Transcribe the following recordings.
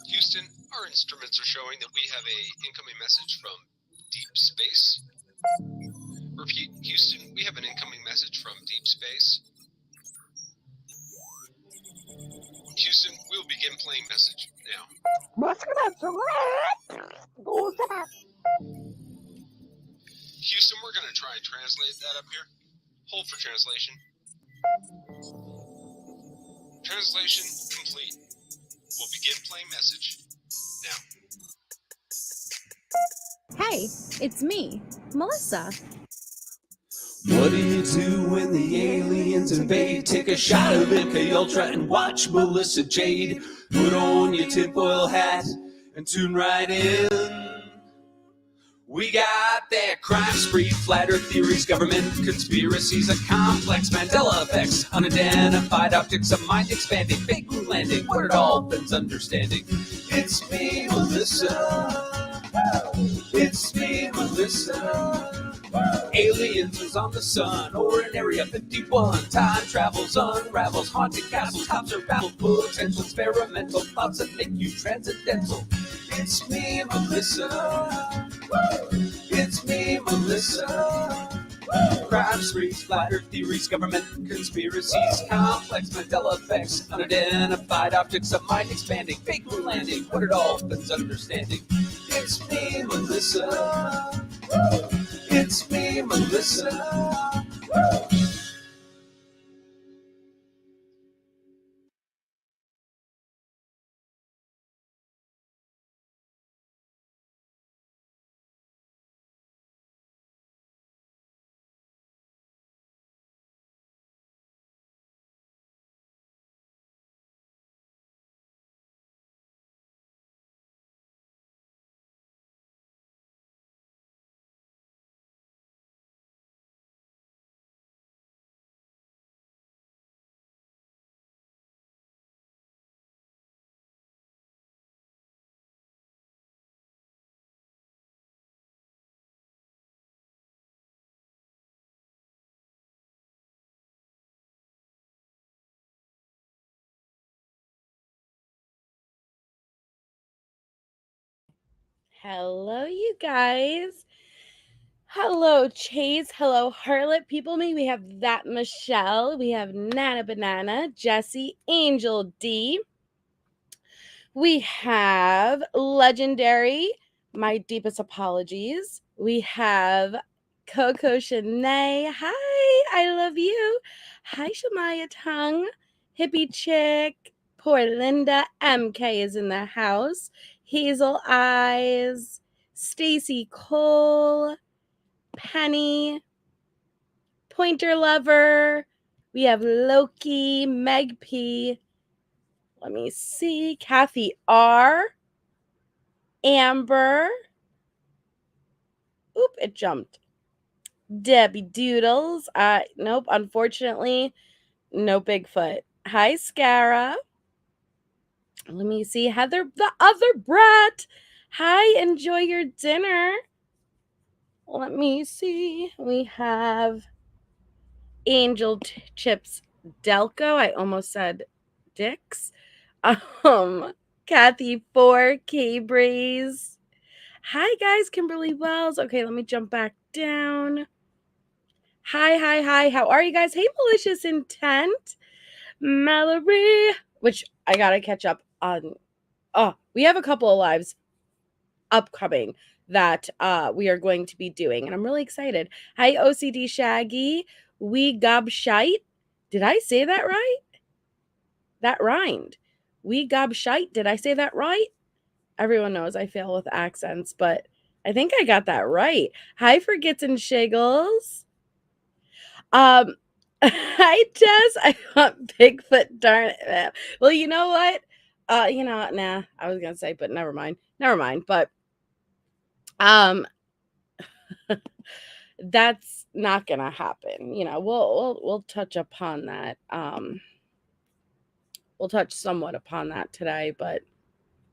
Houston, our instruments are showing that we have a incoming message from deep space. Repeat, Houston, we have an incoming message from deep space. Houston, we will begin playing message now. Houston, we're going to try and translate that up here. Hold for translation. Translation complete. We'll begin playing message now. Hey, it's me, Melissa. What do you do when the aliens invade? Take a shot of MK Ultra and watch Melissa Jade. Put on your tinfoil hat and tune right in. We got that crime spree, flat earth theories, government conspiracies, a complex Mandela effects, unidentified objects, a mind expanding, fake moon landing, what are dolphins understanding? It's me, Melissa. It's me, Melissa. Aliens is on the sun or in Area 51. Time travels, unravels, haunted castles, cops are babbled, potential experimental thoughts that make you transcendental. It's me, Melissa. It's me, Melissa. Crime sprees, flat earth theories, government conspiracies, complex Mandela effects, unidentified objects of mind expanding, fake moon landing, what are dolphins understanding? It's me, Melissa. It's me, Melissa. Hello, you guys. Hello, Chase. Hello, Harlot people. We have that Michelle. We have Nana Banana, Jesse, Angel D. We have Legendary, my deepest apologies. We have Coco Shanae. Hi, I love you. Hi, Shamaya Tongue. Hippie Chick. Poor Linda. MK is in the house. Hazel Eyes. Stacy Cole. Penny. Pointer Lover. We have Loki. Meg P. Let me see. Kathy R. Amber. Oop, it jumped. Debbie Doodles. Nope, unfortunately, no Bigfoot. Hi, Scara. Let me see. Heather, the other brat. Hi, enjoy your dinner. Let me see. We have Angel Chips Delco. I almost said Dix. Kathy 4, K Breeze. Hi, guys. Kimberly Wells. Okay, let me jump back down. Hi. How are you guys? Hey, Malicious Intent. Mallory. Which I got to catch up on. Oh, we have a couple of lives upcoming that we are going to be doing. And I'm really excited. Hi, OCD Shaggy. We gobshite. Did I say that right? That rhymed. We gobshite. Did I say that right? Everyone knows I fail with accents, but I think I got that right. Hi, Forgets and Shiggles. Um, hi, Jess. I want Bigfoot, darn it. Well, you know what? Nah, I was gonna say, but never mind. But um that's not gonna happen. We'll touch upon that. We'll touch somewhat upon that today, but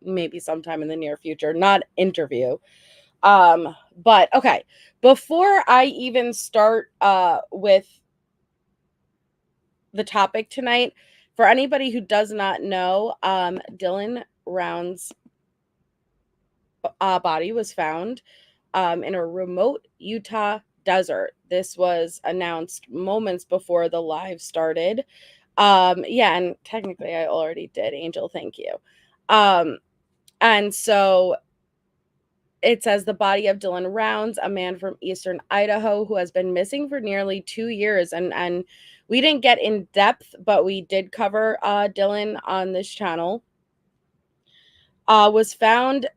maybe sometime in the near future, not interview. But okay, before I even start with the topic tonight, for anybody who does not know, Dylan Rounds' body was found in a remote Utah desert. This was announced moments before the live started. Yeah, and technically I already did, Angel, thank you. And so it says the body of Dylan Rounds, a man from eastern Idaho who has been missing for nearly 2 years. And we didn't get in depth, but we did cover Dylan on this channel. Was found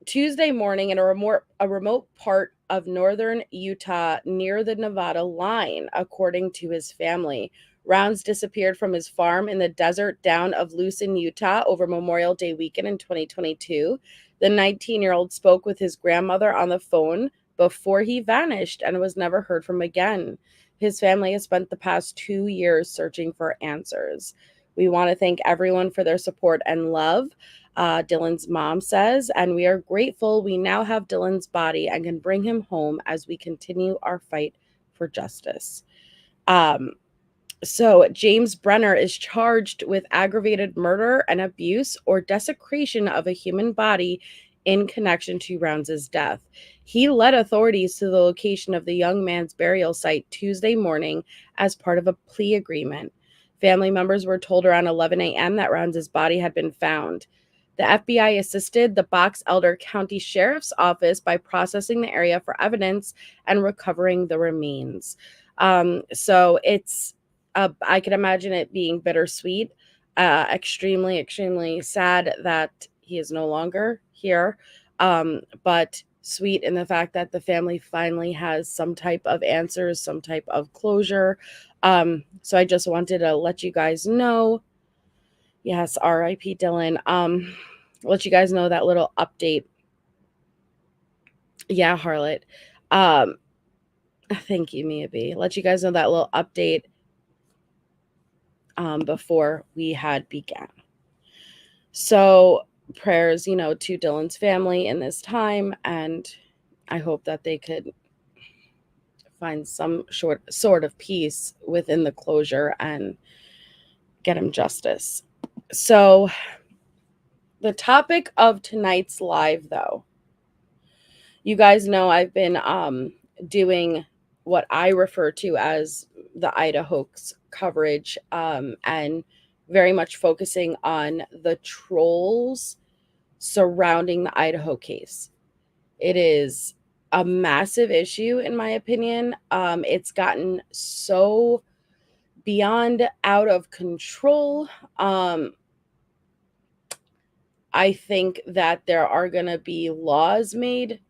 Tuesday morning in a remote part of northern Utah near the Nevada line, according to his family. Rounds disappeared from his farm in the desert down of Lucin, Utah over Memorial Day weekend in 2022. The 19-year-old spoke with his grandmother on the phone before he vanished and was never heard from again. His family has spent the past 2 years searching for answers. We want to thank everyone for their support and love. Dylan's mom says, and we are grateful we now have Dylan's body and can bring him home as we continue our fight for justice. So James Brenner is charged with aggravated murder and abuse or desecration of a human body in connection to Rounds' death. He led authorities to the location of the young man's burial site Tuesday morning as part of a plea agreement. Family members were told around 11 a.m. that Rounds' body had been found. The FBI assisted the Box Elder County Sheriff's Office by processing the area for evidence and recovering the remains. So it's I can imagine it being bittersweet, extremely, extremely sad that he is no longer here, but sweet in the fact that the family finally has some type of answers, some type of closure. So I just wanted to let you guys know. Yes, R.I.P. Dylan. Let you guys know that little update. Yeah, Harlot. Thank you, Mia B. Let you guys know that little update before we had began. So prayers, to Dylan's family in this time, and I hope that they could find some sort of peace within the closure and get him justice. So the topic of tonight's live, though, you guys know I've been doing what I refer to as the Idaho coverage, and very much focusing on the trolls surrounding the Idaho case. It is a massive issue, in my opinion. It's gotten so beyond out of control. I think that there are going to be laws made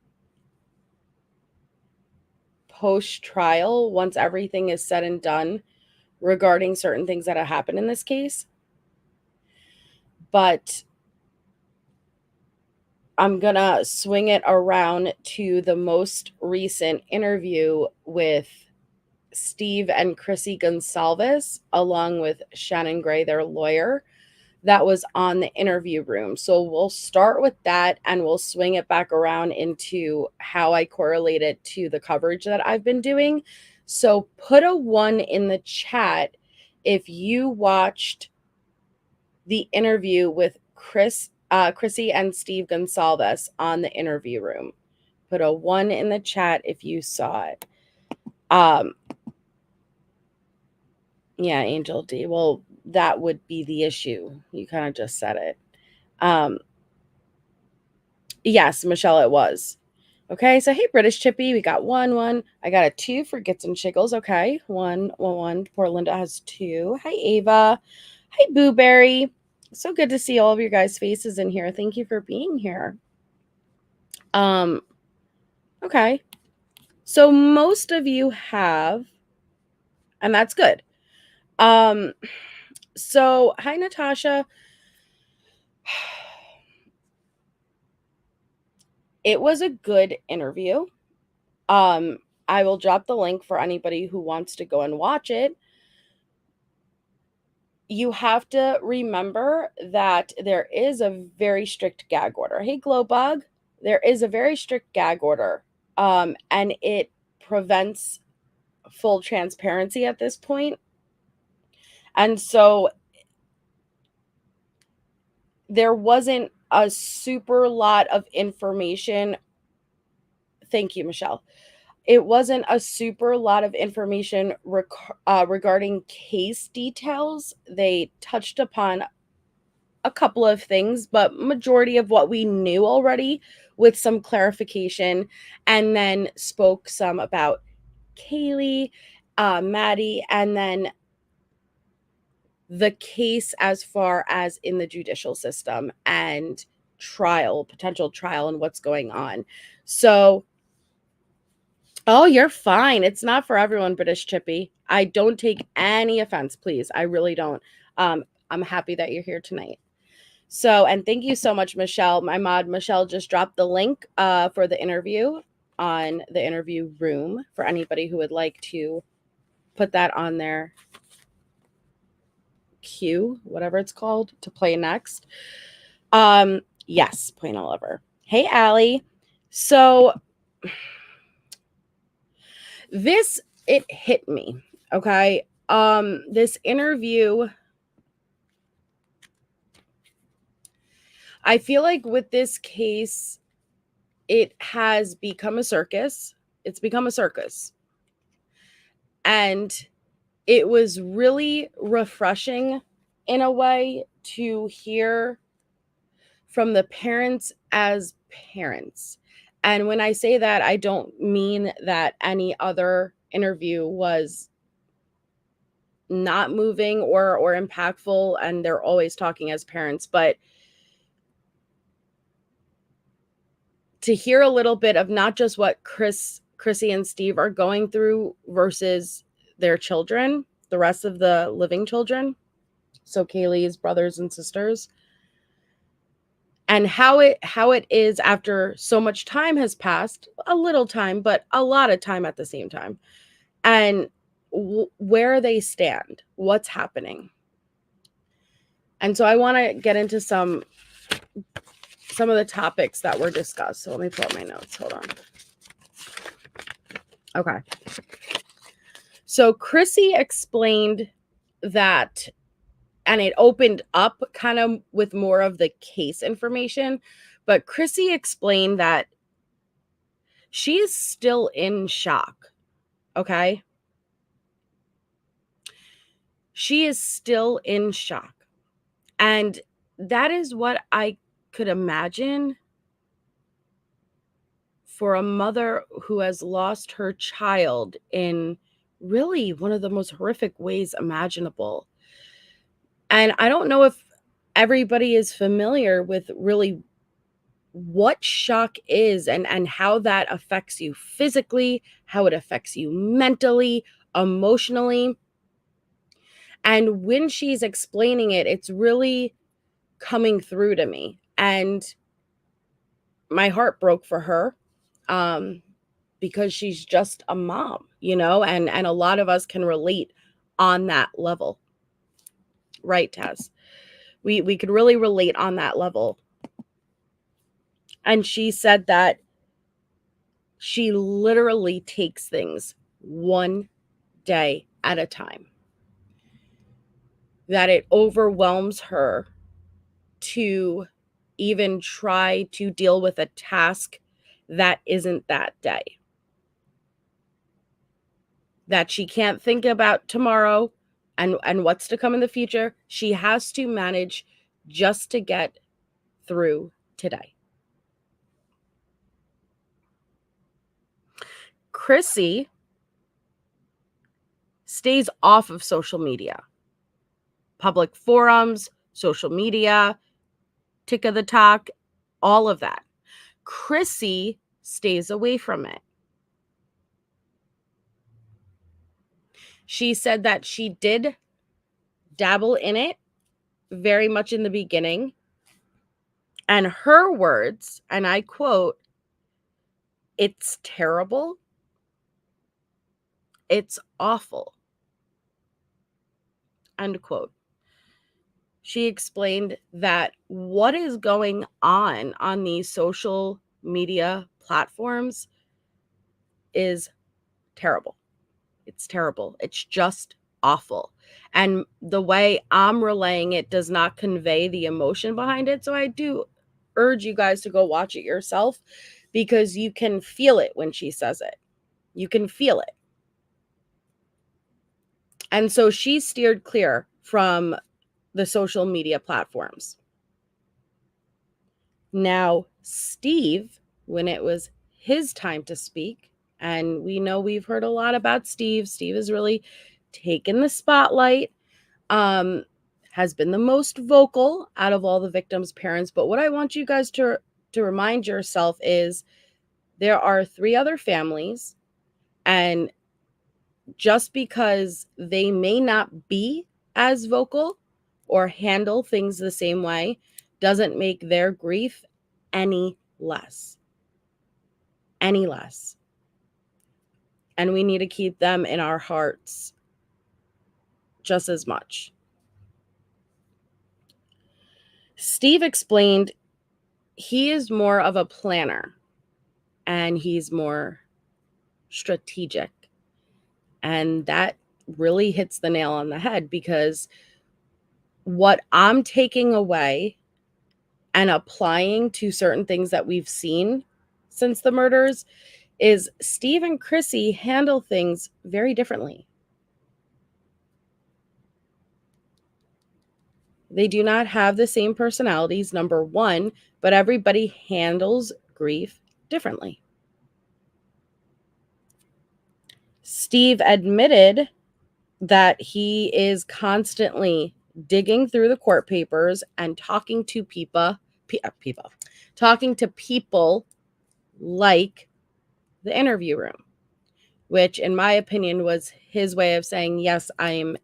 post-trial once everything is said and done regarding certain things that have happened in this case. But I'm going to swing it around to the most recent interview with Steve and Kristie Gonsalves, along with Shannon Gray, their lawyer, that was on the interview room. So we'll start with that and we'll swing it back around into how I correlate it to the coverage that I've been doing. So put a 1 in the chat if you watched the interview with Kristie and Steve Gonsalves on the interview room. Put a 1 in the chat if you saw it. Yeah, Angel D. Well, that would be the issue. You kind of just said it. Yes, Michelle, it was. Okay, so hey, British Chippy, we got 1. I got a 2 for Gits and Shiggles. Okay, 1. Poor Linda has 2. Hi, Ava. Hi, Booberry. So good to see all of your guys' faces in here. Thank you for being here. Okay. So most of you have, and that's good. So hi, Natasha. It was a good interview. I will drop the link for anybody who wants to go and watch it. You have to remember that there is a very strict gag order. Hey, Glowbug, there is a very strict gag order, and it prevents full transparency at this point. And so there wasn't a super lot of information. Thank you, Michelle. It wasn't a super lot of information regarding case details. They touched upon a couple of things, but majority of what we knew already with some clarification, and then spoke some about Kaylee, Maddie, and then the case as far as in the judicial system and potential trial, and what's going on. So, oh, you're fine. It's not for everyone, British Chippy. I don't take any offense, please. I really don't. I'm happy that you're here tonight. So, and thank you so much, Michelle. My mod, Michelle, just dropped the link for the interview on the interview room for anybody who would like to put that on their queue, whatever it's called, to play next. Yes, Point Oliver. Hey, Allie. So it hit me. Okay. This interview, I feel like with this case, it has become a circus. It's become a circus. And it was really refreshing in a way to hear from the parents as parents. And when I say that, I don't mean that any other interview was not moving or impactful and they're always talking as parents, but to hear a little bit of not just what Chrissy and Steve are going through versus their children, the rest of the living children, so Kaylee's brothers and sisters, and how it is after so much time has passed, a little time, but a lot of time at the same time, and where they stand, what's happening. And so I want to get into some of the topics that were discussed. So let me pull up my notes. Hold on. Okay. So Chrissy explained that, and it opened up kind of with more of the case information, but Chrissy explained that she is still in shock. Okay. She is still in shock. And that is what I could imagine for a mother who has lost her child in really one of the most horrific ways imaginable. And I don't know if everybody is familiar with really what shock is and how that affects you physically, how it affects you mentally, emotionally. And when she's explaining it, it's really coming through to me. And my heart broke for her. Because she's just a mom, and a lot of us can relate on that level. Right, Taz? We could really relate on that level. And she said that she literally takes things one day at a time. That it overwhelms her to even try to deal with a task that isn't that day. That she can't think about tomorrow and what's to come in the future. She has to manage just to get through today. Chrissy stays off of social media, public forums, social media, tick of the talk, all of that. Chrissy stays away from it. She said that she did dabble in it very much in the beginning. And her words, and I quote, "It's terrible. It's awful." End quote. She explained that what is going on these social media platforms is terrible. It's terrible. It's just awful. And the way I'm relaying it does not convey the emotion behind it. So I do urge you guys to go watch it yourself because you can feel it when she says it. You can feel it. And so she steered clear from the social media platforms. Now, Steve, when it was his time to speak, and we know we've heard a lot about Steve. Steve has really taken the spotlight, has been the most vocal out of all the victims' parents. But what I want you guys to remind yourself is there are 3 other families, and just because they may not be as vocal or handle things the same way doesn't make their grief any less. Any less. And we need to keep them in our hearts just as much. Steve explained he is more of a planner and he's more strategic. And that really hits the nail on the head, because what I'm taking away and applying to certain things that we've seen since the murders is Steve and Kristie handle things very differently. They do not have the same personalities, number one, but everybody handles grief differently. Steve admitted that he is constantly digging through the court papers and talking to people like the interview room, which in my opinion was his way of saying, yes, I'm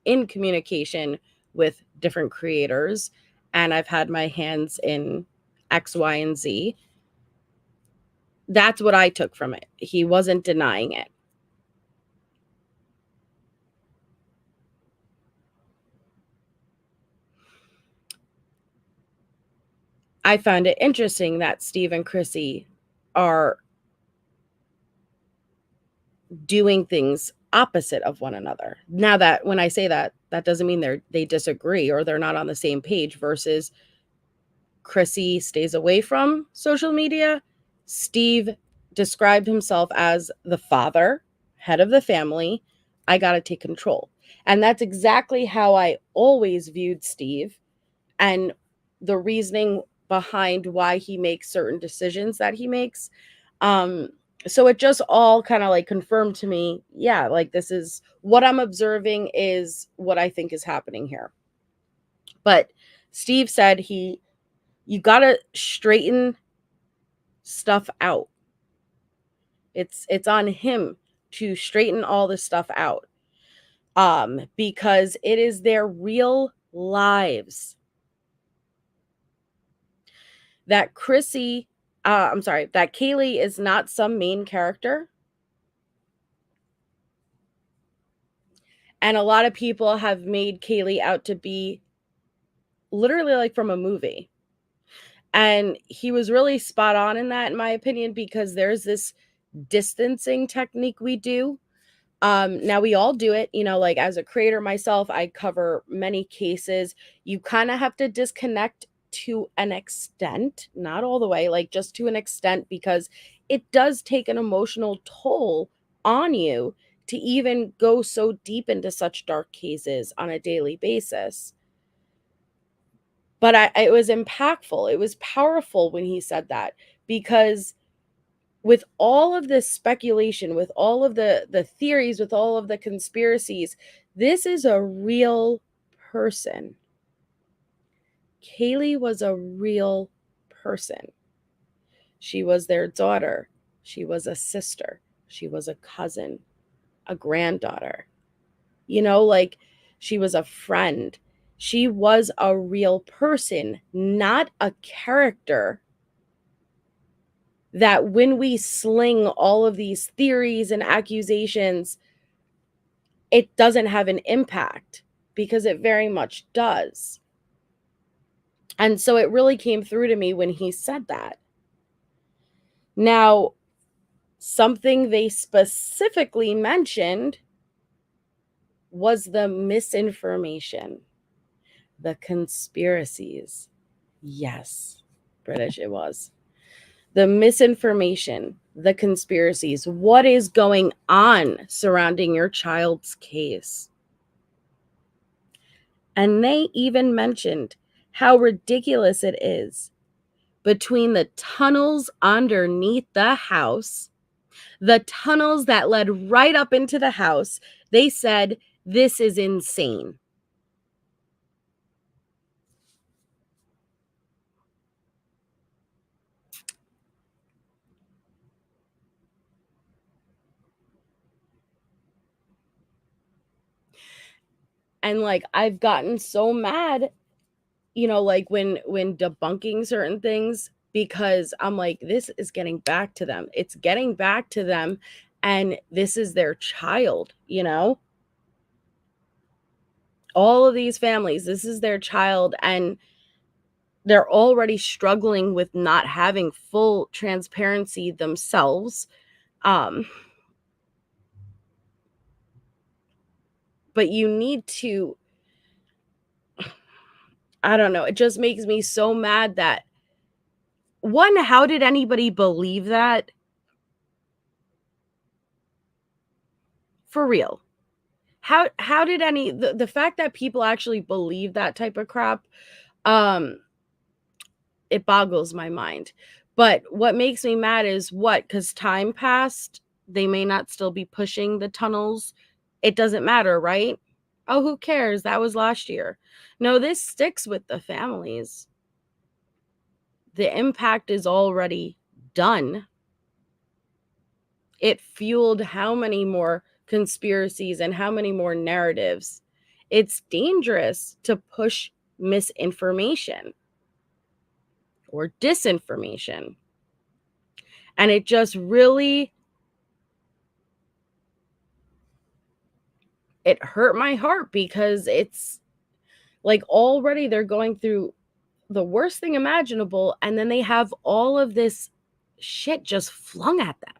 in communication with different creators and I've had my hands in X, Y, and Z. That's what I took from it. He wasn't denying it. I found it interesting that Steve and Kristie are doing things opposite of one another. Now, that when I say that, that doesn't mean they disagree or they're not on the same page, versus Kristie stays away from social media. Steve described himself as the father, head of the family. I got to take control. And that's exactly how I always viewed Steve, and the reasoning behind why he makes certain decisions that he makes. So it just all kind of like confirmed to me, yeah, like this is what I'm observing is what I think is happening here. But Steve said you got to straighten stuff out. It's on him to straighten all this stuff out. Because it is their real lives. That that Kaylee is not some main character. And a lot of people have made Kaylee out to be literally like from a movie. And he was really spot on in that, in my opinion, because there's this distancing technique we do. Now we all do it, like as a creator myself, I cover many cases. You kind of have to disconnect to an extent, not all the way, like just to an extent, because it does take an emotional toll on you to even go so deep into such dark cases on a daily basis. But it was impactful. It was powerful when he said that, because with all of this speculation, with all of the theories, with all of the conspiracies, this is a real person. Kaylee was a real person. She was their daughter. She was a sister. She was a cousin, a granddaughter. Like she was a friend. She was a real person, not a character that when we sling all of these theories and accusations, it doesn't have an impact, because it very much does. And so it really came through to me when he said that. Now, something they specifically mentioned was the misinformation, the conspiracies. Yes, British, it was. The misinformation, the conspiracies, what is going on surrounding your child's case. And they even mentioned how ridiculous it is between the tunnels underneath the house, the tunnels that led right up into the house. They said, this is insane. And like, I've gotten so mad, like when debunking certain things, because I'm like, this is getting back to them. It's getting back to them. And this is their child, all of these families, this is their child. And they're already struggling with not having full transparency themselves. But you need to, I don't know. It just makes me so mad that, one, how did anybody believe that? For real. How did the fact that people actually believe that type of crap, it boggles my mind. But what makes me mad is because time passed, they may not still be pushing the tunnels. It doesn't matter, right? Oh, who cares? That was last year. No, this sticks with the families. The impact is already done. It fueled how many more conspiracies and how many more narratives. It's dangerous to push misinformation or disinformation. And it just really, it hurt my heart, because it's like, already they're going through the worst thing imaginable, and then they have all of this shit just flung at them.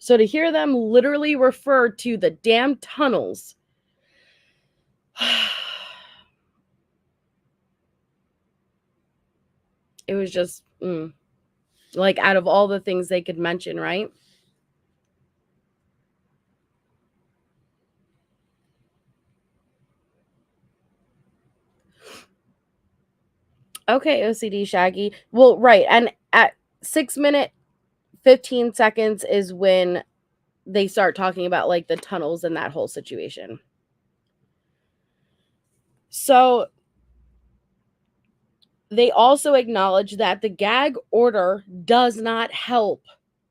So to hear them literally refer to the damn tunnels, it was just, like, out of all the things they could mention, right? Okay, OCD Shaggy. Well, right. And at 6 minutes, 15 seconds is when they start talking about like the tunnels and that whole situation. So they also acknowledge that the gag order does not help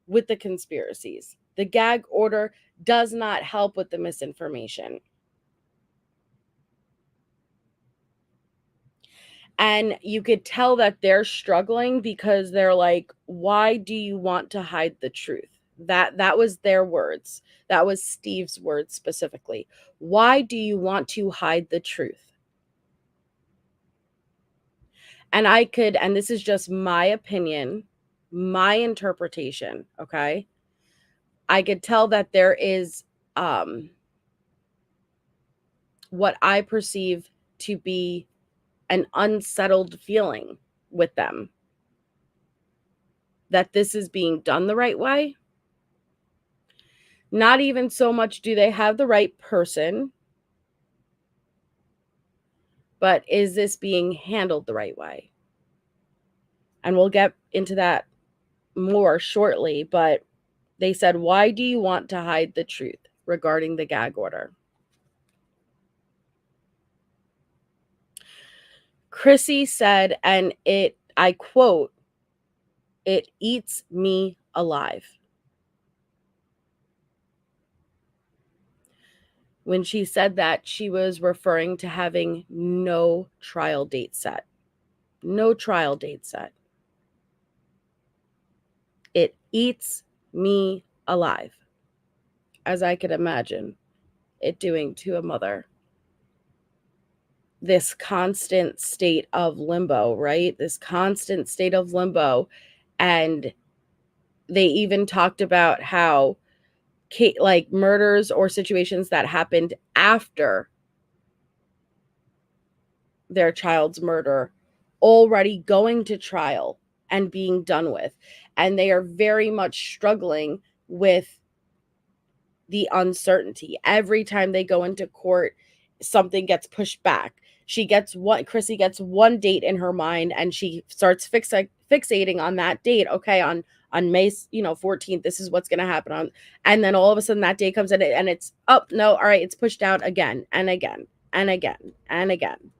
with the conspiracies. The gag order does not help with the misinformation. And you could tell that they're struggling, because they're like, why do you want to hide the truth? That was their words. That was Steve's words specifically. Why do you want to hide the truth? And and this is just my opinion, my interpretation, okay? I could tell that there is what I perceive to be an unsettled feeling with them, that this is being done the right way. Not even so much do they have the right person, but is this being handled the right way? And we'll get into that more shortly, but they said, why do you want to hide the truth regarding the gag order? Kristie said, and I quote, "It eats me alive." When she said that, she was referring to having no trial date set. No trial date set. It eats me alive, as I could imagine it doing to a mother. This constant state of limbo, right? This constant state of limbo. And they even talked about how like murders or situations that happened after their child's murder already going to trial and being done with. And they are very much struggling with the uncertainty. Every time they go into court, something gets pushed back. Chrissy gets one date in her mind, and she starts fixating on that date. Okay, on May 14th, this is what's going to happen on, and then all of a sudden that day comes in and it's no, all right, it's pushed out again and again and again and again.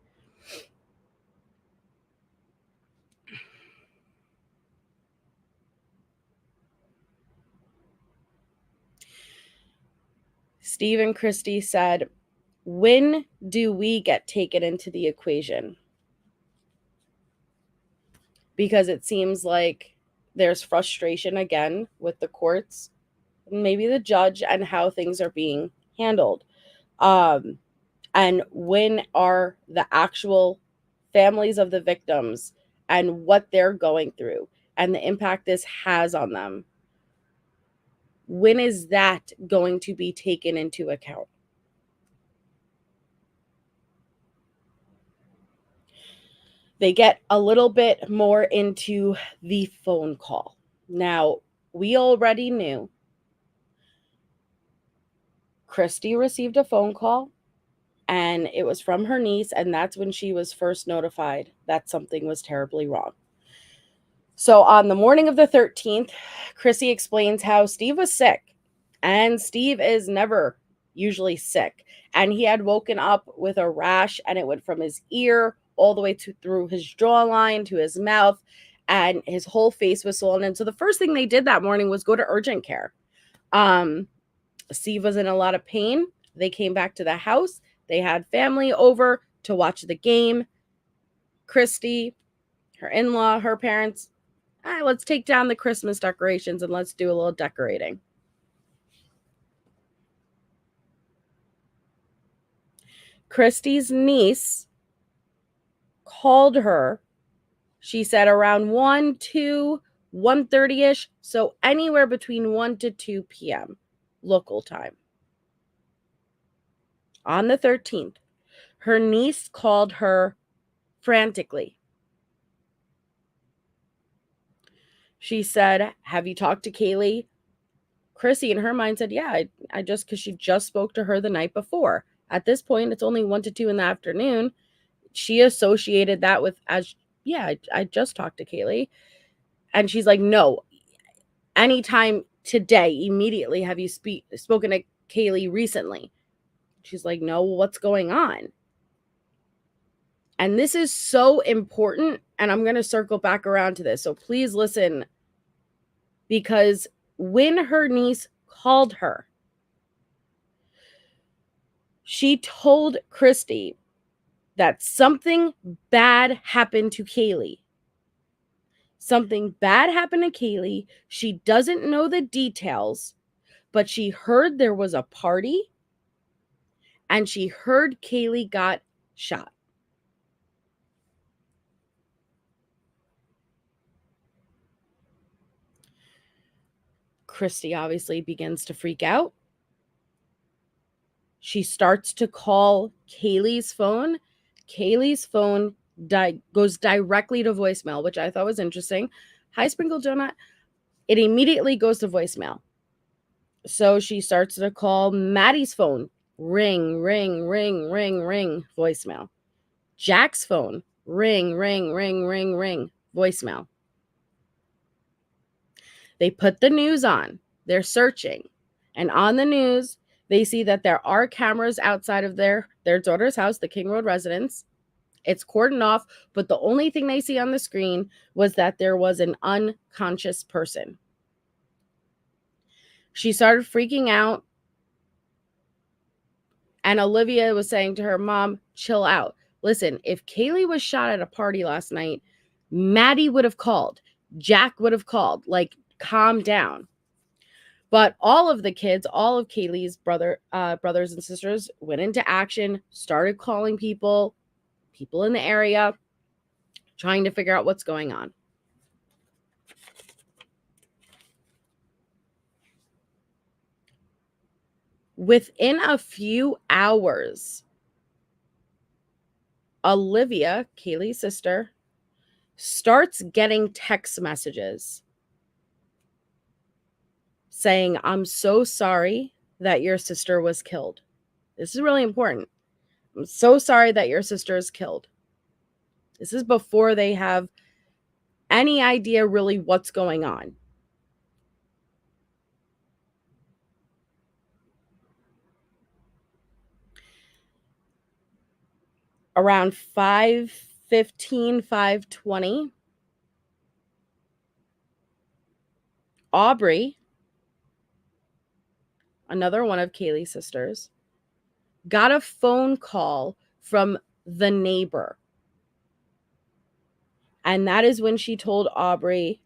Steve and Kristie said, when do we get taken into the equation? Because it seems like there's frustration again with the courts, maybe the judge, and how things are being handled. And when are the actual families of the victims and what they're going through and the impact this has on them? When is that going to be taken into account? They get a little bit more into the phone call. Now, we already knew Kristie received a phone call, and it was from her niece, and that's when she was first notified that something was terribly wrong. So on the morning of the 13th, Kristie explains how Steve was sick, and Steve is never usually sick, and he had woken up with a rash, and it went from his ear all the way through his jawline to his mouth, and his whole face was swollen. And so the first thing they did that morning was go to urgent care. Steve was in a lot of pain. They came back to the house. They had family over to watch the game. Kristie, her in-law, her parents, let's take down the Christmas decorations and let's do a little decorating. Kristie's niece called her, she said, around 1, 2, 1:30-ish, so anywhere between 1 to 2 p.m. local time. On the 13th, her niece called her frantically. She said, have you talked to Kaylee? Kristie, in her mind, said, yeah, I just, because she just spoke to her the night before. At this point, it's only 1 to 2 in the afternoon. She associated that with, I just talked to Kaylee. And she's like, no, anytime today, immediately, have you spoken to Kaylee recently? She's like, no, what's going on? And this is so important, and I'm going to circle back around to this. So please listen, because when her niece called her, she told Kristie that something bad happened to Kaylee. Something bad happened to Kaylee. She doesn't know the details, but she heard there was a party, and she heard Kaylee got shot. Kristie obviously begins to freak out. She starts to call Kaylee's phone. Kaylee's phone goes directly to voicemail, which I thought was interesting. Hi, Sprinkle Donut. It immediately goes to voicemail. So she starts to call Maddie's phone. Ring, ring, ring, ring, ring, voicemail. Jack's phone. Ring, ring, ring, ring, ring, voicemail. They put the news on. They're searching. And on the news, they see that there are cameras outside of their daughter's house, the King Road residence. It's cordoned off, but the only thing they see on the screen was that there was an unconscious person. She started freaking out, and Olivia was saying to her, Mom, chill out. Listen, if Kaylee was shot at a party last night, Maddie would have called. Jack would have called. Like, calm down. But all of the kids, all of Kaylee's brothers and sisters went into action, started calling people in the area, trying to figure out what's going on. Within a few hours, Olivia, Kaylee's sister, starts getting text messages saying, I'm so sorry that your sister was killed. This is really important. I'm so sorry that your sister is killed. This is before they have any idea really what's going on. Around 5:15, 5:20, Aubrey, another one of Kaylee's sisters, got a phone call from the neighbor. And that is when she told Aubrey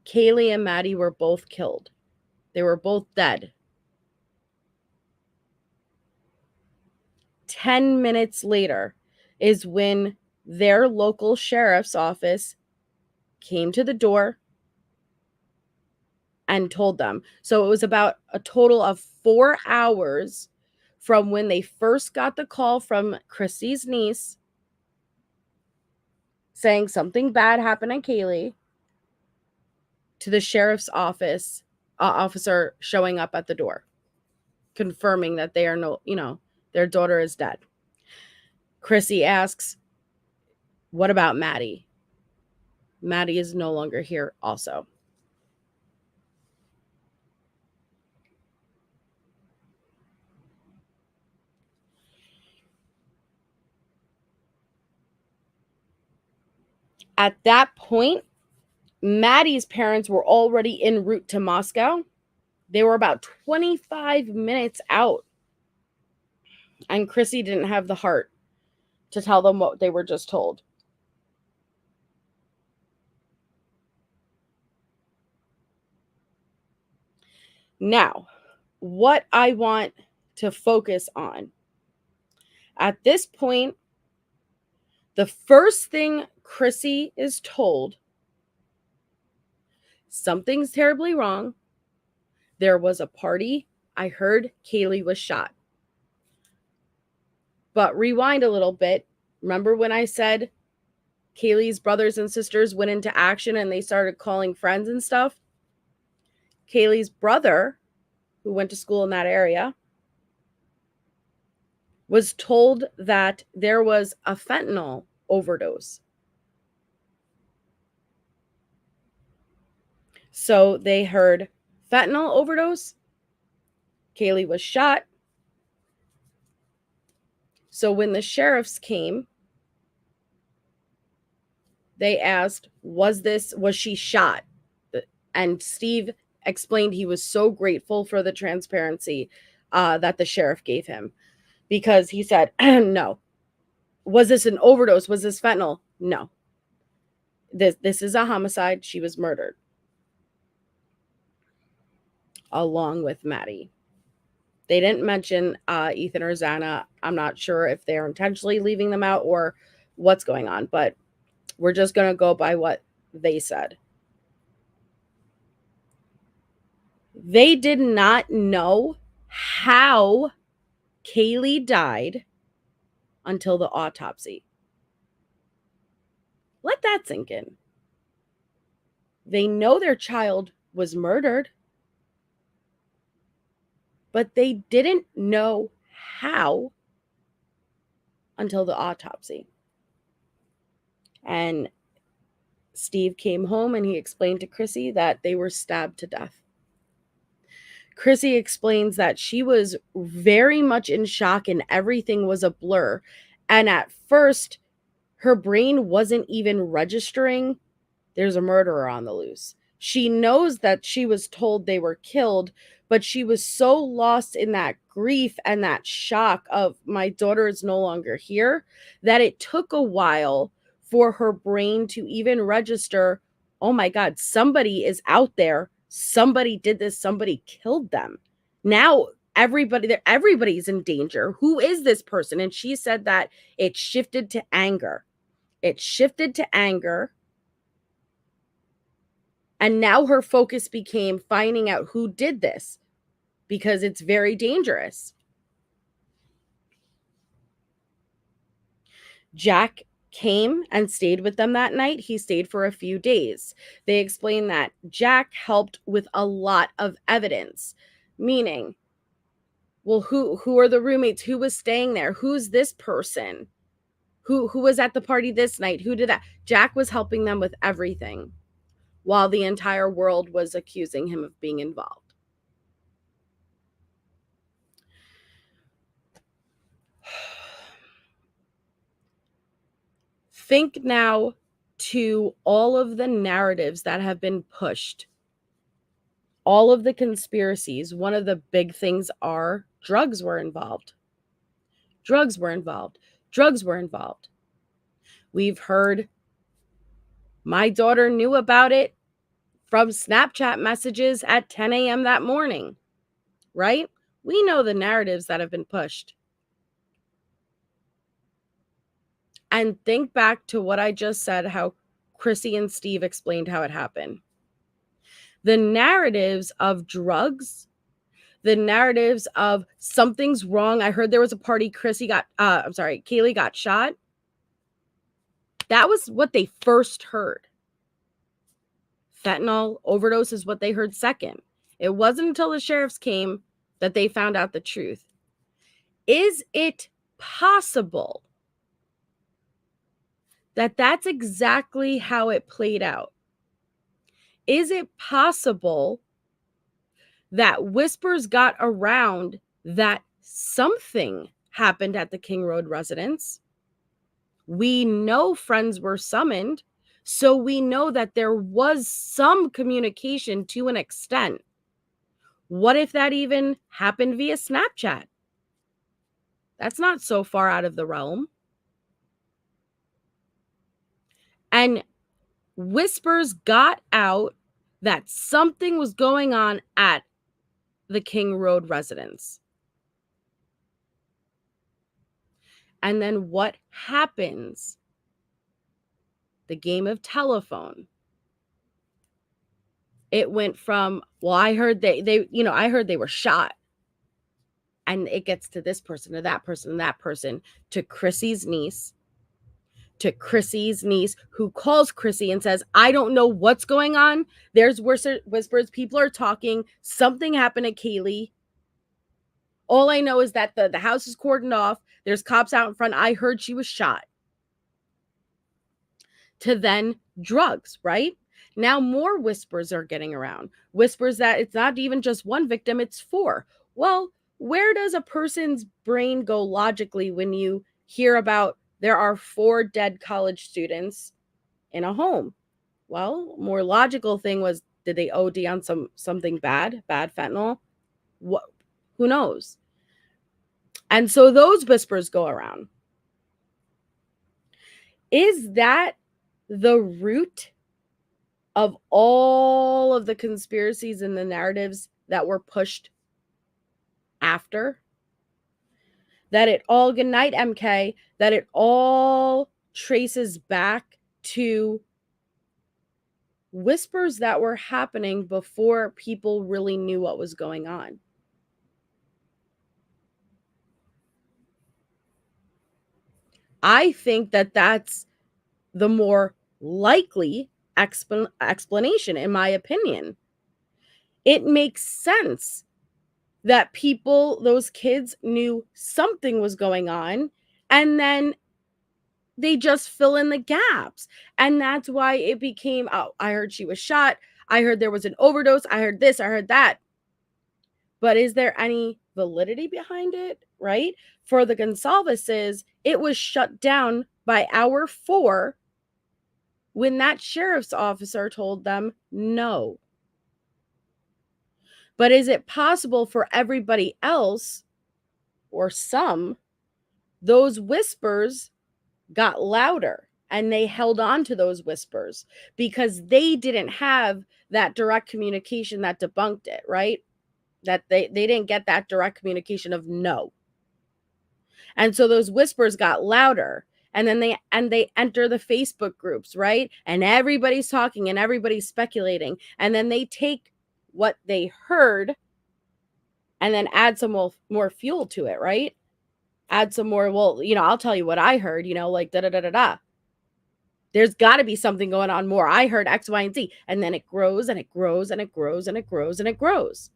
Kaylee and Maddie were both killed. They were both dead. 10 minutes later is when their local sheriff's office came to the door and told them. So it was about a total of 4 hours from when they first got the call from Kristie's niece saying something bad happened to Kaylee to the sheriff's office officer showing up at the door, confirming that they are their daughter is dead. Kristie asks, what about Maddie? Maddie is no longer here also. At that point, Maddie's parents were already en route to Moscow. They were about 25 minutes out. And Kristie didn't have the heart to tell them what they were just told. Now, what I want to focus on. At this point, the first thing Kristie is told, something's terribly wrong. There was a party. I heard Kaylee was shot. But rewind a little bit. Remember when I said Kaylee's brothers and sisters went into action and they started calling friends and stuff? Kaylee's brother, who went to school in that area, was told that there was a fentanyl overdose. So they heard fentanyl overdose. Kaylee was shot. So when the sheriffs came, they asked, was she shot? And Steve explained he was so grateful for the transparency that the sheriff gave him, because he said, no. Was this an overdose? Was this fentanyl? No. This is a homicide. She was murdered. Along with Maddie. They didn't mention Ethan or Xana. I'm not sure if they're intentionally leaving them out or what's going on, but we're just going to go by what they said. They did not know how Kaylee died until the autopsy. Let that sink in. They know their child was murdered, but they didn't know how until the autopsy. And Steve came home and he explained to Kristie that they were stabbed to death. Kristie explains that she was very much in shock and everything was a blur. And at first, her brain wasn't even registering there's a murderer on the loose. She knows that she was told they were killed, but she was so lost in that grief and that shock of my daughter is no longer here that it took a while for her brain to even register, oh my God, somebody is out there. Somebody did this. Somebody killed them. Now everybody's in danger. Who is this person? And she said that it shifted to anger. It shifted to anger. And now her focus became finding out who did this. because it's very dangerous. Jack came and stayed with them that night. He stayed for a few days. They explained that Jack helped with a lot of evidence, meaning, well, who are the roommates? Who was staying there? Who's this person? Who was at the party this night? Who did that? Jack was helping them with everything while the entire world was accusing him of being involved. Think now to all of the narratives that have been pushed, all of the conspiracies. One of the big things are drugs were involved. Drugs were involved. Drugs were involved. We've heard my daughter knew about it from Snapchat messages at 10 a.m. that morning, right? We know the narratives that have been pushed. And think back to what I just said, how Kristie and Steve explained how it happened. The narratives of drugs, the narratives of something's wrong. I heard there was a party, Kaylee got shot. That was what they first heard. Fentanyl overdose is what they heard second. It wasn't until the sheriffs came that they found out the truth. Is it possible that that's exactly how it played out? Is it possible that whispers got around that something happened at the King Road residence? We know friends were summoned, so we know that there was some communication to an extent. What if that even happened via Snapchat? That's not so far out of the realm. And whispers got out that something was going on at the King Road residence. And then what happens? The game of telephone. It went from, well, I heard I heard they were shot. And it gets to this person, to that person, that person, to Chrissy's niece, who calls Kristie and says, I don't know what's going on. There's whispers. People are talking. Something happened to Kaylee. All I know is that the house is cordoned off. There's cops out in front. I heard she was shot. To then drugs, right? Now more whispers are getting around. Whispers that it's not even just one victim, it's 4. Well, where does a person's brain go logically when you hear about there are 4 dead college students in a home? Well, more logical thing was, did they OD on something bad fentanyl? What? Who knows? And so those whispers go around. Is that the root of all of the conspiracies and the narratives that were pushed after? That it all, good night, MK, that it all traces back to whispers that were happening before people really knew what was going on. I think that that's the more likely explanation, in my opinion. It makes sense that those kids knew something was going on, and then they just fill in the gaps. And that's why it became, oh, I heard she was shot. I heard there was an overdose. I heard this. I heard that. But is there any validity behind it, right? For the Gonsalveses, it was shut down by hour 4 when that sheriff's officer told them no. But is it possible for everybody else, or some, those whispers got louder and they held on to those whispers because they didn't have that direct communication that debunked it, right? That they didn't get that direct communication of no. And so those whispers got louder. And then they enter the Facebook groups, right? And everybody's talking and everybody's speculating. And then they take what they heard and then add some more fuel to it, right? Add some more, well, I'll tell you what I heard, like da da da da da. There's got to be something going on more. I heard X, Y, and Z. And then it grows and it grows and it grows and it grows and it grows.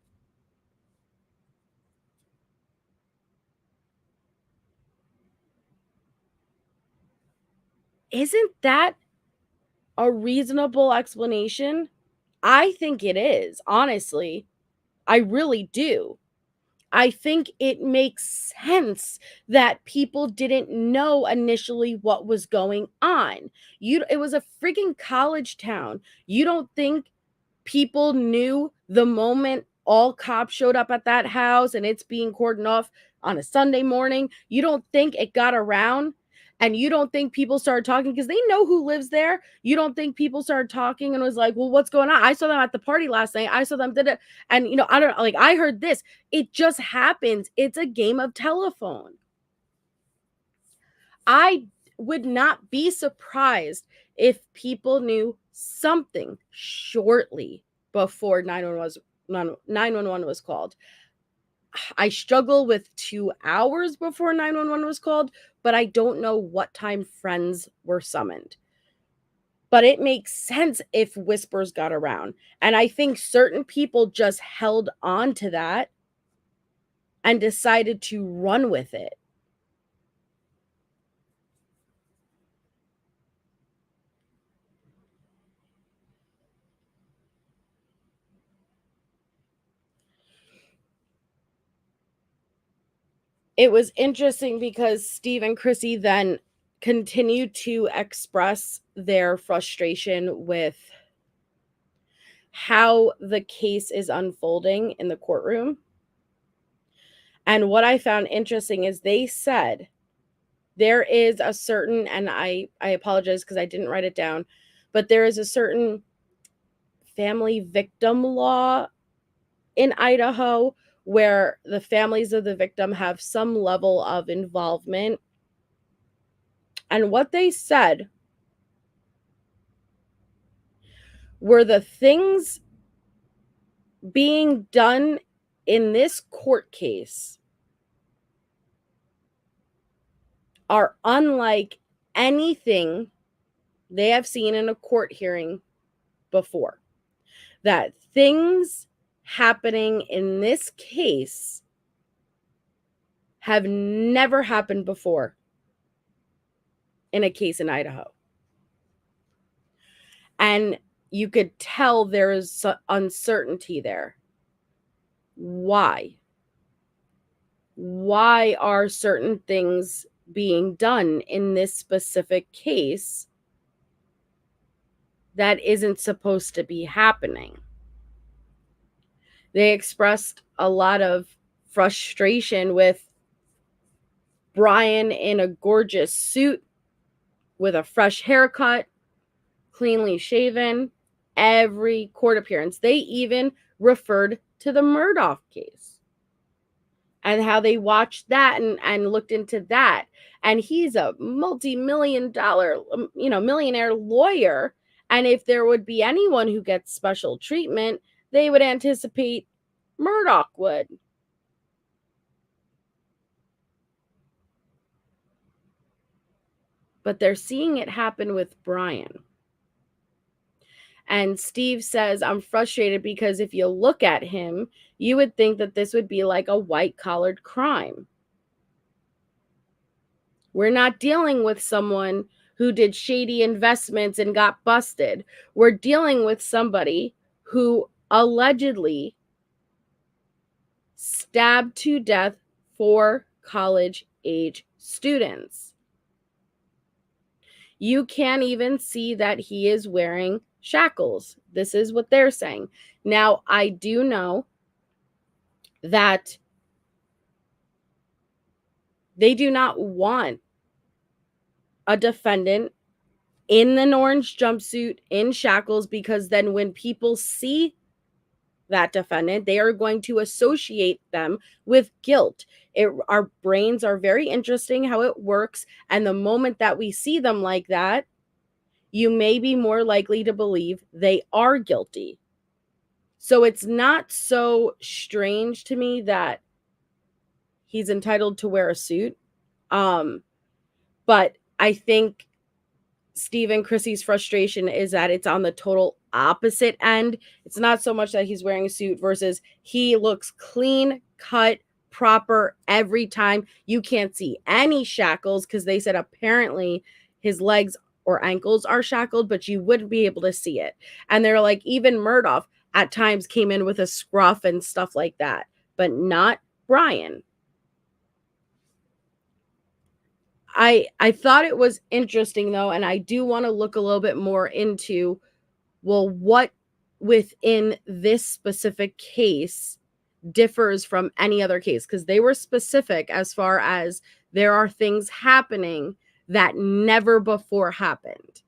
Isn't that a reasonable explanation? I think it is, honestly. I really do. I think it makes sense that people didn't know initially what was going on. It was a freaking college town. You don't think people knew the moment all cops showed up at that house and it's being cordoned off on a Sunday morning? You don't think it got around? And you don't think people started talking because they know who lives there? You don't think people started talking and was like, well, what's going on? I saw them at the party last night. I saw them did it. And, I don't like, I heard this. It just happens. It's a game of telephone. I would not be surprised if people knew something shortly before 911 was called. I struggle with 2 hours before 911 was called, but I don't know what time friends were summoned. But it makes sense if whispers got around. And I think certain people just held on to that and decided to run with it. It was interesting because Steve and Kristie then continued to express their frustration with how the case is unfolding in the courtroom. And what I found interesting is they said there is a certain, and I apologize because I didn't write it down, but there is a certain family victim law in Idaho where the families of the victim have some level of involvement. And what they said were the things being done in this court case are unlike anything they have seen in a court hearing before. That things happening in this case have never happened before in a case in Idaho. And you could tell there is uncertainty there. Why? Why are certain things being done in this specific case that isn't supposed to be happening? They expressed a lot of frustration with Brian in a gorgeous suit with a fresh haircut, cleanly shaven, every court appearance. They even referred to the Murdaugh case and how they watched that and looked into that. And he's a multi-million-dollar, millionaire lawyer. And if there would be anyone who gets special treatment, they would anticipate Murdaugh would. But they're seeing it happen with Brian. And Steve says, I'm frustrated because if you look at him, you would think that this would be like a white-collared crime. We're not dealing with someone who did shady investments and got busted. We're dealing with somebody who allegedly stabbed to death 4 college-age students. You can't even see that he is wearing shackles. This is what they're saying. Now, I do know that they do not want a defendant in an orange jumpsuit in shackles, because then when people see that defendant, they are going to associate them with guilt. Our brains are very interesting how it works. And the moment that we see them like that, you may be more likely to believe they are guilty. So it's not so strange to me that he's entitled to wear a suit. But I think Steve and Kristie's frustration is that it's on the total opposite end. It's not so much that he's wearing a suit versus he looks clean cut, proper every time. You can't see any shackles because they said apparently his legs or ankles are shackled, but you wouldn't be able to see it. And they're like, even Murdoch at times came in with a scruff and stuff like that, but not Brian. I thought it was interesting though, and I do want to look a little bit more into, well, what within this specific case differs from any other case, because they were specific as far as there are things happening that never before happened.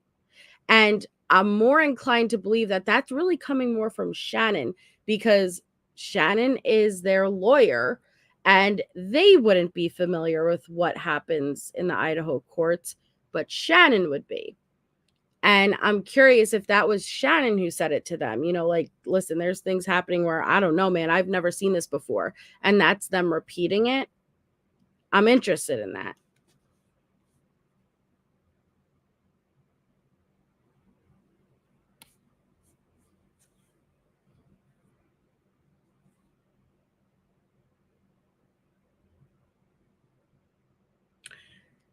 And I'm more inclined to believe that that's really coming more from Shannon, because Shannon is their lawyer and they wouldn't be familiar with what happens in the Idaho courts, but Shannon would be. And I'm curious if that was Shannon who said it to them, like, listen, there's things happening where I don't know, man, I've never seen this before. And that's them repeating it. I'm interested in that.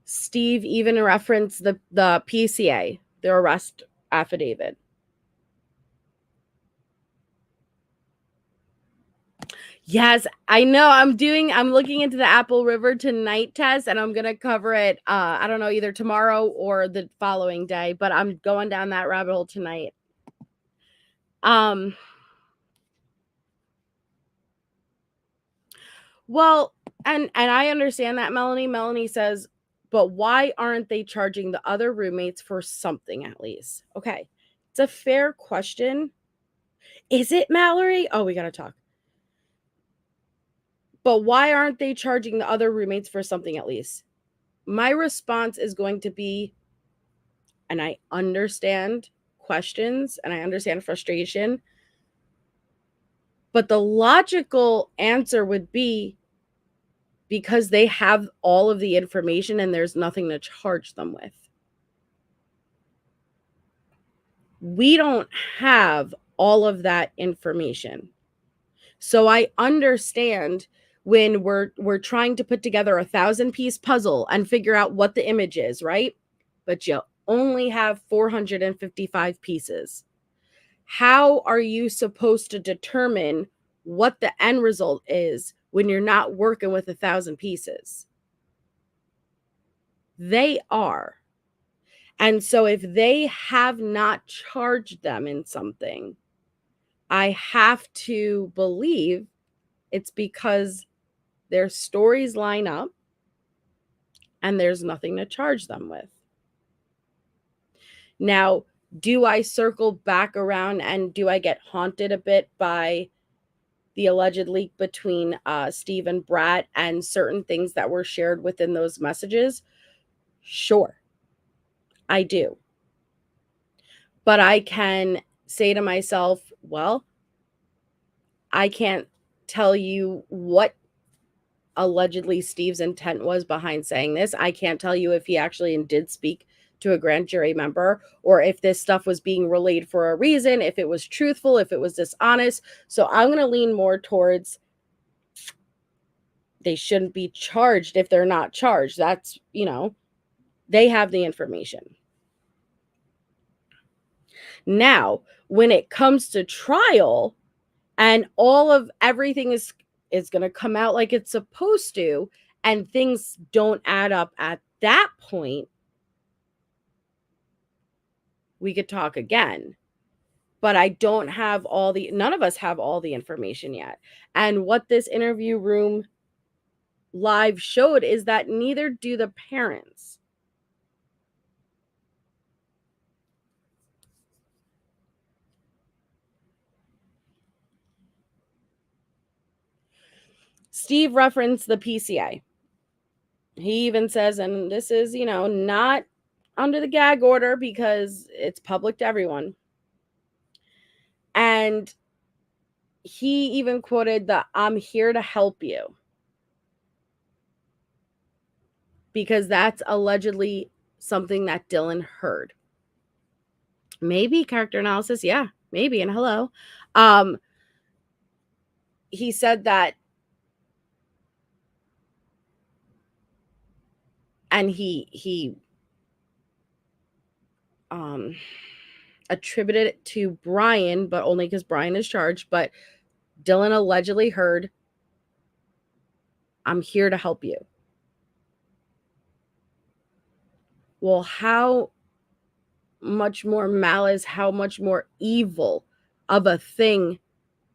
Steve even referenced the PCA, their arrest affidavit. Yes, I know. I'm looking into the Apple River tonight test, and I'm going to cover it, I don't know, either tomorrow or the following day, but I'm going down that rabbit hole tonight. Well, and I understand that, Melanie. Melanie says, but why aren't they charging the other roommates for something at least? Okay, it's a fair question. Is it, Mallory? Oh, we got to talk. But why aren't they charging the other roommates for something at least? My response is going to be, and I understand questions and I understand frustration, but the logical answer would be because they have all of the information and there's nothing to charge them with. We don't have all of that information. So I understand when we're trying to put together 1,000-piece puzzle and figure out what the image is, right? But you only have 455 pieces. How are you supposed to determine what the end result is when you're not working with 1,000 pieces? They are. And so if they have not charged them in something, I have to believe it's because their stories line up and there's nothing to charge them with. Now, do I circle back around and do I get haunted a bit by the alleged leak between Steve and Brad and certain things that were shared within those messages? Sure, I do. But I can say to myself, well, I can't tell you what allegedly Steve's intent was behind saying this. I can't tell you if he actually did speak to a grand jury member or if this stuff was being relayed for a reason, if it was truthful, if it was dishonest. So I'm going to lean more towards they shouldn't be charged if they're not charged. That's, they have the information. Now, when it comes to trial and all of everything is going to come out like it's supposed to, and things don't add up at that point, we could talk again. But I don't have none of us have all the information yet. And what this interview room live showed is that neither do the parents. Steve referenced the PCA. He even says, and this is, not under the gag order because it's public to everyone. And he even quoted the "I'm here to help you," because that's allegedly something that Dylan heard. Maybe character analysis, yeah, maybe. And hello. He said that, and he attributed it to Brian, but only because Brian is charged. But Dylan allegedly heard, "I'm here to help you." Well, how much more malice, how much more evil of a thing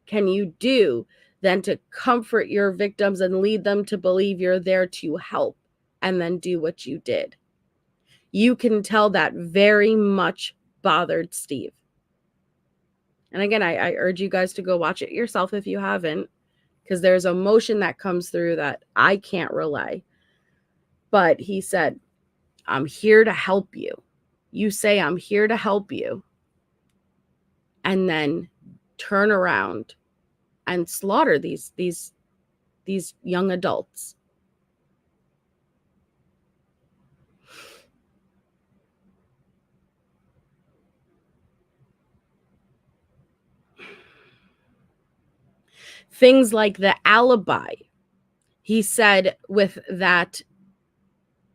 can you do than to comfort your victims and lead them to believe you're there to help, and then do what you did? You can tell that very much bothered Steve. And again, I urge you guys to go watch it yourself if you haven't, because there's emotion that comes through that I can't relay. But he said, "I'm here to help you." You say, "I'm here to help you," and then turn around and slaughter these young adults. Things like the alibi. He said with that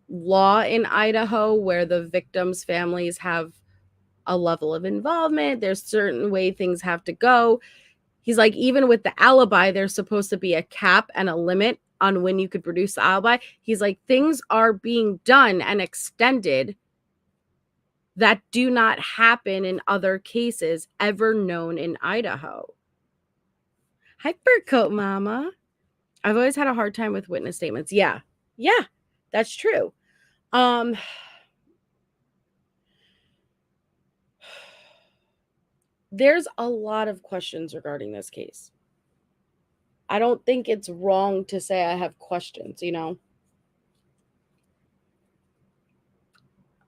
law in Idaho where the victims' families have a level of involvement, there's certain way things have to go. He's like, even with the alibi, there's supposed to be a cap and a limit on when you could produce the alibi. He's like, things are being done and extended that do not happen in other cases ever known in Idaho. Hi, fur coat mama. I've always had a hard time with witness statements. Yeah, that's true. There's a lot of questions regarding this case. I don't think it's wrong to say I have questions, you know?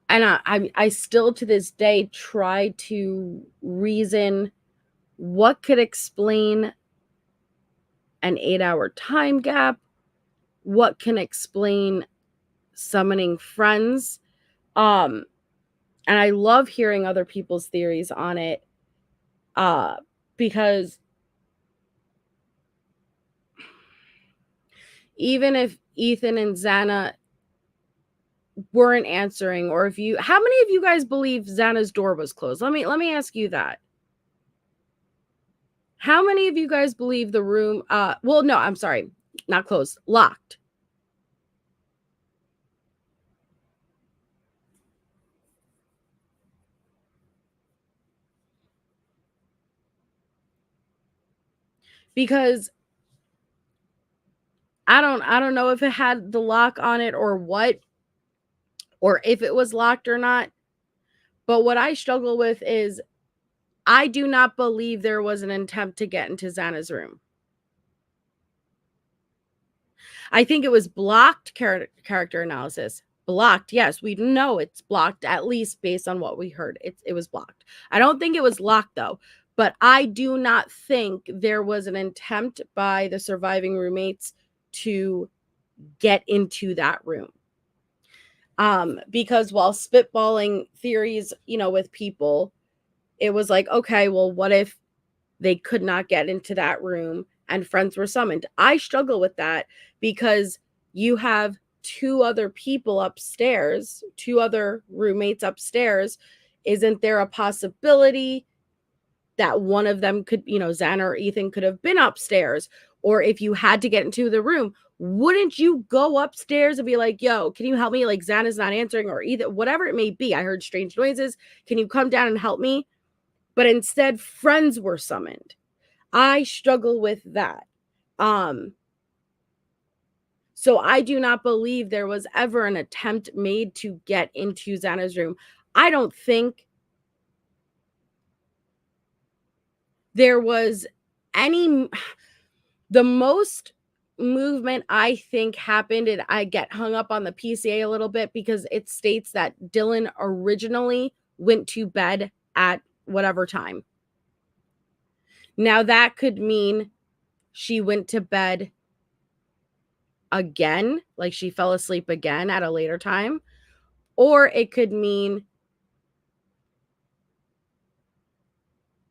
And I still to this day try to reason what could explain an 8-hour time gap, what can explain summoning friends. And I love hearing other people's theories on it, because even if Ethan and Xana weren't answering, or if you, how many of you guys believe Xana's door was closed? Let me ask you that. How many of you guys believe the room, well, no, I'm sorry, not closed, locked? Because I don't know if it had the lock on it or what, or if it was locked or not. But what I struggle with is I do not believe there was an attempt to get into Xana's room. I think it was blocked. Character analysis. Blocked. Yes, we know it's blocked, at least based on what we heard. It was blocked. I don't think it was locked, though. But I do not think there was an attempt by the surviving roommates to get into that room. Because while spitballing theories, you know, with people, it was like, okay, well, what if they could not get into that room and friends were summoned? I struggle with that because you have two other people upstairs, two other roommates upstairs. Isn't there a possibility that one of them could, you know, Xana or Ethan could have been upstairs? Or if you had to get into the room, wouldn't you go upstairs and be like, yo, can you help me? Like, Xana's not answering, or either, whatever it may be. I heard strange noises. Can you come down and help me? But instead, friends were summoned. I struggle with that. So I do not believe there was ever an attempt made to get into Xana's room. I don't think there was any. The most movement I think happened, and I get hung up on the PCA a little bit because it states that Dylan originally went to bed at whatever time. Now, that could mean she went to bed again, like she fell asleep again at a later time, or it could mean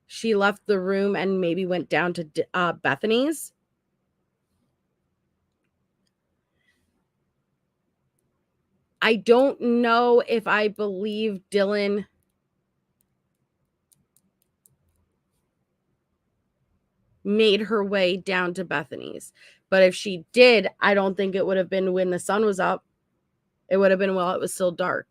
she left the room and maybe went down to Bethany's. I don't know if I believe Dylan made her way down to Bethany's. But if she did, I don't think it would have been when the sun was up. It would have been while it was still dark.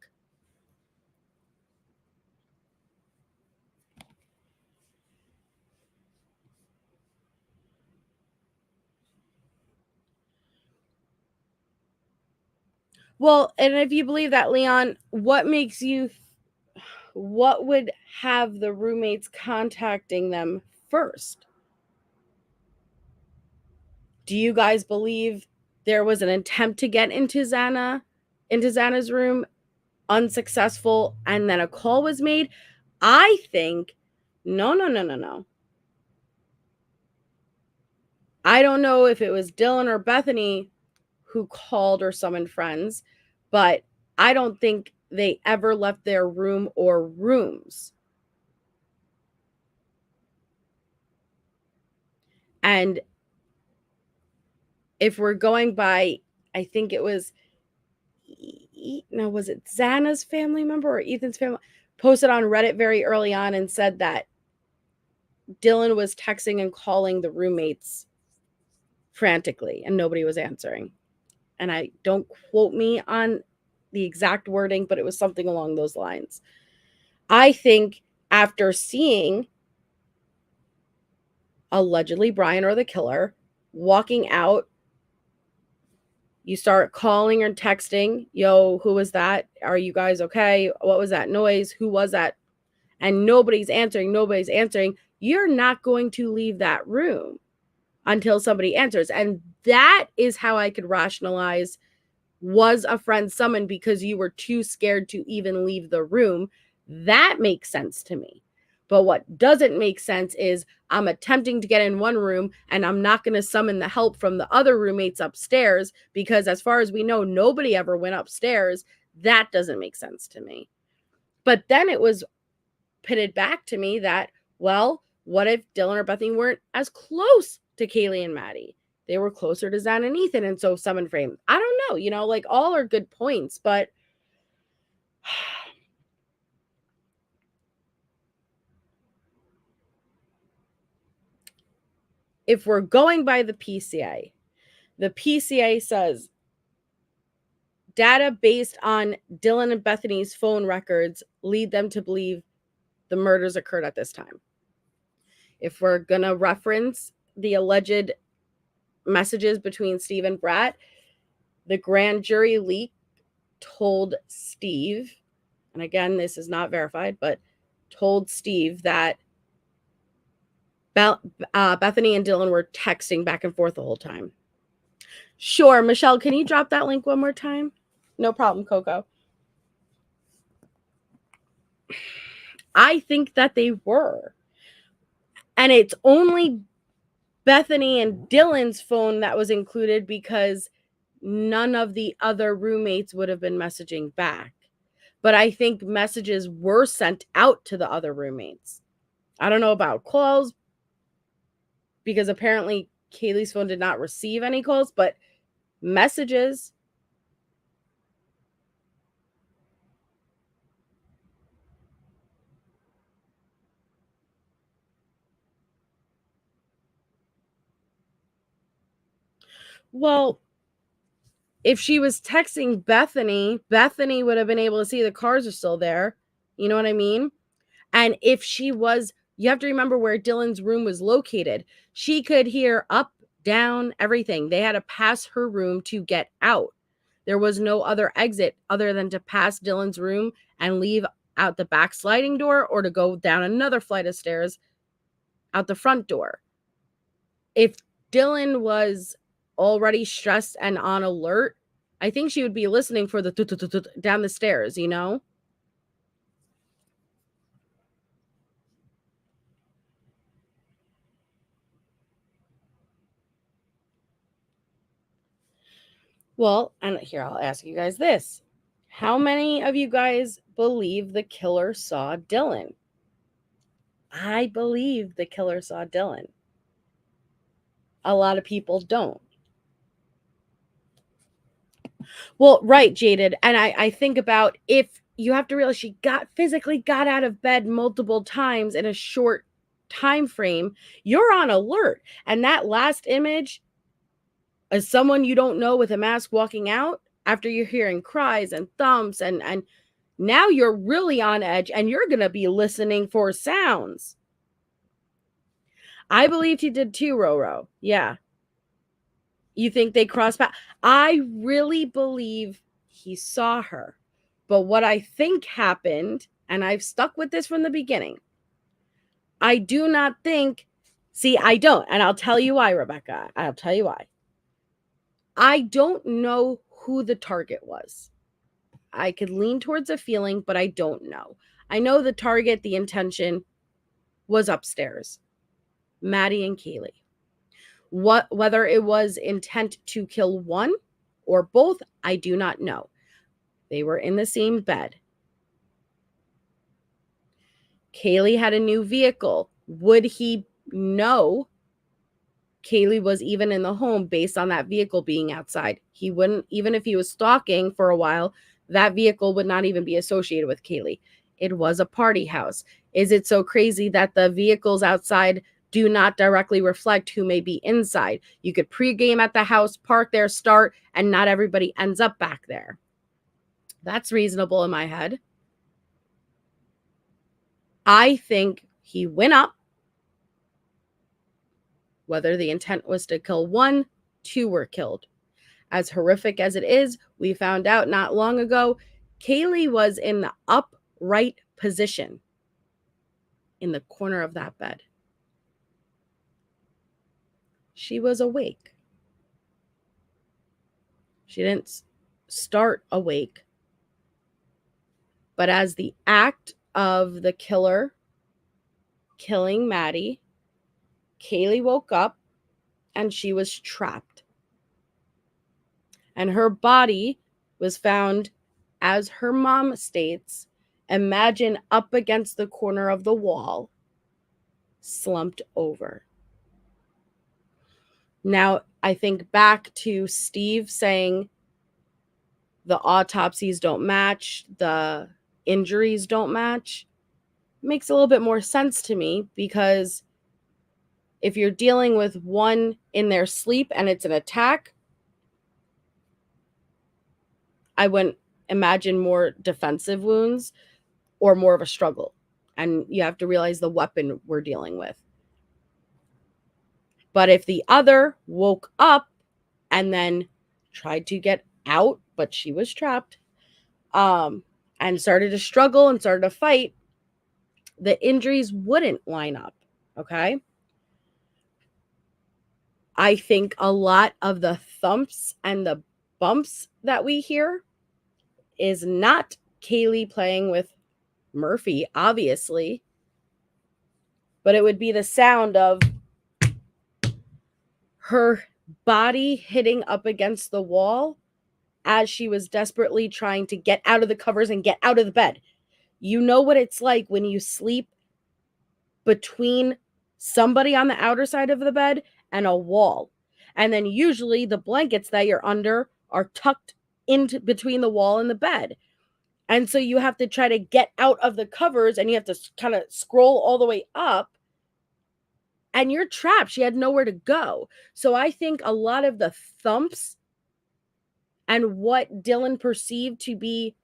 Well, and if you believe that, Leon, what would have the roommates contacting them first? Do you guys believe there was an attempt to get into Xana's room, unsuccessful, and then a call was made? I think no. I don't know if it was Dylan or Bethany who called or summoned friends, but I don't think they ever left their room or rooms. And if we're going by, I think it was, was it Xana's family member or Ethan's family, posted on Reddit very early on and said that Dylan was texting and calling the roommates frantically and nobody was answering. And I don't quote me on the exact wording, but it was something along those lines. I think after seeing allegedly Brian or the killer walking out, you start calling or texting, yo, who was that? Are you guys okay? What was that noise? Who was that? And nobody's answering. You're not going to leave that room until somebody answers. And that is how I could rationalize, was a friend summoned because you were too scared to even leave the room? That makes sense to me. But what doesn't make sense is I'm attempting to get in one room and I'm not going to summon the help from the other roommates upstairs because, as far as we know, nobody ever went upstairs. That doesn't make sense to me. But then it was pitted back to me that, well, what if Dylan or Bethany weren't as close to Kaylee and Maddie? They were closer to Zan and Ethan, and so summon frame. I don't know, like, all are good points, but if we're going by the PCA says data based on Dylan and Bethany's phone records lead them to believe the murders occurred at this time. If we're going to reference the alleged messages between Steve and Brat, the grand jury leak told Steve, and again, this is not verified, but told Steve that Bethany and Dylan were texting back and forth the whole time. Sure, Michelle, can you drop that link one more time? No problem, Coco. I think that they were. And it's only Bethany and Dylan's phone that was included because none of the other roommates would have been messaging back. But I think messages were sent out to the other roommates. I don't know about calls because apparently Kaylee's phone did not receive any calls, but messages. Well, if she was texting Bethany would have been able to see the cars are still there. You know what I mean? And if she was, you have to remember where Dylan's room was located. She could hear up, down, everything. They had to pass her room to get out. There was no other exit other than to pass Dylan's room and leave out the back sliding door or to go down another flight of stairs out the front door. If Dylan was already stressed and on alert, I think she would be listening for the down the stairs, you know? Well, and here I'll ask you guys this. How many of you guys believe the killer saw Dylan? I believe the killer saw Dylan. A lot of people don't. Well, right, Jaded. And I think about, if you have to realize she physically got out of bed multiple times in a short time frame, you're on alert. And that last image is someone you don't know with a mask walking out after you're hearing cries and thumps, and now you're really on edge and you're going to be listening for sounds. I believe he did too, Roro. Yeah. You think they crossed paths? I really believe he saw her. But what I think happened, and I've stuck with this from the beginning, I do not think, I don't. And I'll tell you why, Rebecca. I'll tell you why. I don't know who the target was. I could lean towards a feeling, but I don't know. I know the target, the intention was upstairs. Maddie and Kaylee. Whether it was intent to kill one or both, I do not know. They were in the same bed. Kaylee had a new vehicle. Would he know Kaylee was even in the home based on that vehicle being outside? He wouldn't, even if he was stalking for a while, that vehicle would not even be associated with Kaylee. It was a party house. Is it so crazy that the vehicles outside do not directly reflect who may be inside? You could pregame at the house, park there, start, and not everybody ends up back there. That's reasonable in my head. I think he went up. Whether the intent was to kill one, two were killed. As horrific as it is, we found out not long ago, Kaylee was in the upright position in the corner of that bed. She was awake. She didn't start awake. But as the act of the killer killing Maddie, Kaylee woke up and she was trapped. And her body was found, as her mom states, imagine up against the corner of the wall, slumped over. Now, I think back to Steve saying the autopsies don't match, the injuries don't match. It makes a little bit more sense to me, because if you're dealing with one in their sleep and it's an attack, I wouldn't imagine more defensive wounds or more of a struggle. And you have to realize the weapon we're dealing with. But if the other woke up and then tried to get out, but she was trapped, and started to struggle and started to fight, the injuries wouldn't line up. Okay. I think a lot of the thumps and the bumps that we hear is not Kaylee playing with Murphy, obviously, but it would be the sound of her body hitting up against the wall as she was desperately trying to get out of the covers and get out of the bed. You know what it's like when you sleep between somebody on the outer side of the bed and a wall. And then usually the blankets that you're under are tucked into between the wall and the bed. And so you have to try to get out of the covers and you have to kind of scroll all the way up. And you're trapped. She had nowhere to go. So I think a lot of the thumps and what Dylan perceived to be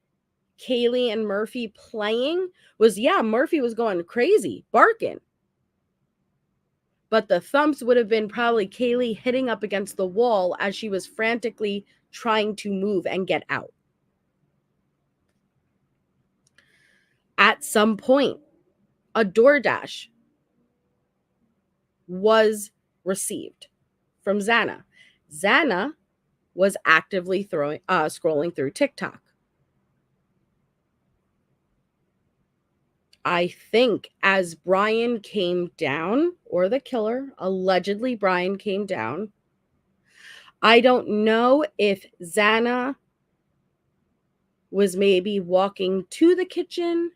Kaylee and Murphy playing was, Murphy was going crazy, barking. But the thumps would have been probably Kaylee hitting up against the wall as she was frantically trying to move and get out. At some point, a DoorDash was received from Xana. Xana was actively scrolling through TikTok. I think as Brian came down, or the killer, allegedly Brian came down, I don't know if Xana was maybe walking to the kitchen,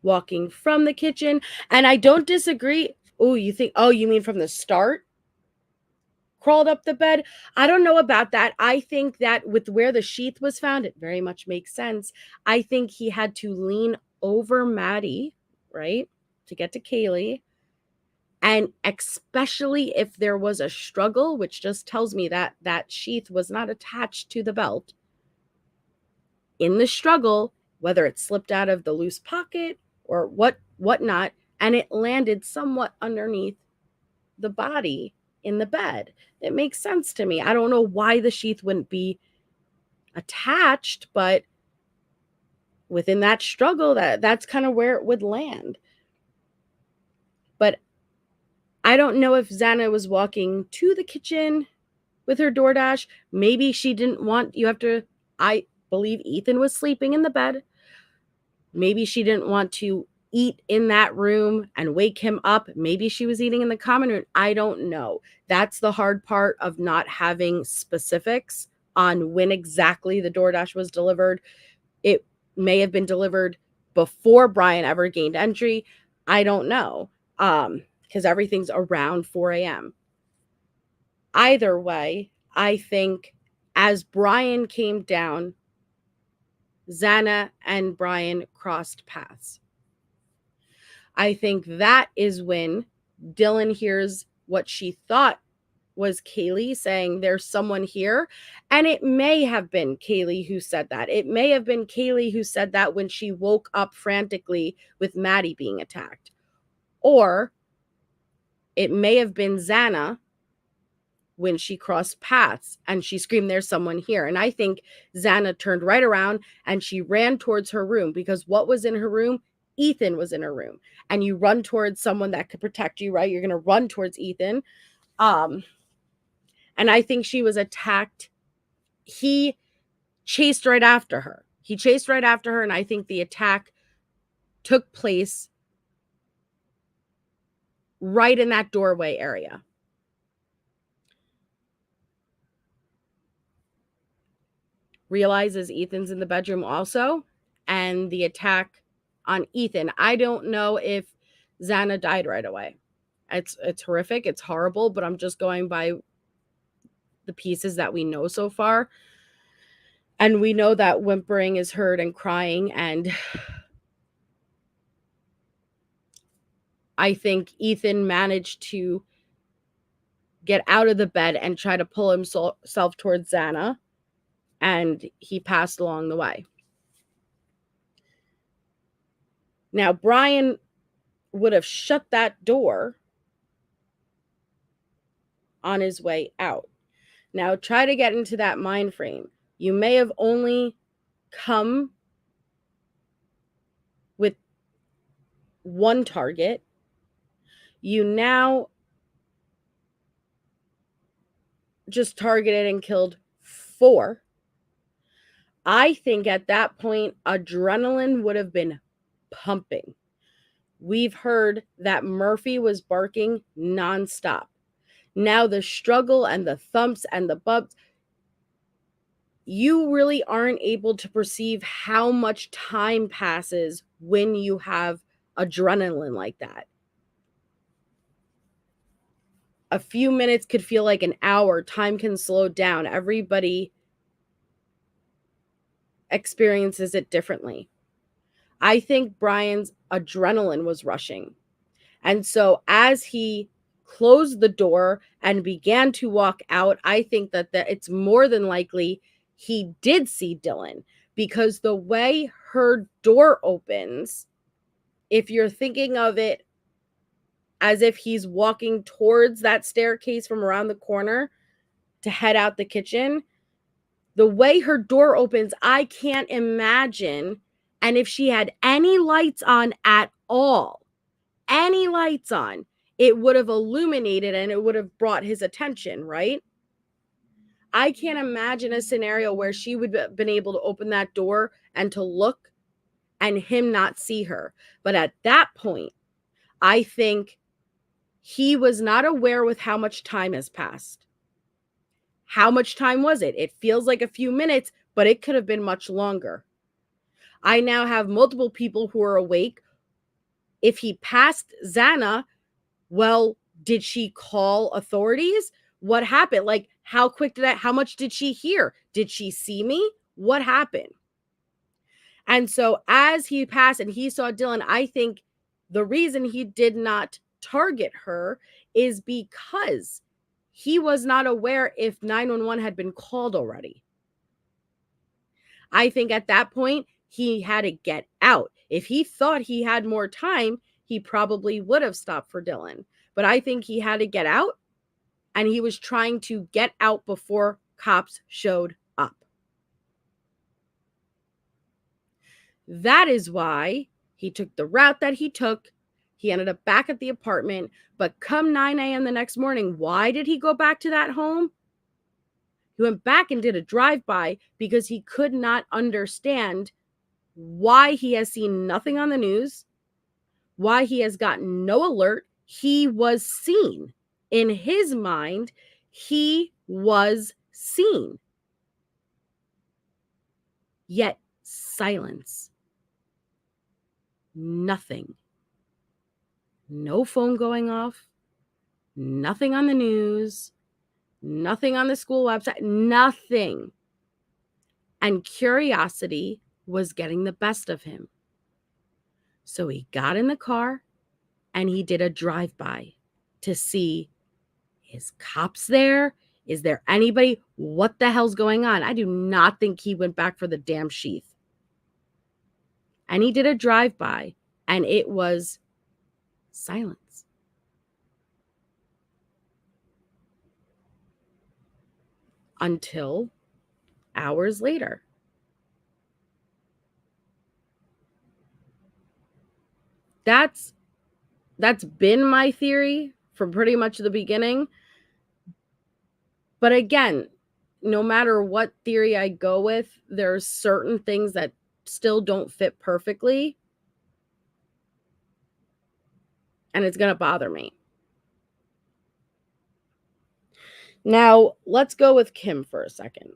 walking from the kitchen. And I don't disagree. Oh, you mean from the start? Crawled up the bed? I don't know about that. I think that with where the sheath was found, it very much makes sense. I think he had to lean over Maddie, right, to get to Kaylee. And especially if there was a struggle, which just tells me that that sheath was not attached to the belt. In the struggle, whether it slipped out of the loose pocket or whatnot, and it landed somewhat underneath the body in the bed. It makes sense to me. I don't know why the sheath wouldn't be attached, but within that struggle, that's kind of where it would land. But I don't know if Xana was walking to the kitchen with her DoorDash. Maybe she didn't want I believe Ethan was sleeping in the bed. Maybe she didn't want to eat in that room and wake him up. Maybe she was eating in the common room. I don't know. That's the hard part of not having specifics on when exactly the DoorDash was delivered. It may have been delivered before Brian ever gained entry. I don't know. Because everything's around 4 a.m. Either way, I think as Brian came down, Xana and Brian crossed paths. I think that is when Dylan hears what she thought was Kaylee saying, there's someone here. And it may have been Kaylee who said that. It may have been Kaylee who said that when she woke up frantically with Maddie being attacked. Or it may have been Xana when she crossed paths and she screamed, there's someone here. And I think Xana turned right around and she ran towards her room, because what was in her room? Ethan was in her room. And you run towards someone that could protect you, right? You're going to run towards Ethan. And I think she was attacked. He chased right after her. And I think the attack took place right in that doorway area. Realizes Ethan's in the bedroom also, and the attack on Ethan. I don't know if Xana died right away. It's horrific. It's horrible, but I'm just going by the pieces that we know so far. And we know that whimpering is heard and crying. And I think Ethan managed to get out of the bed and try to pull himself towards Xana. And he passed along the way. Now, Brian would have shut that door on his way out. Now, try to get into that mind frame. You may have only come with one target. You now just targeted and killed 4. I think at that point, adrenaline would have been pumping. We've heard that Murphy was barking nonstop. Now the struggle and the thumps and the bumps, you really aren't able to perceive how much time passes when you have adrenaline like that. A few minutes could feel like an hour. Time can slow down. Everybody experiences it differently. I think Brian's adrenaline was rushing. And so as he closed the door and began to walk out, I think that it's more than likely he did see Dylan, because the way her door opens, if you're thinking of it as if he's walking towards that staircase from around the corner to head out the kitchen, the way her door opens, I can't imagine. And if she had any lights on at all, any lights on, it would have illuminated and it would have brought his attention, right? I can't imagine a scenario where she would have been able to open that door and to look and him not see her. But at that point, I think he was not aware with how much time has passed. How much time was it? It feels like a few minutes, but it could have been much longer. I now have multiple people who are awake. If he passed Xana, well, did she call authorities? What happened? Like, how much did she hear? Did she see me? What happened? And so as he passed and he saw Dylan, I think the reason he did not target her is because he was not aware if 911 had been called already. I think at that point, he had to get out. If he thought he had more time, he probably would have stopped for Dylan. But I think he had to get out, and he was trying to get out before cops showed up. That is why he took the route that he took. He ended up back at the apartment. But come 9 a.m. the next morning, why did he go back to that home? He went back and did a drive-by because he could not understand why he has seen nothing on the news, why he has gotten no alert. He was seen. In his mind, he was seen. Yet silence. Nothing. No phone going off. Nothing on the news. Nothing on the school website. Nothing. And curiosity was getting the best of him. So he got in the car and he did a drive-by to see, is cops there? Is there anybody? What the hell's going on? I do not think he went back for the damn sheath. And he did a drive-by, and it was silence. Until hours later. That's been my theory from pretty much the beginning. But again, no matter what theory I go with, there's certain things that still don't fit perfectly. And it's going to bother me. Now, let's go with Kim for a second.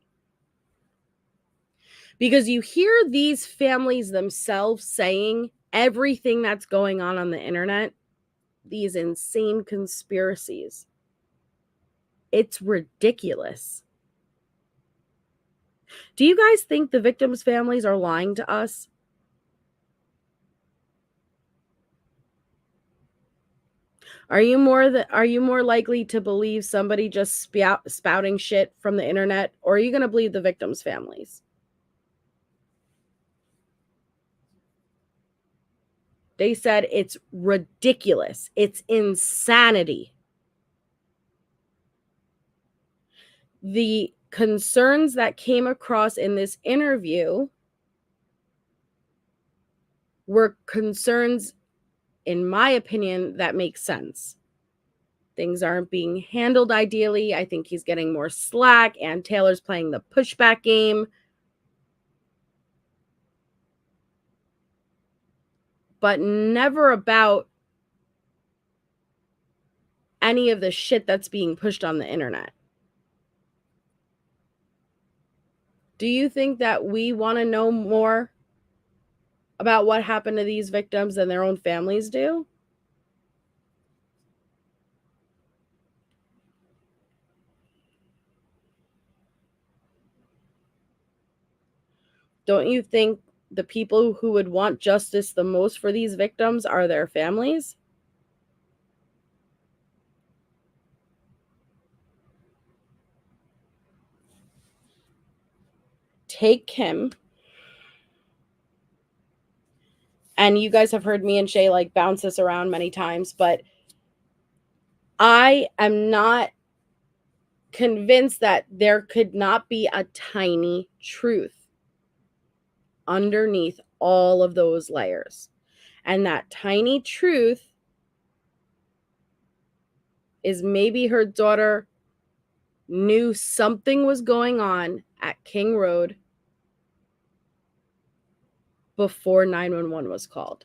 Because you hear these families themselves saying everything that's going on the internet, these insane conspiracies. It's ridiculous. Do you guys think the victims' families are lying to us? Are you more likely to believe somebody just spouting shit from the internet, or are you going to believe the victims' families? They said it's ridiculous. It's insanity. The concerns that came across in this interview were concerns, in my opinion, that make sense. Things aren't being handled ideally. I think he's getting more slack, and Taylor's playing the pushback game. But never about any of the shit that's being pushed on the internet. Do you think that we want to know more about what happened to these victims than their own families do? Don't you think the people who would want justice the most for these victims are their families? Take Kim, and you guys have heard me and Shay like bounce this around many times, but I am not convinced that there could not be a tiny truth underneath all of those layers. And that tiny truth is maybe her daughter knew something was going on at King Road before 911 was called.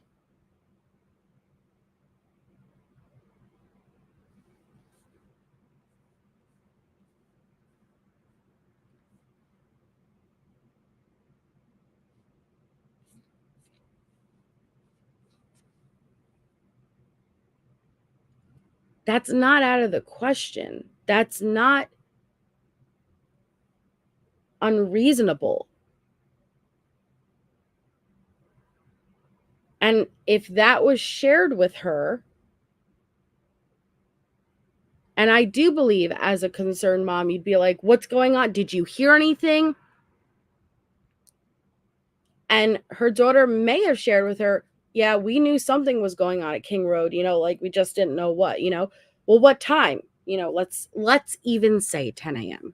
That's not out of the question. That's not unreasonable. And if that was shared with her, and I do believe as a concerned mom, you'd be like, what's going on? Did you hear anything? And her daughter may have shared with her, yeah, we knew something was going on at King Road, like we just didn't know what, well, what time? Let's even say 10 a.m.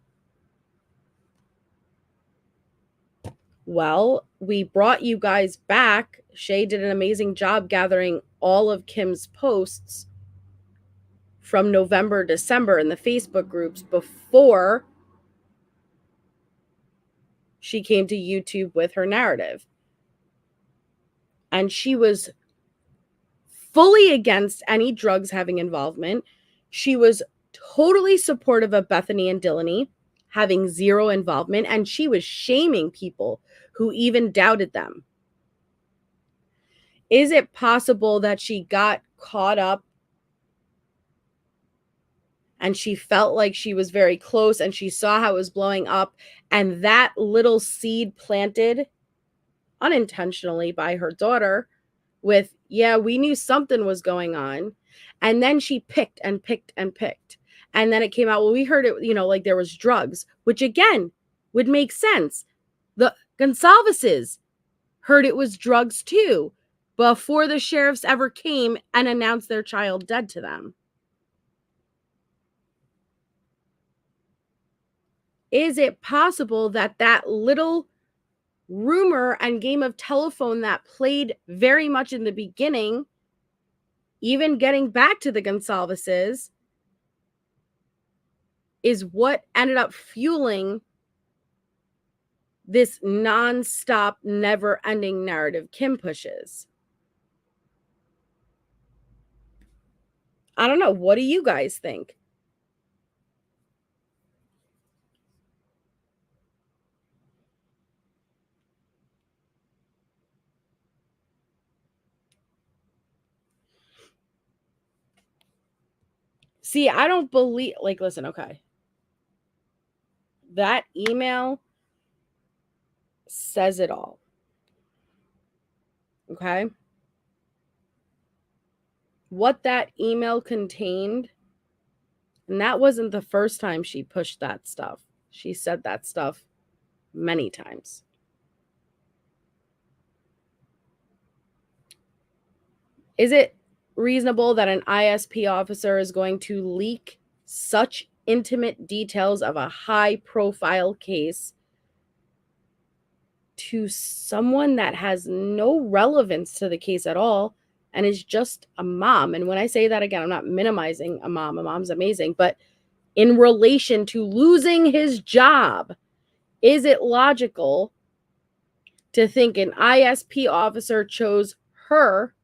Well, we brought you guys back. Shay did an amazing job gathering all of Kim's posts from November, December in the Facebook groups before she came to YouTube with her narrative. And she was fully against any drugs having involvement. She was totally supportive of Bethany and Delaney having zero involvement, and she was shaming people who even doubted them. Is it possible that she got caught up and she felt like she was very close and she saw how it was blowing up, and that little seed planted unintentionally by her daughter with, yeah, we knew something was going on, and then she picked and picked and picked, and then it came out, well, we heard it, like there was drugs, which again would make sense. The Gonsalveses heard it was drugs too before the sheriffs ever came and announced their child dead to them. Is it possible that that little rumor and game of telephone that played very much in the beginning, even getting back to the Gonsalveses, is what ended up fueling this nonstop, never-ending narrative Kim pushes? I don't know. What do you guys think? See, I don't believe, listen, okay. That email says it all. Okay? What that email contained, and that wasn't the first time she pushed that stuff. She said that stuff many times. Is it reasonable that an ISP officer is going to leak such intimate details of a high-profile case to someone that has no relevance to the case at all and is just a mom? And when I say that, again, I'm not minimizing a mom. A mom's amazing. But in relation to losing his job, is it logical to think an ISP officer chose her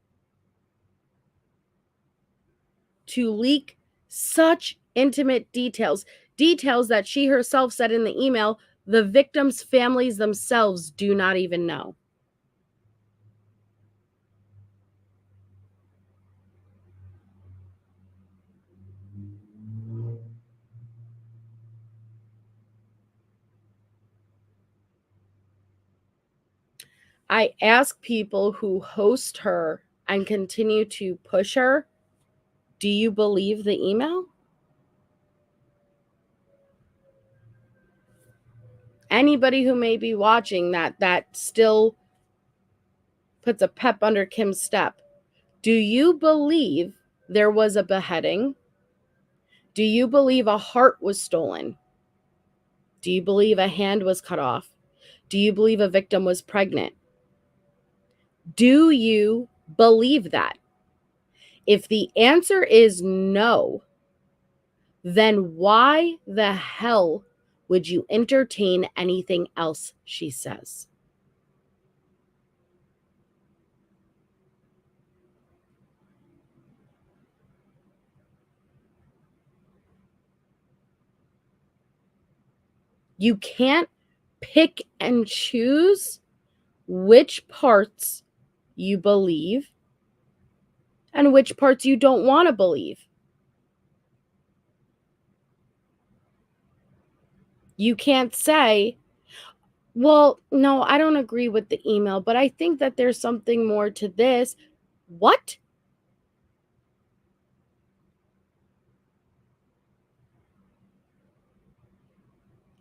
to leak such intimate details that she herself said in the email the victims' families themselves do not even know? I ask people who host her and continue to push her, do you believe the email? Anybody who may be watching that still puts a pep under Kim's step. Do you believe there was a beheading? Do you believe a heart was stolen? Do you believe a hand was cut off? Do you believe a victim was pregnant? Do you believe that? If the answer is no, then why the hell would you entertain anything else she says? You can't pick and choose which parts you believe and which parts you don't want to believe. You can't say, well, no, I don't agree with the email, but I think that there's something more to this. What?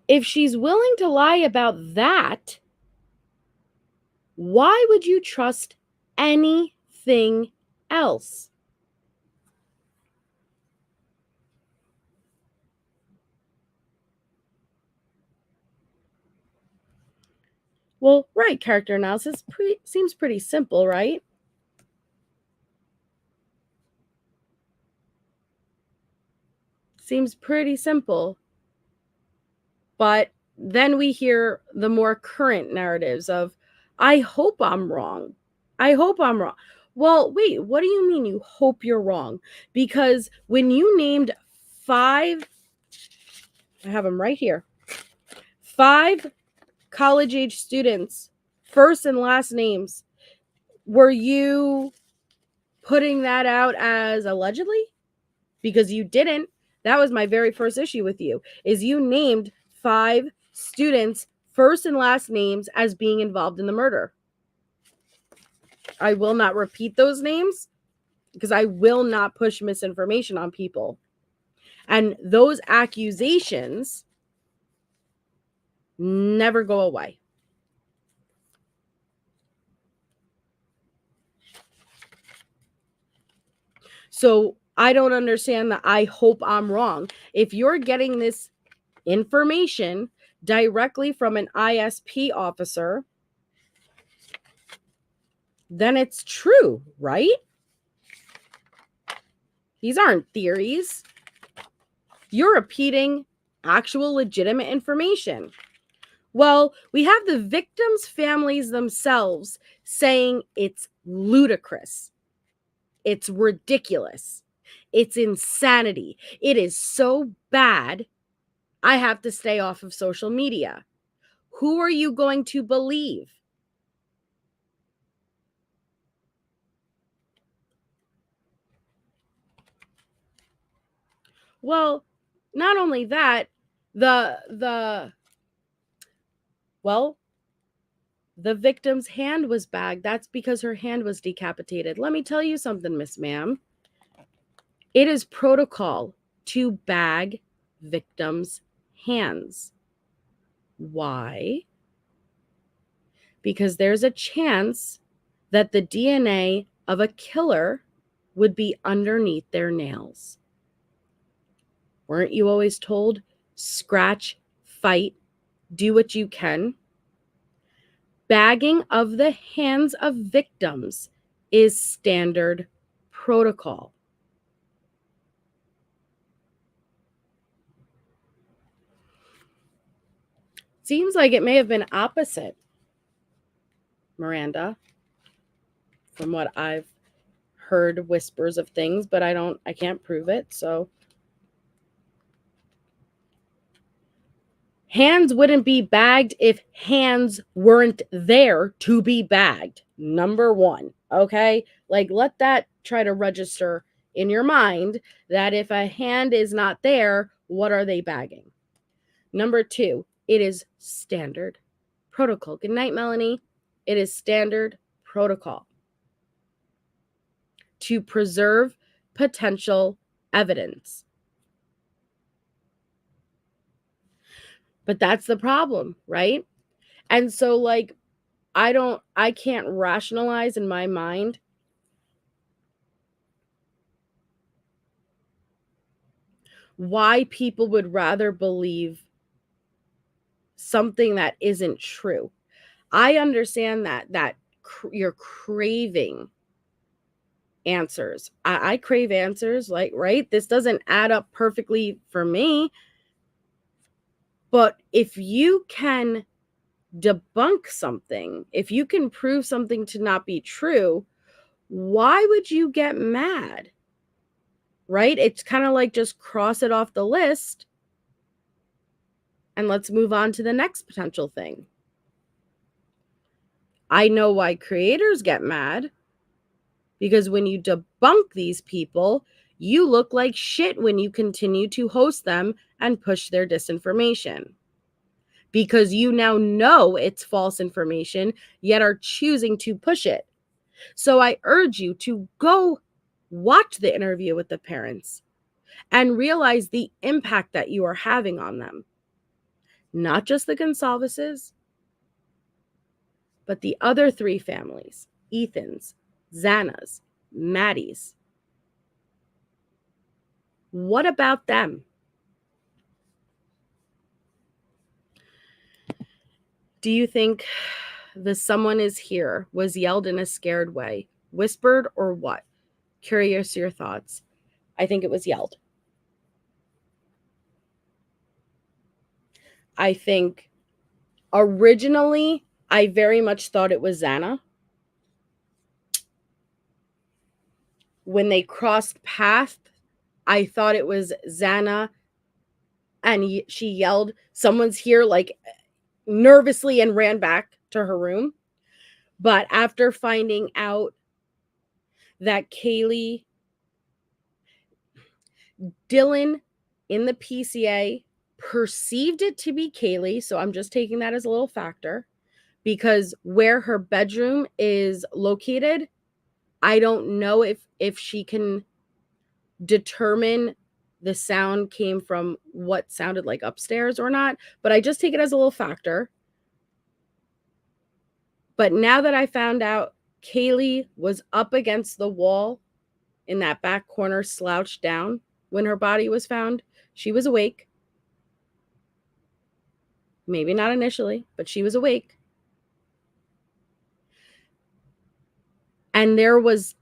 If she's willing to lie about that, why would you trust anything else? Well, right, character analysis seems pretty simple, right? Seems pretty simple. But then we hear the more current narratives of, I hope I'm wrong. I hope I'm wrong. Well, wait, what do you mean you hope you're wrong? Because when you named 5, I have them right here, 5 college age students, first and last names, were you putting that out as allegedly? Because you didn't. That was my very first issue with you, is you named 5 students' first and last names as being involved in the murder. I will not repeat those names because I will not push misinformation on people. And those accusations never go away. So I don't understand that I hope I'm wrong. If you're getting this information directly from an ISP officer, then it's true, right? These aren't theories. You're repeating actual legitimate information. Well, we have the victims' families themselves saying it's ludicrous. It's ridiculous. It's insanity. It is so bad, I have to stay off of social media. Who are you going to believe? Well, not only that, the victim's hand was bagged. That's because her hand was decapitated. Let me tell you something, Miss Ma'am. It is protocol to bag victims' hands. Why? Because there's a chance that the DNA of a killer would be underneath their nails. Weren't you always told, scratch, fight, do what you can? Bagging of the hands of victims is standard protocol. Seems like it may have been opposite, Miranda, from what I've heard whispers of things, but I can't prove it, so. Hands wouldn't be bagged if hands weren't there to be bagged. Number 1, okay? Like, let that try to register in your mind that if a hand is not there, what are they bagging? Number 2, it is standard protocol. Good night, Melanie. It is standard protocol to preserve potential evidence. But that's the problem, right? And so, like, I can't rationalize in my mind why people would rather believe something that isn't true. I understand that you're craving answers. I crave answers, like, right? This doesn't add up perfectly for me. But if you can debunk something, if you can prove something to not be true, why would you get mad? Right? It's kind of like, just cross it off the list and let's move on to the next potential thing. I know why creators get mad, because when you debunk these people, you look like shit when you continue to host them and push their disinformation. because you now know it's false information, yet are choosing to push it. So I urge you to go watch the interview with the parents and realize the impact that you are having on them. Not just the Gonsalveses, but the other 3 families, Ethan's, Xana's, Maddie's. What about them? Do you think the "someone is here" was yelled in a scared way, whispered, or what? Curious your thoughts. I think it was yelled. I think originally I very much thought it was Xana. When they crossed paths, I thought it was Xana, and she yelled, "Someone's here," like nervously, and ran back to her room. But after finding out that Dylan in the PCA perceived it to be Kaylee, so I'm just taking that as a little factor, because where her bedroom is located, I don't know if she can determine the sound came from what sounded like upstairs or not, but I just take it as a little factor. But now that I found out Kaylee was up against the wall in that back corner, slouched down when her body was found, she was awake. Maybe not initially, but she was awake. And there was,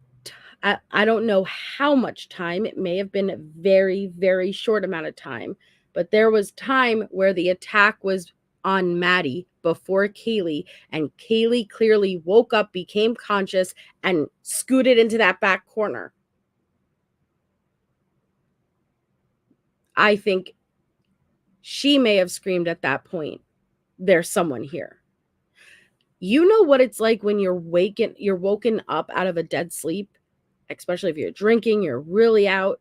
I don't know how much time, it may have been a very, very short amount of time, but there was time where the attack was on Maddie before Kaylee, and Kaylee clearly woke up, became conscious, and scooted into that back corner. I think she may have screamed at that point, "There's someone here." You know what it's like when you're woken up out of a dead sleep, especially if you're drinking, you're really out.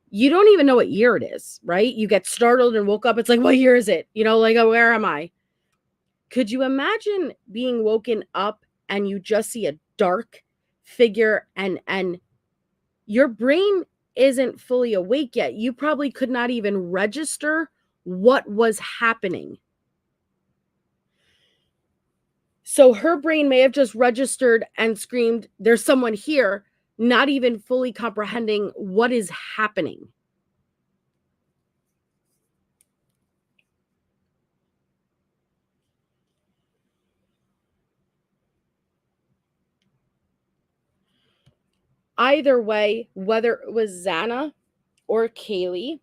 You don't even know what year it is, right? You get startled and woke up. It's like, what year is it? Like, oh, where am I? Could you imagine being woken up and you just see a dark figure and your brain isn't fully awake yet? You probably could not even register what was happening. So her brain may have just registered and screamed, "There's someone here," not even fully comprehending what is happening. Either way, whether it was Xana or Kaylee,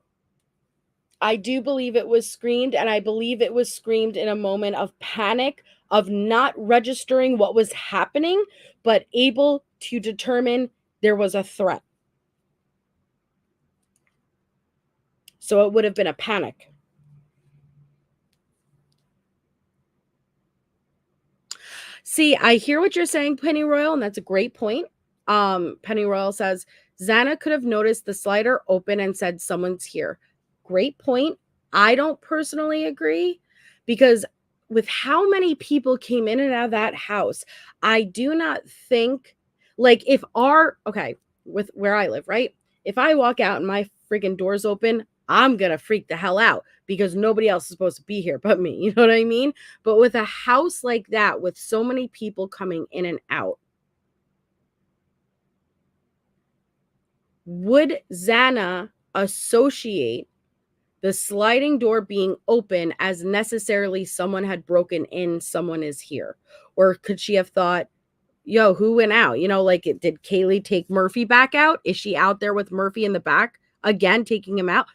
I do believe it was screamed, and I believe it was screamed in a moment of panic, of not registering what was happening, but able to determine there was a threat. So it would have been a panic. See, I hear what you're saying, Penny Royal, and that's a great point. Penny Royal says, Xana could have noticed the slider open and said, "Someone's here." Great point. I don't personally agree, because with how many people came in and out of that house, I do not think, like, with where I live, right? If I walk out and my freaking door's open, I'm going to freak the hell out because nobody else is supposed to be here but me. You know what I mean? But with a house like that, with so many people coming in and out, would Xana associate the sliding door being open as necessarily someone had broken in, someone is here? Or could she have thought, yo, who went out? Did Kaylee take Murphy back out? Is she out there with Murphy in the back again, taking him out?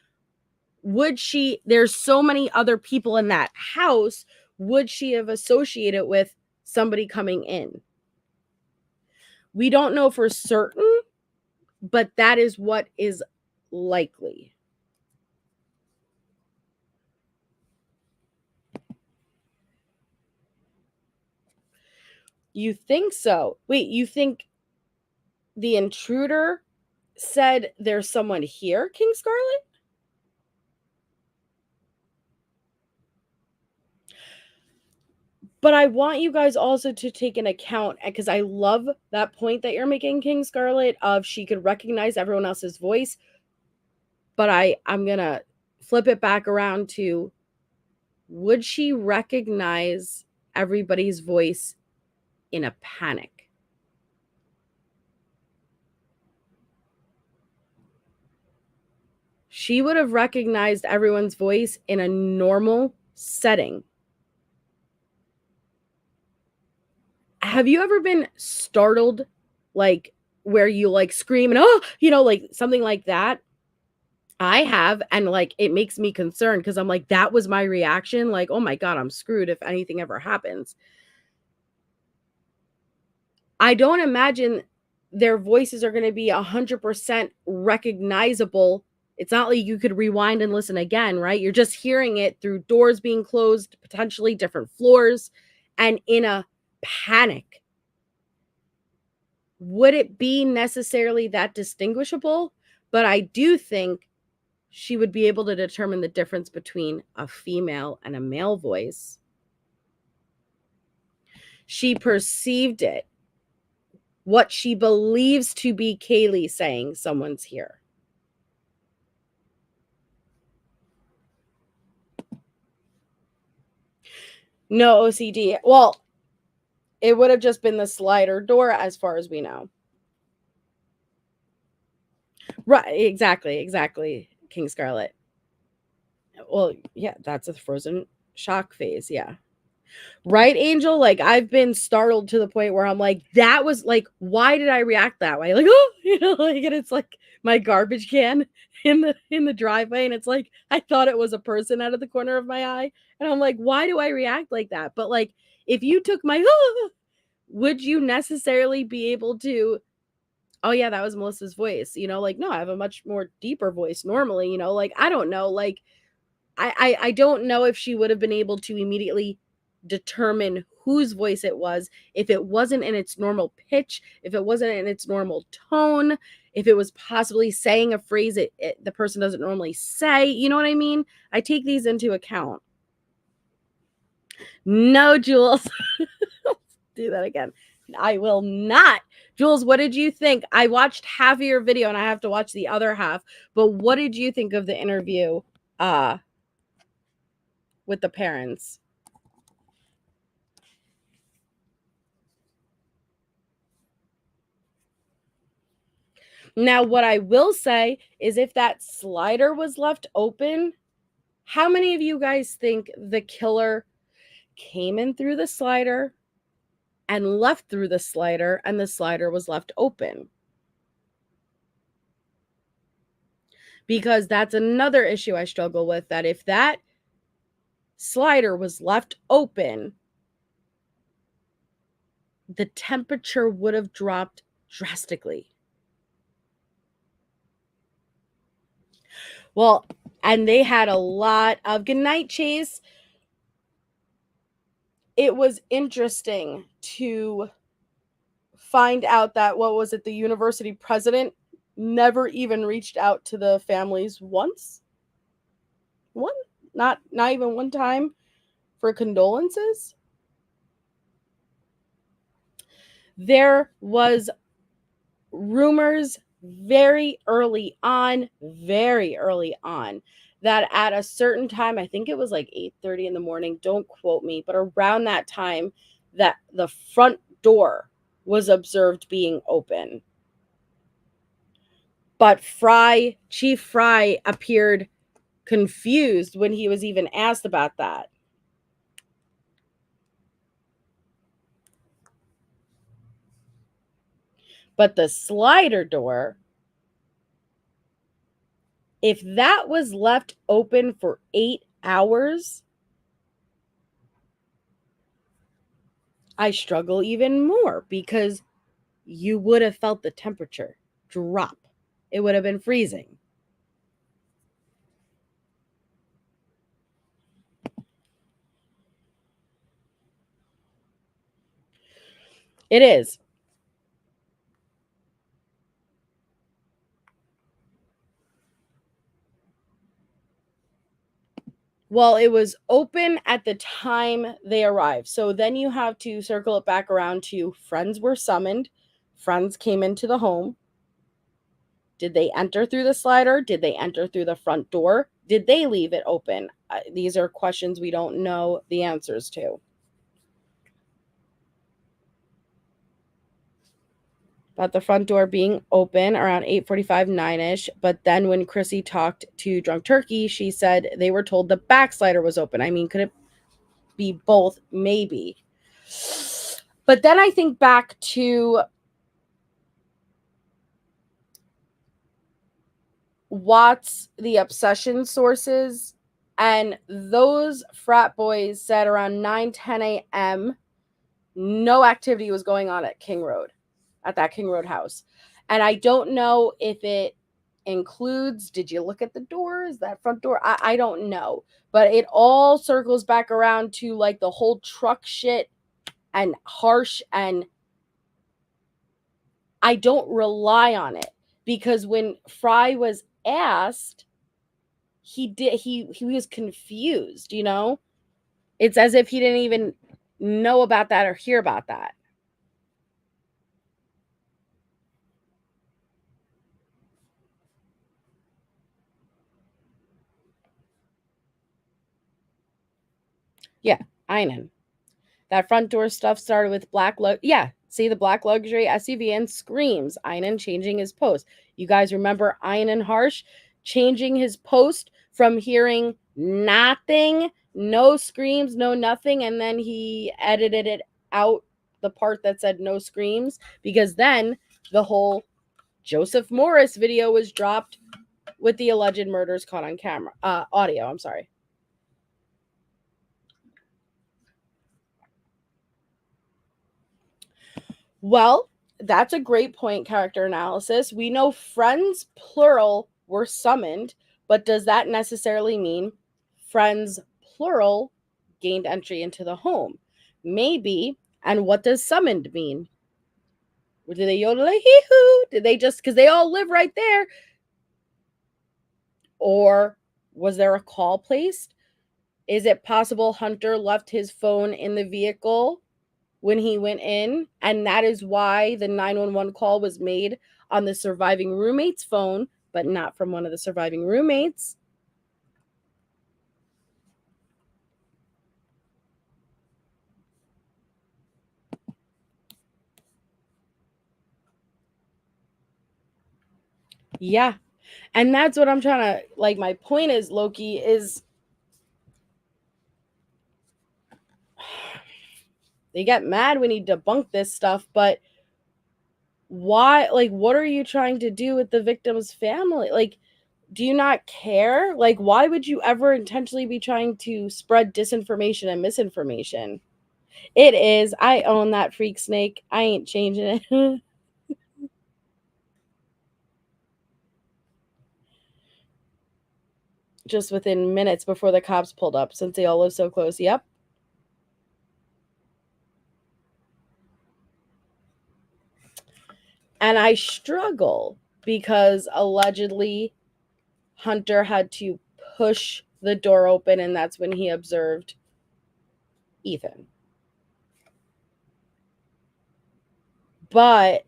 There's so many other people in that house. Would she have associated with somebody coming in? We don't know for certain, but that is what is likely. You think so? Wait, you think the intruder said there's someone here, King Scarlet? But I want you guys also to take an account, because I love that point that you're making, King Scarlet, of she could recognize everyone else's voice. But I'm going to flip it back around to, would she recognize everybody's voice in a panic? She would have recognized everyone's voice in a normal setting. Have you ever been startled, like where you like scream and like something like that? I have, and like it makes me concerned, because I'm like, that was my reaction. Like, oh my God, I'm screwed if anything ever happens. I don't imagine their voices are going to be 100% recognizable. It's not like you could rewind and listen again, right? You're just hearing it through doors being closed, potentially different floors, and in a panic. Would it be necessarily that distinguishable? But I do think she would be able to determine the difference between a female and a male voice. She perceived it. What she believes to be Kaylee saying, someone's here. No OCD. Well, it would have just been the slider door as far as we know. Right, exactly, King Scarlet. Well, yeah, that's a frozen shock phase, yeah. Right, Angel? Like, I've been startled to the point where I'm like, that was like, why did I react that way? Like, oh, like, and it's like my garbage can in the driveway, and it's like I thought it was a person out of the corner of my eye, and I'm like, why do I react like that? But like, if you took my would you necessarily be able to, oh yeah, that was Melissa's voice, like, no, I have a much more deeper voice normally, like, I don't know, like, I don't know if she would have been able to immediately determine whose voice it was, if it wasn't in its normal pitch, if it wasn't in its normal tone, if it was possibly saying a phrase the person doesn't normally say. You know what I mean? I take these into account. No, Jules. Do that again. I will not. Jules, what did you think? I watched half of your video and I have to watch the other half, but what did you think of the interview with the parents? Now, what I will say is, if that slider was left open, how many of you guys think the killer came in through the slider and left through the slider, and the slider was left open? Because that's another issue I struggle with, that if that slider was left open, the temperature would have dropped drastically. Well, and they had a lot of, good night, Chase. It was interesting to find out that, what was it, the university president never even reached out to the families once. Not even one time for condolences. There was rumors very early on, that at a certain time, I think it was like 8:30 in the morning, don't quote me, but around that time, that the front door was observed being open. But Chief Fry appeared confused when he was even asked about that. But the slider door, if that was left open for 8 hours, I struggle even more, because you would have felt the temperature drop. It would have been freezing. It is. Well, it was open at the time they arrived. So then you have to circle it back around to friends were summoned. Friends came into the home. Did they enter through the slider? Did they enter through the front door? Did they leave it open? These are questions we don't know the answers to. About the front door being open around 8:45, 9-ish. But then when Kristie talked to Drunk Turkey, she said they were told the back slider was open. I mean, could it be both? Maybe. But then I think back to Watts, the obsession sources, and those frat boys said around 9-10 a.m. no activity was going on at that King Road house. And I don't know if it includes, did you look at the doors, that front door? I don't know. But it all circles back around to like the whole truck shit and Harsh, and I don't rely on it because when Fry was asked, he was confused, you know? It's as if he didn't even know about that or hear about that. Yeah, Einen. That front door stuff started with see the black luxury SUV and screams. Einen changing his post. You guys remember Einen Harsh changing his post from hearing nothing, no screams, no nothing, and then he edited it out, the part that said no screams, because then the whole Joseph Morris video was dropped with the alleged murders caught on camera. Audio, I'm sorry. Well, that's a great point, character analysis. We know friends, plural, were summoned, but does that necessarily mean friends, plural, gained entry into the home? Maybe. And what does summoned mean? Did they yodel a hee-hoo? Did they just, because they all live right there? Or was there a call placed? Is it possible Hunter left his phone in the vehicle when he went in, and that is why the 911 call was made on the surviving roommate's phone, but not from one of the surviving roommates? Yeah. And that's what I'm trying to, like, my point is, Loki, is they get mad when you debunk this stuff, but why? Like, what are you trying to do with the victim's family? Like, do you not care? Like, why would you ever intentionally be trying to spread disinformation and misinformation? It is. I own that freak snake. I ain't changing it. Just within minutes before the cops pulled up, since they all live so close. Yep. And I struggle because allegedly Hunter had to push the door open, and that's when he observed Ethan. But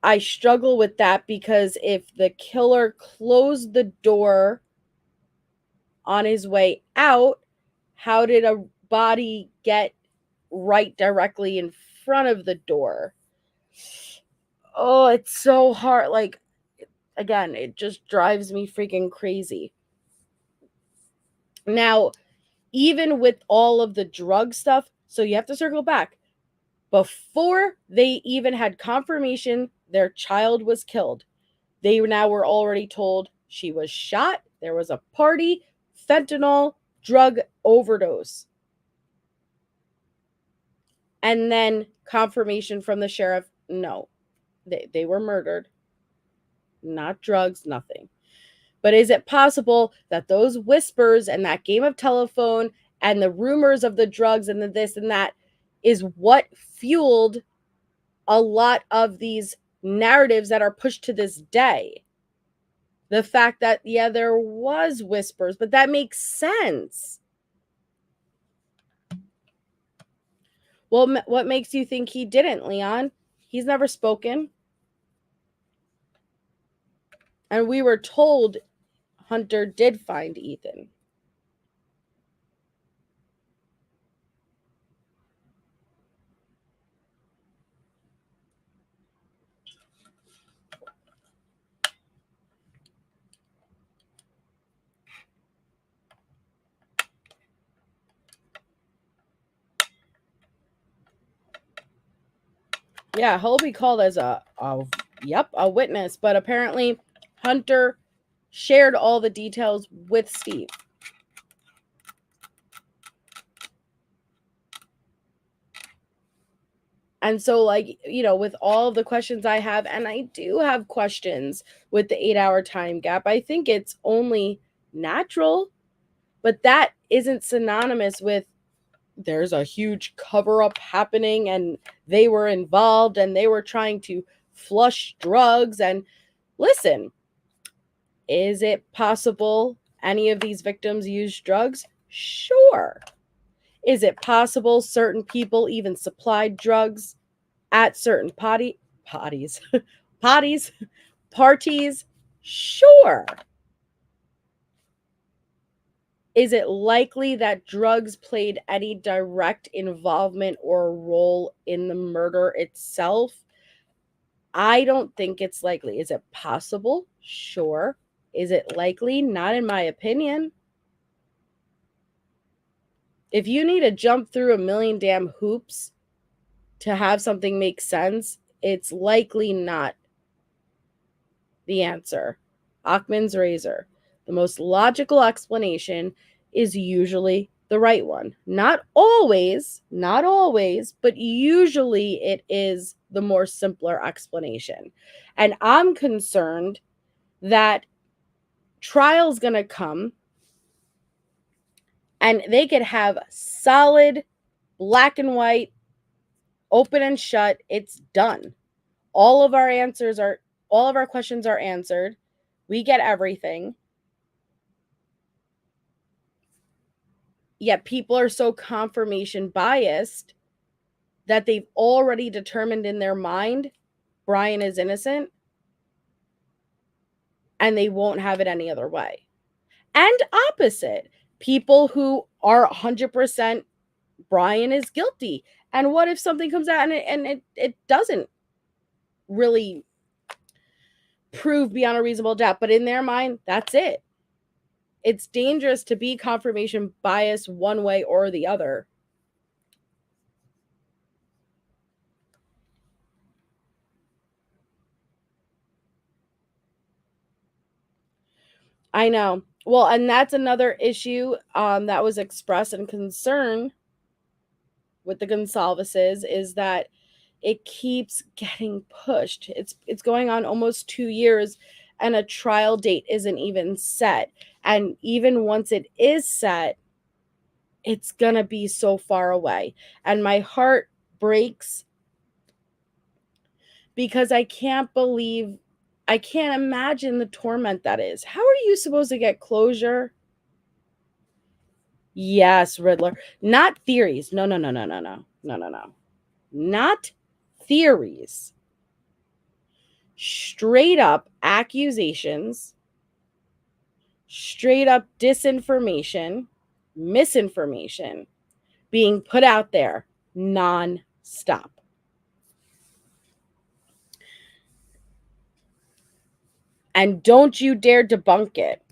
I struggle with that because if the killer closed the door on his way out, how did a body get right directly in front of the door? Oh, it's so hard. Like, again, it just drives me freaking crazy. Now, even with all of the drug stuff, so you have to circle back. Before they even had confirmation their child was killed, they now were already told she was shot, there was a party, fentanyl, drug overdose. And then confirmation from the sheriff, no, they were murdered. Not drugs, nothing. But is it possible that those whispers and that game of telephone and the rumors of the drugs and the this and that is what fueled a lot of these narratives that are pushed to this day? The fact that, yeah, there was whispers, but that makes sense. Well, what makes you think he didn't, Leon? He's never spoken. And we were told Hunter did find Ethan. Yeah, he'll be called as a witness, but apparently Hunter shared all the details with Steve. And so, like, with all of the questions I have, and I do have questions with the 8-hour time gap, I think it's only natural, but that isn't synonymous with there's a huge cover-up happening and they were involved and they were trying to flush drugs. And listen, is it possible any of these victims used drugs? Sure. Is it possible certain people even supplied drugs at certain parties? Sure. Is it likely that drugs played any direct involvement or role in the murder itself? I don't think it's likely. Is it possible? Sure. Is it likely? Not in my opinion. If you need to jump through a million damn hoops to have something make sense, it's likely not the answer. Achman's razor. The most logical explanation is usually the right one. Not always, but usually it is the more simpler explanation. And I'm concerned that trial's going to come and they could have solid black and white, open and shut. It's done. All of our questions are answered. We get everything. Yet people are so confirmation biased that they've already determined in their mind Brian is innocent, and they won't have it any other way. And opposite, people who are 100% Brian is guilty. And what if something comes out and it doesn't really prove beyond a reasonable doubt, but in their mind, that's it. It's dangerous to be confirmation bias one way or the other. I know. Well, and that's another issue that was expressed in concern with the Gonsalveses, is that it keeps getting pushed. It's going on almost 2 years and a trial date isn't even set. And even once it is set, it's going to be so far away. And my heart breaks because I can't imagine the torment that is. How are you supposed to get closure? Yes, Riddler. Not theories. No. Not theories. Straight up accusations, straight up disinformation, misinformation being put out there non-stop. And don't you dare debunk it.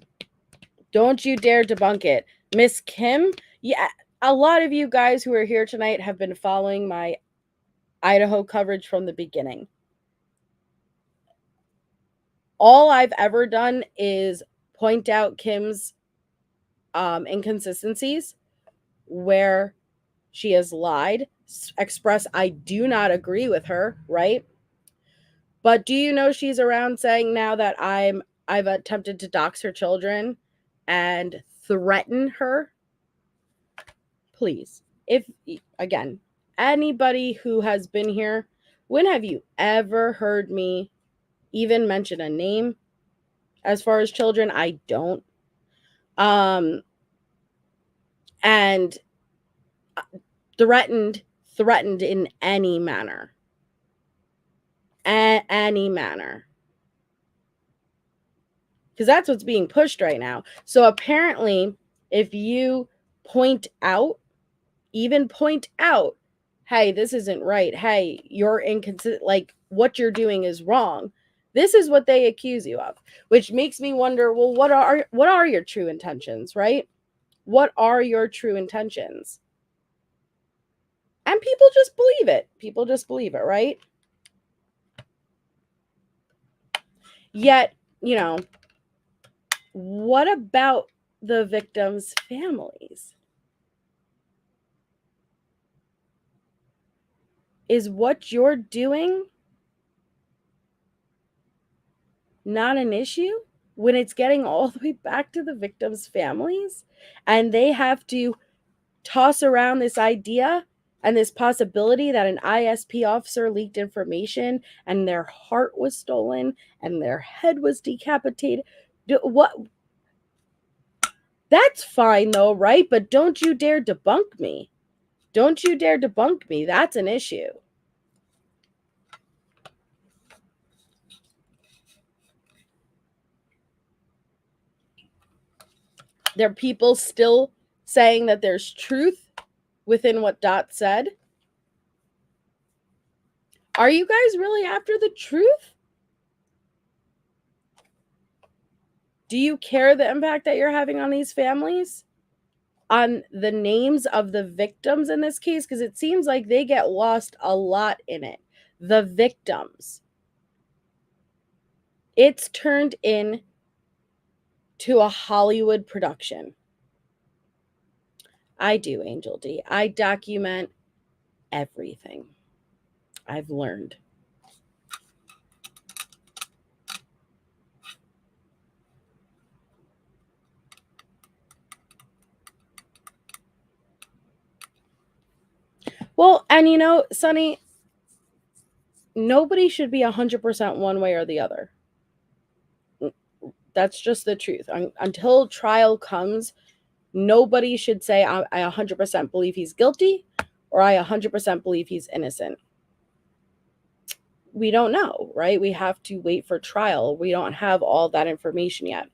Don't you dare debunk it. Miss Kim, yeah, a lot of you guys who are here tonight have been following my Idaho coverage from the beginning. All I've ever done is point out Kim's inconsistencies where she has lied, express I do not agree with her, right? But do you know she's around saying now that I've attempted to dox her children and threaten her? Please, if, again, anybody who has been here, when have you ever heard me even mention a name, As far as children, I don't. And threatened in any manner. Any manner. Because that's what's being pushed right now. So apparently, if you even point out, hey, this isn't right. Hey, you're inconsistent. Like, what you're doing is wrong. This is what they accuse you of, which makes me wonder, well, what are your true intentions, right? What are your true intentions? And people just believe it. People just believe it, right? Yet, what about the victims' families? Is what you're doing not an issue when it's getting all the way back to the victims' families? And they have to toss around this idea and this possibility that an ISP officer leaked information and their heart was stolen and their head was decapitated. What? That's fine though, right? But don't you dare debunk me. Don't you dare debunk me. That's an issue. There are people still saying that there's truth within what Dot said. Are you guys really after the truth? Do you care the impact that you're having on these families? On the names of the victims in this case? Because it seems like they get lost a lot in it. The victims. It's turned into a Hollywood production. I do, Angel D. I document everything I've learned. Well, and Sonny, nobody should be 100% one way or the other. That's just the truth. Until trial comes, nobody should say, I 100% believe he's guilty or I 100% believe he's innocent. We don't know, right? We have to wait for trial. We don't have all that information yet.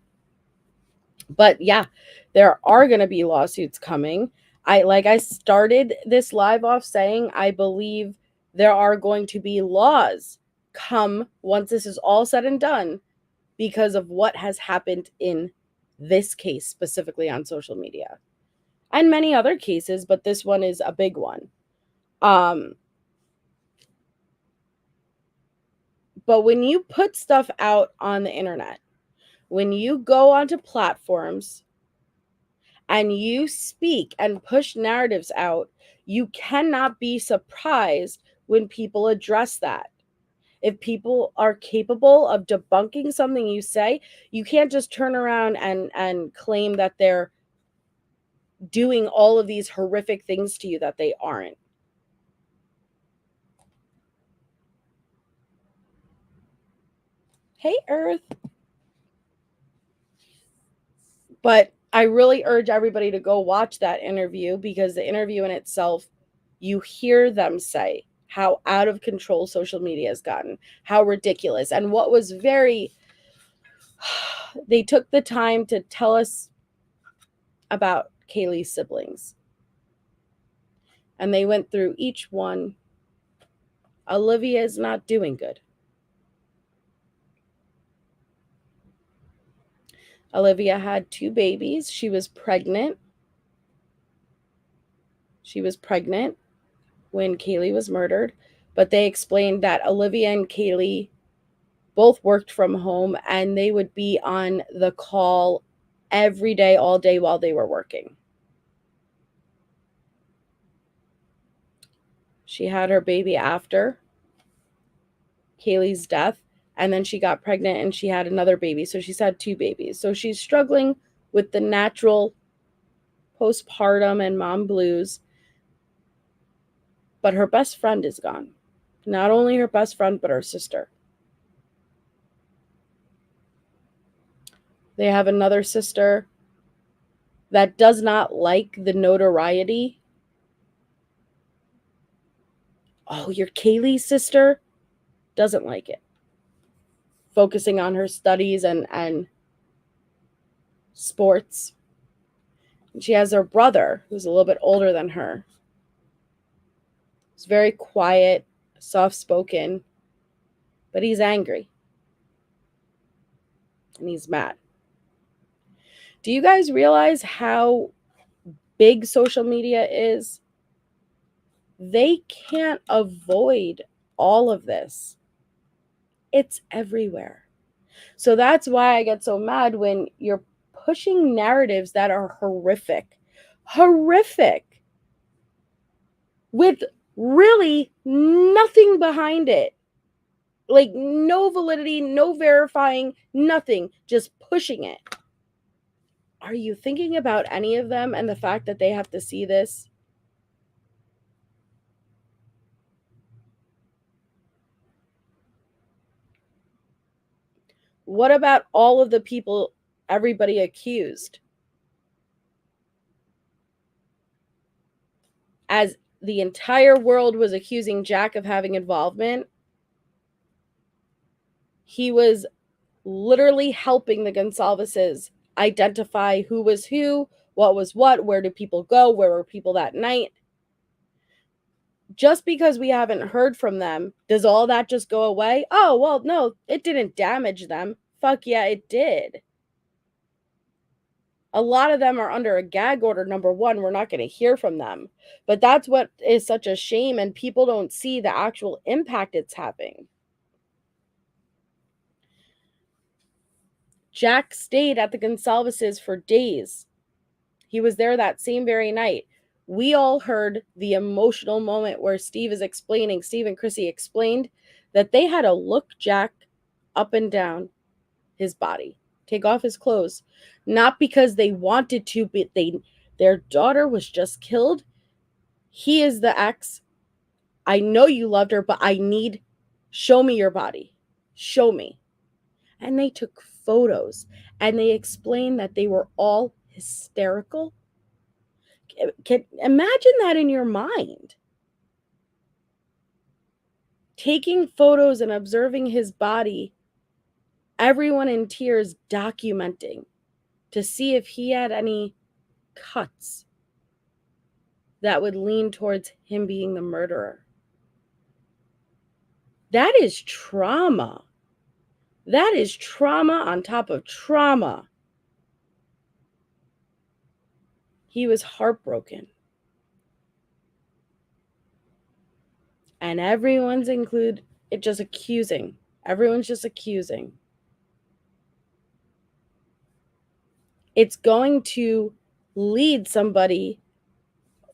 But yeah, there are going to be lawsuits coming. I started this live off saying, I believe there are going to be laws come once this is all said and done because of what has happened in this case, specifically on social media. And many other cases, but this one is a big one. But when you put stuff out on the internet, when you go onto platforms and you speak and push narratives out, you cannot be surprised when people address that. If people are capable of debunking something you say, you can't just turn around and claim that they're doing all of these horrific things to you that they aren't. Hey, Earth. But I really urge everybody to go watch that interview, because the interview in itself, you hear them say how out of control social media has gotten, how ridiculous. And what was they took the time to tell us about Kaylee's siblings. And they went through each one. Olivia is not doing good. Olivia had 2 babies. She was pregnant. When Kaylee was murdered. But they explained that Olivia and Kaylee both worked from home, and they would be on the call every day, all day while they were working. She had her baby after Kaylee's death, and then she got pregnant and she had another baby. So she's had 2 babies. So she's struggling with the natural postpartum and mom blues. But her best friend is gone. Not only her best friend, but her sister. They have another sister that does not like the notoriety. Oh, your Kaylee's sister doesn't like it. Focusing on her studies and sports. And she has her brother, who's a little bit older than her. He's very quiet, soft-spoken, but he's angry. And he's mad. Do you guys realize how big social media is? They can't avoid all of this. It's everywhere. So that's why I get so mad when you're pushing narratives that are horrific. Horrific. With really nothing behind it. Like no validity, no verifying, nothing. Just pushing it. Are you thinking about any of them and the fact that they have to see this? What about all of the people everybody accused? As the entire world was accusing Jack of having involvement, he was literally helping the Gonsalveses identify who was who, what was what, where did people go, where were people that night. Just because we haven't heard from them, does all that just go away? Oh, well, no, it didn't damage them. Fuck yeah, it did. A lot of them are under a gag order. Number one, we're not going to hear from them. But that's what is such a shame, and people don't see the actual impact it's having. Jack stayed at the Gonsalveses for days. He was there that same very night. We all heard the emotional moment where Steve and Kristie explained that they had to look Jack up and down his body, take off his clothes, not because they wanted to, but their daughter was just killed. He is the ex. I know you loved her, but show me your body. Show me. And they took photos and they explained that they were all hysterical. Imagine that in your mind. Taking photos and observing his body, everyone in tears documenting to see if he had any cuts that would lean towards him being the murderer. That is trauma. That is trauma on top of trauma. He was heartbroken. And everyone's just accusing. Everyone's just accusing. It's going to lead somebody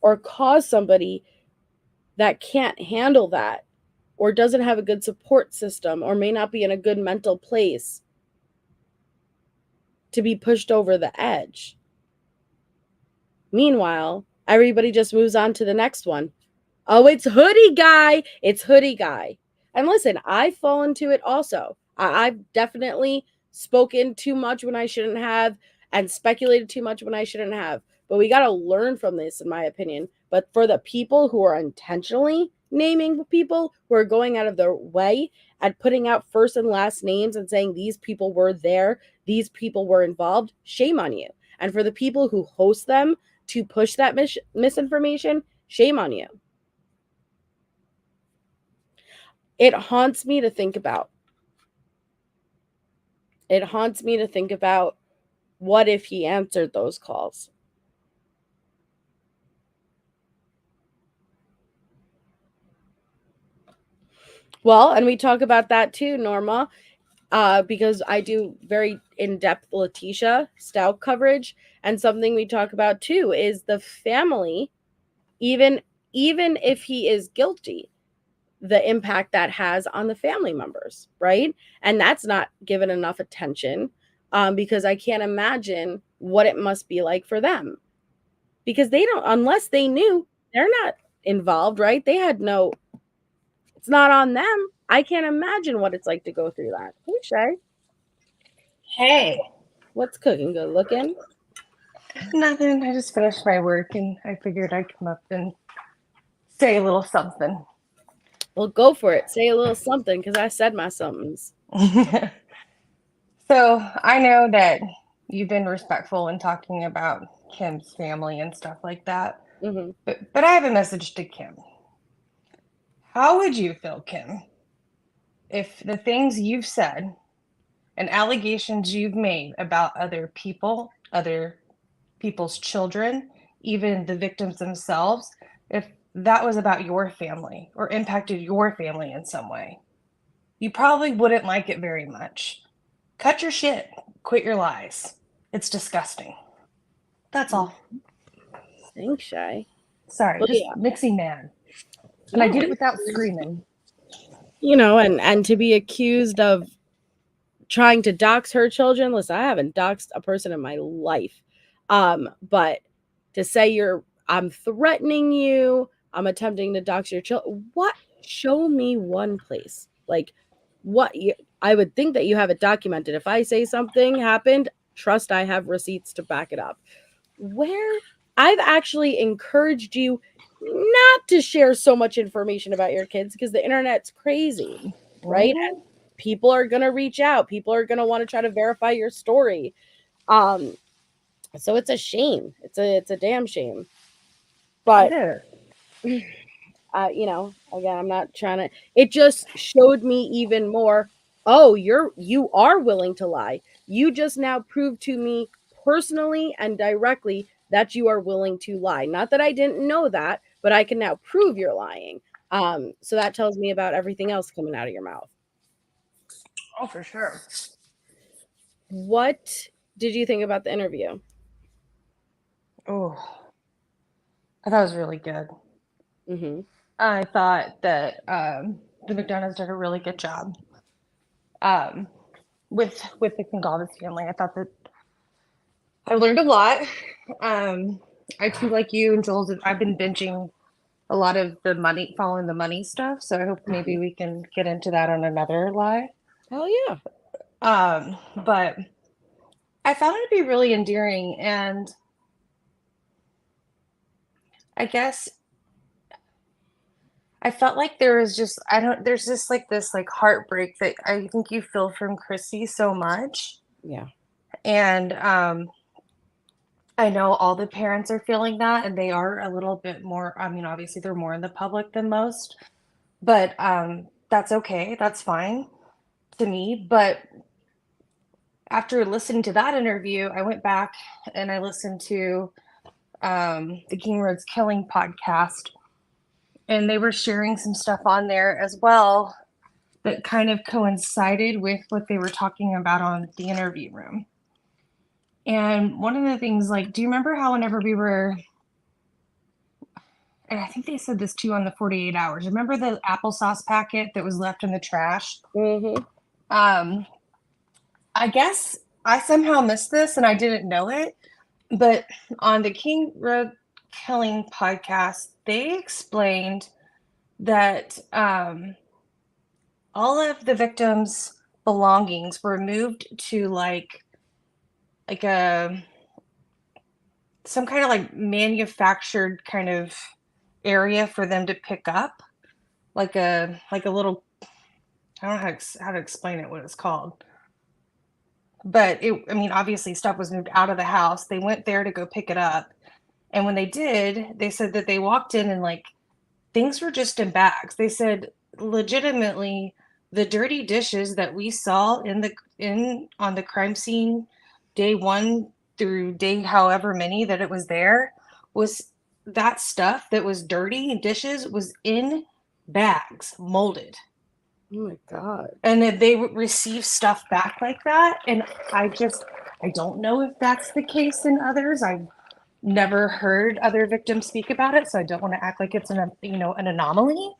or cause somebody that can't handle that or doesn't have a good support system or may not be in a good mental place to be pushed over the edge. Meanwhile, everybody just moves on to the next one. Oh, it's hoodie guy. It's hoodie guy. And listen, I fall into it also. I've definitely spoken too much when I shouldn't have and speculated too much when I shouldn't have. But we got to learn from this, in my opinion. But for the people who are intentionally naming people, who are going out of their way and putting out first and last names and saying these people were there, these people were involved, shame on you. And for the people who host them to push that misinformation, shame on you. It haunts me to think about. It haunts me to think about what if he answered those calls. Well, and we talk about that too, Norma, because I do very in-depth Letitia Stout coverage, and something we talk about too is the family, even if he is guilty, the impact that has on the family members, right? And that's not given enough attention, because I can't imagine what it must be like for them, because they don't, unless they knew, they're not involved, right? They had no, it's not on them. I can't imagine what it's like to go through that. Hey, Shay. Hey, What's cooking? Good looking? Nothing. I just finished my work and I figured I'd come up and say a little something. Well, go for it. Say a little something, because I said my somethings. So I know that you've been respectful in talking about Kim's family and stuff like that. Mm-hmm. But I have a message to Kim. How would you feel, Kim, if the things you've said and allegations you've made about other people, other people's children, even the victims themselves, if that was about your family or impacted your family in some way? You probably wouldn't like it very much. Cut your shit. Quit your lies. It's disgusting. That's all. Thanks, Shy. Sorry, Well, just yeah. mixing man. And I No, did it without screaming. you know, and to be accused of trying to dox her children. Listen, I haven't doxed a person in my life. But to say I'm threatening you, I'm attempting to dox your children. What? Show me one place. Like, I would think that you have it documented. If I say something happened, trust I have receipts to back it up. Where? I've actually encouraged you not to share so much information about your kids because the internet's crazy, right? And people are going to reach out. People are going to want to try to verify your story. So it's a shame. It's a damn shame. But you know, again, I'm not trying to. It just showed me even more. Oh, you are willing to lie. You just now proved to me personally and directly that you are willing to lie. Not that I didn't know that, but I can now prove you're lying. So that tells me about everything else coming out of your mouth. Oh, for sure. What did you think about the interview? Oh, I thought it was really good. Mm-hmm. I thought that the McDonoughs did a really good job with the Gonzalez family. I thought that I learned a lot. I too, like you and Jules, I've been binging a lot of the following the money stuff. So I hope maybe we can get into that on another live. Hell yeah. But I found it to be really endearing, and I guess I felt like there was just there's just like this like heartbreak that I think you feel from Kristie so much. Yeah. And I know all the parents are feeling that, and they are a little bit more, I mean, obviously they're more in the public than most, but that's okay. That's fine to me. But after listening to that interview, I went back and I listened to the King Road's Killing podcast, and they were sharing some stuff on there as well that kind of coincided with what they were talking about on the interview room. And one of the things, like, do you remember how whenever we were, and I think they said this too on the 48 hours, remember the applesauce packet that was left in the trash? Mm-hmm. I guess I somehow missed this and I didn't know it, but on the King Road Killing podcast, they explained that all of the victims' belongings were moved to like some kind of like manufactured kind of area for them to pick up, like a little, I don't know how to explain it, what it's called. But I mean, obviously stuff was moved out of the house. They went there to go pick it up. And when they did, they said that they walked in and like things were just in bags. They said legitimately the dirty dishes that we saw on the crime scene day 1 through day however many that it was there, was that stuff that was dirty dishes was in bags, molded. Oh my God. And that they would receive stuff back like that. And I don't know if that's the case in others. I've never heard other victims speak about it, so I don't want to act like it's an anomaly.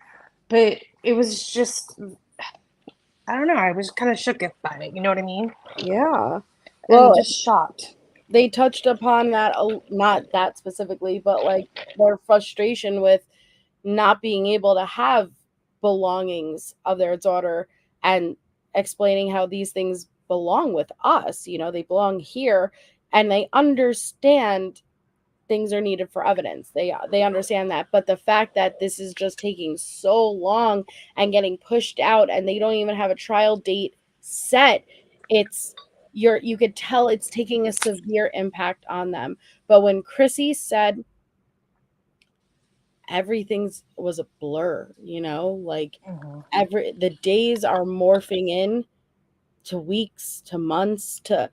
But it was just, I don't know, I was kind of shook by it, you know what I mean? Yeah. Well, just shocked. They touched upon that, not that specifically, but like their frustration with not being able to have belongings of their daughter, and explaining how these things belong with us, you know, they belong here, and they understand things are needed for evidence. They understand that. But the fact that this is just taking so long and getting pushed out, and they don't even have a trial date set, it's you could tell it's taking a severe impact on them. But when Chrissy said everything's was a blur, you know, like the days are morphing in to weeks, to months, to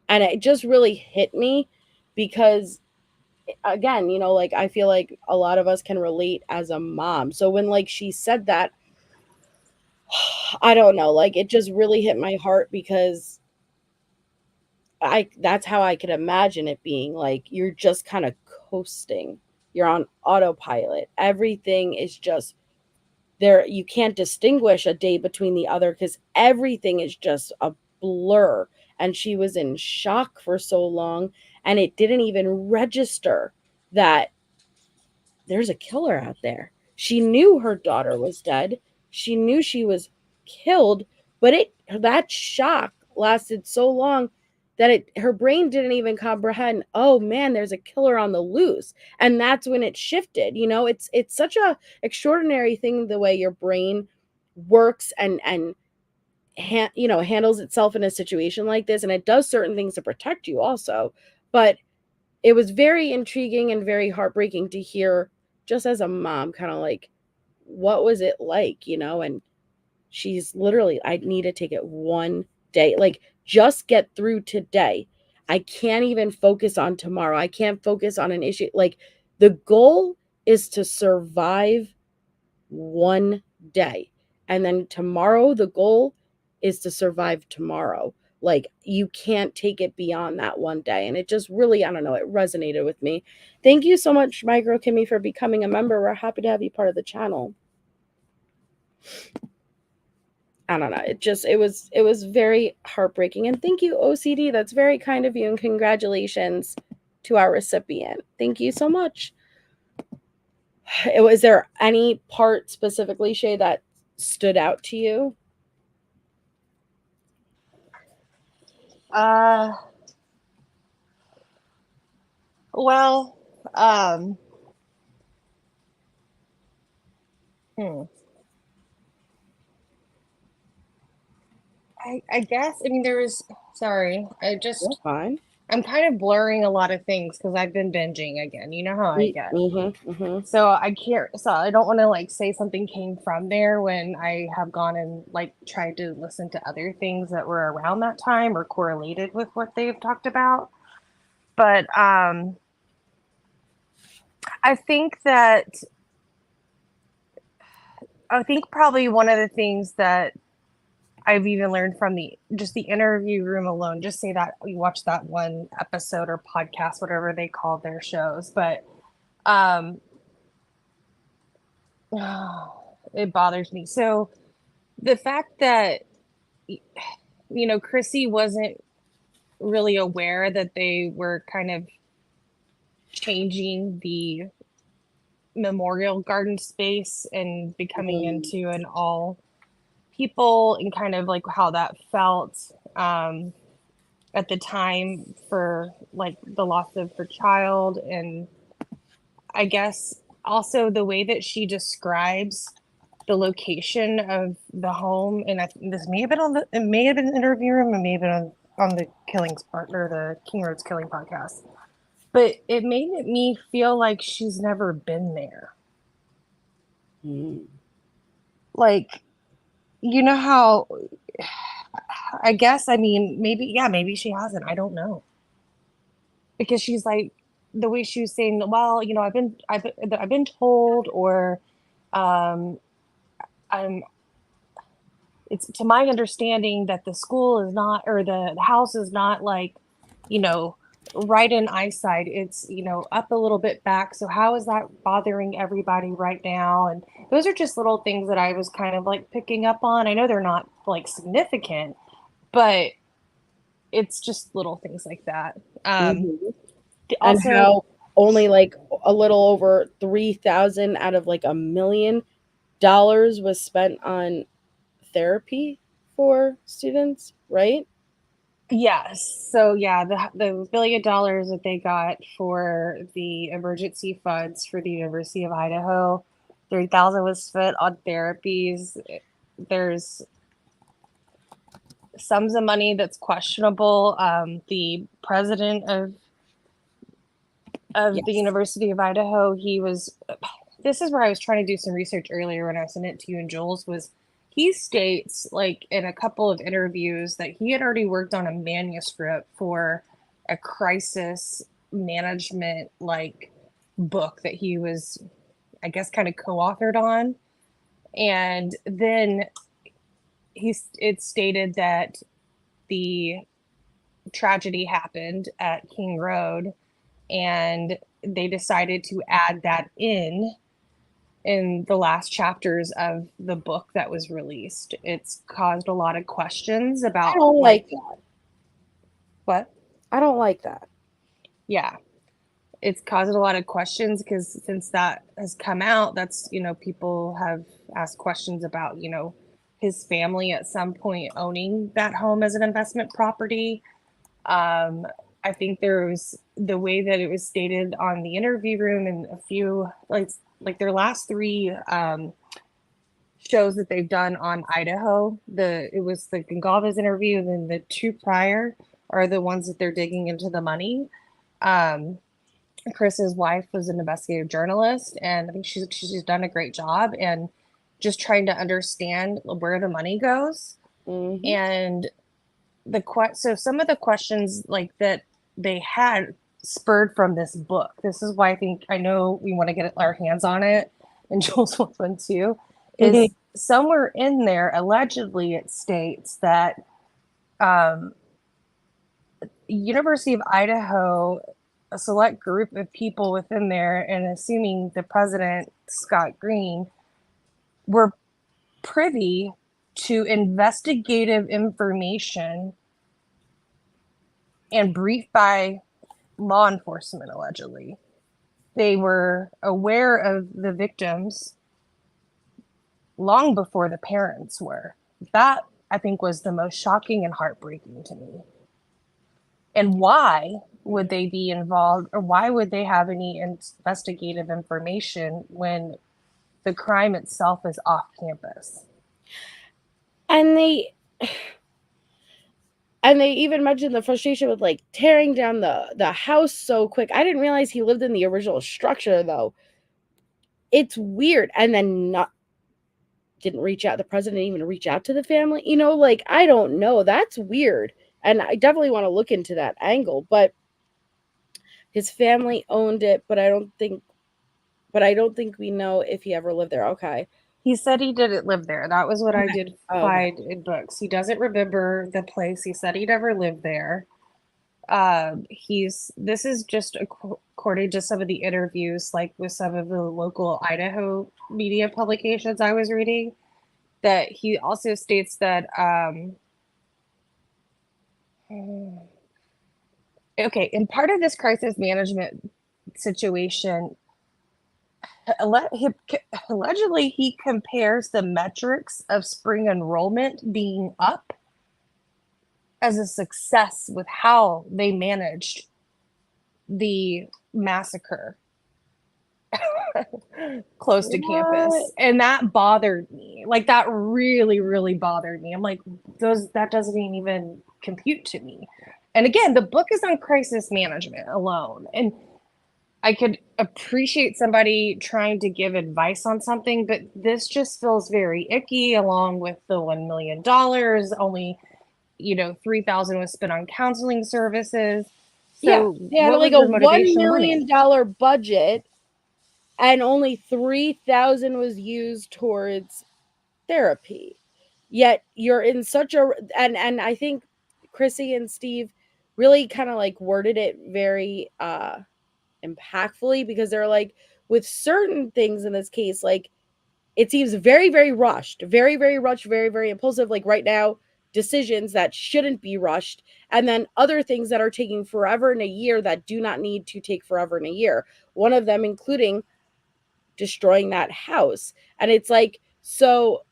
and it just really hit me because again, you know, like I feel like a lot of us can relate as a mom. So when like she said that, I don't know, like it just really hit my heart because I that's how I could imagine it being. Like you're just kind of coasting. You're on autopilot. Everything is just there. You can't distinguish a day between the other because everything is just a blur. And she was in shock for so long, and it didn't even register that there's a killer out there. She knew her daughter was dead. She knew she was killed, but that shock lasted so long that her brain didn't even comprehend, oh man, there's a killer on the loose. And that's when it shifted. You know, it's such a extraordinary thing the way your brain works and you know, handles itself in a situation like this, and it does certain things to protect you also. But it was very intriguing and very heartbreaking to hear just as a mom, kind of like, what was it like, you know? And she's literally, I need to take it one day, like just get through today. I can't even focus on tomorrow. I can't focus on an issue. Like the goal is to survive one day. And then tomorrow, the goal is to survive tomorrow. Like you can't take it beyond that one day. And it just really, I don't know, it resonated with me. Thank you so much, my girl Kimmy, for becoming a member. We're happy to have you part of the channel. I don't know. It was very heartbreaking. And thank you, OCD. That's very kind of you. And congratulations to our recipient. Thank you so much. Was there any part specifically, Shay, that stood out to you? Well, I guess, I mean, sorry, That's fine. I'm kind of blurring a lot of things because I've been binging again. You know how I get. So I can't, so I don't want to like say something came from there when I have gone and like tried to listen to other things that were around that time or correlated with what they've talked about. But I think probably one of the things that I've even learned from the interview room alone, just say that we watched that one episode or podcast, whatever they call their shows, but it bothers me. So the fact that, you know, Chrissy wasn't really aware that they were kind of changing the memorial garden space and becoming into an all people, and kind of like how that felt at the time for like the loss of her child. And I guess also the way that she describes the location of the home, and I think this may have been it may have been an interview room, and may have been on the Killings partner, the King Road's Killing podcast. But it made me feel like she's never been there. Like, you know how, I guess, I mean, maybe she hasn't. I don't know. Because she's like, the way she was saying, well, you know, I've been told, or it's to my understanding that the school is not, or the house is not like, you know, right in eyesight. It's, you know, up a little bit back. So how is that bothering everybody right now? And those are just little things that I was kind of like picking up on. I know they're not like significant, but it's just little things like that. Also, and how only like a little over 3,000 out of like $1 million was spent on therapy. for students, right? Yes. So yeah, the $1 billion that they got for the emergency funds for the University of Idaho, 3,000 was spent on therapies. There's sums of money that's questionable. The president of the Yes. University of Idaho, he was. This is where I was trying to do some research earlier when I sent it to you and Jules. Was he states like in a couple of interviews that he had already worked on a manuscript for a crisis management like book that he was, I guess, kind of co-authored on, and then it stated that the tragedy happened at King Road, and they decided to add that in the last chapters of the book that was released. It's caused a lot of questions I about don't like that. what? I don't like that. Yeah. It's caused a lot of questions because since that has come out, that's, people have asked questions about, his family at some point owning that home as an investment property. I think there was the way that it was stated on the interview room and a few like their last three shows that they've done on Idaho. It was the Gongalves interview, and then the two prior are the ones that they're digging into the money. Chris's wife was an investigative journalist, and I think she's done a great job and just trying to understand where the money goes. Mhm. And so some of the questions like that they had spurred from this book. This is why I know we want to get our hands on it, and Jules wants one too. Is somewhere in there allegedly it states that University of Idaho, a select group of people within there, and assuming the president Scott Green, were privy to investigative information and briefed by law enforcement, allegedly. They were aware of the victims long before the parents were. That, I think, was the most shocking and heartbreaking to me. And why would they be involved, or why would they have any investigative information when the crime itself is off campus? And they even mentioned the frustration with like tearing down the house so quick. I didn't realize he lived in the original structure though. It's weird. And then didn't reach out. The president didn't even reach out to the family. Like I don't know. That's weird. And I definitely want to look into that angle. But his family owned it, but I don't think we know if he ever lived there. Okay. He said he didn't live there. That was what I did Okay. find in books. He doesn't remember the place. He said he never lived there. This is just according to some of the interviews, like with some of the local Idaho media publications I was reading, that he also states that okay, in part of this crisis management situation, allegedly he compares the metrics of spring enrollment being up as a success with how they managed the massacre close to campus. And that bothered me. Like that really, really bothered me. I'm like, that doesn't even compute to me. And again, the book is on crisis management alone. And I could appreciate somebody trying to give advice on something, but this just feels very icky, along with the $1 million. Only, 3,000 was spent on counseling services. So they had like a $1 million budget, and only 3,000 was used towards therapy. Yet you're in such a and I think Kristie and Steve really kind of like worded it very impactfully, because they're like, with certain things in this case, like it seems very, very rushed, very, very rushed, very, very impulsive. Like right now, decisions that shouldn't be rushed, and then other things that are taking forever in a year that do not need to take forever in a year. One of them including destroying that house. And it's like, so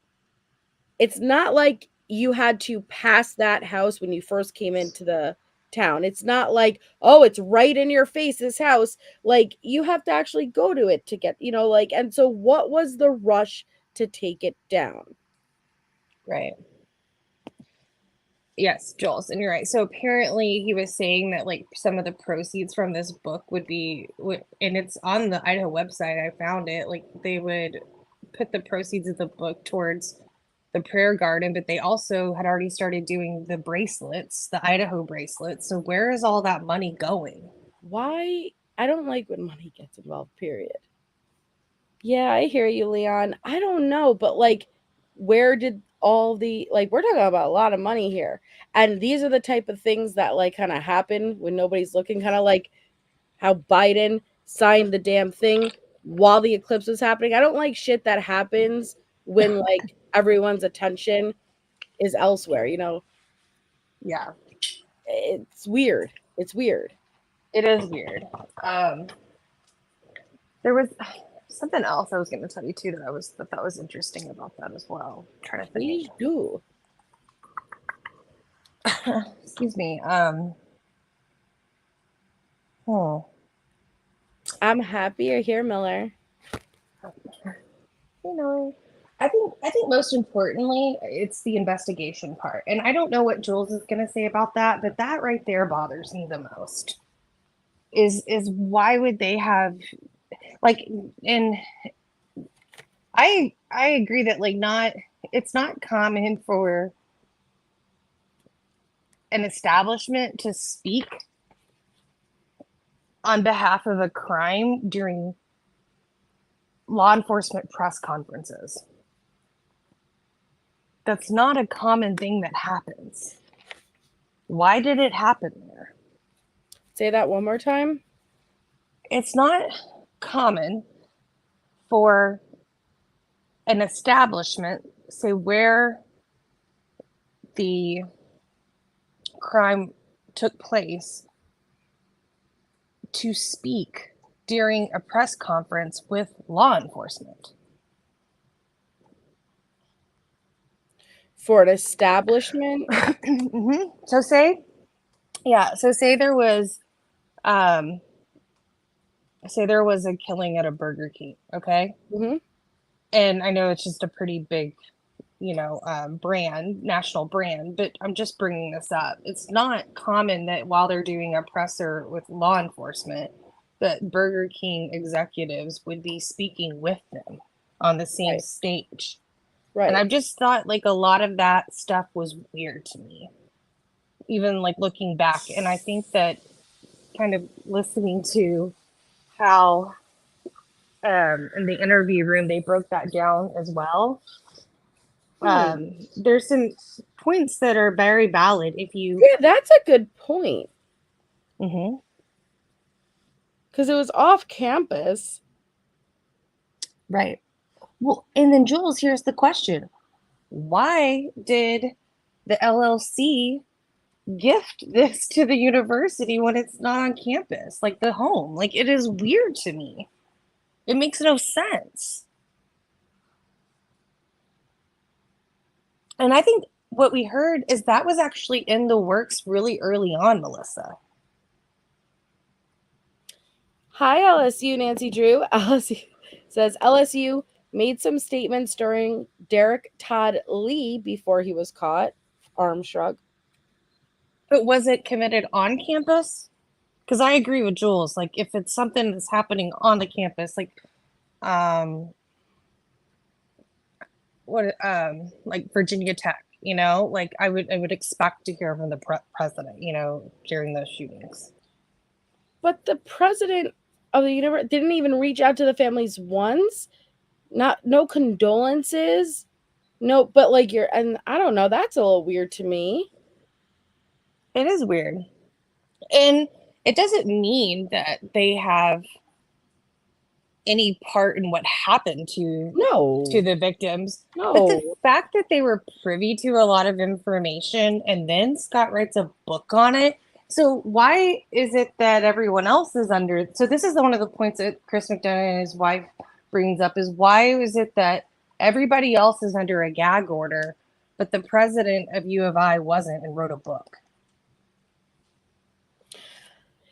it's not like you had to pass that house when you first came into the town. It's not like, oh, it's right in your face, this house. Like, you have to actually go to it to get, like, and so what was the rush to take it down? Right. Yes, Jules, and you're right. So apparently he was saying that like some of the proceeds from this book would be, and it's on the Idaho website. I found it. Like they would put the proceeds of the book towards the prayer garden, but they also had already started doing the bracelets, the Idaho bracelets. So where is all that money going? Why? I don't like when money gets involved, period. Yeah, I hear you, Leon. I don't know, but like, where did all the, like, we're talking about a lot of money here. And these are the type of things that like kind of happen when nobody's looking, kind of like how Biden signed the damn thing while the eclipse was happening. I don't like shit that happens when like everyone's attention is elsewhere, Yeah, It's weird. It's weird. it is weird. There was something else I was going to tell you too that was interesting about that as well. I'm trying to think. Please do. Excuse me. I'm happy you're here, Miller. I think most importantly, it's the investigation part. And I don't know what Jules is going to say about that, but that right there bothers me the most. Is why would they have like, and I agree that like it's not common for an establishment to speak on behalf of a crime during law enforcement press conferences. That's not a common thing that happens. Why did it happen there? Say that one more time. It's not common for an establishment, say where the crime took place, to speak during a press conference with law enforcement. For an establishment? Mm-hmm. So say there was a killing at a Burger King, okay? Mm-hmm. And I know it's just a pretty big, brand, national brand, but I'm just bringing this up. It's not common that while they're doing a presser with law enforcement, that Burger King executives would be speaking with them on the same stage. Right. And I've just thought like a lot of that stuff was weird to me, even like looking back. And I think that kind of listening to how in the interview room they broke that down as well. There's some points that are very valid if you. Yeah, that's a good point. Mm-hmm. Because it was off campus. Right. Well, and then Jules, here's the question. Why did the LLC gift this to the university when it's not on campus, like the home? Like, it is weird to me. It makes no sense. And I think what we heard is that was actually in the works really early on, Melissa. Hi, LSU, Nancy Drew. LSU says LSU made some statements during Derek Todd Lee before he was caught. Arm shrug. But was it committed on campus? Because I agree with Jules. Like, if it's something that's happening on the campus, like, like Virginia Tech, like I would expect to hear from the president, during those shootings. But the president of the university didn't even reach out to the families once. No condolences. No, but like and I don't know, that's a little weird to me. It is weird. And it doesn't mean that they have any part in what happened to the victims. No. But the fact that they were privy to a lot of information and then Scott writes a book on it. So why is it that everyone else is under? So this is one of the points that Chris McDonough and his wife brings up, is why is it that everybody else is under a gag order but the president of U of I wasn't and wrote a book.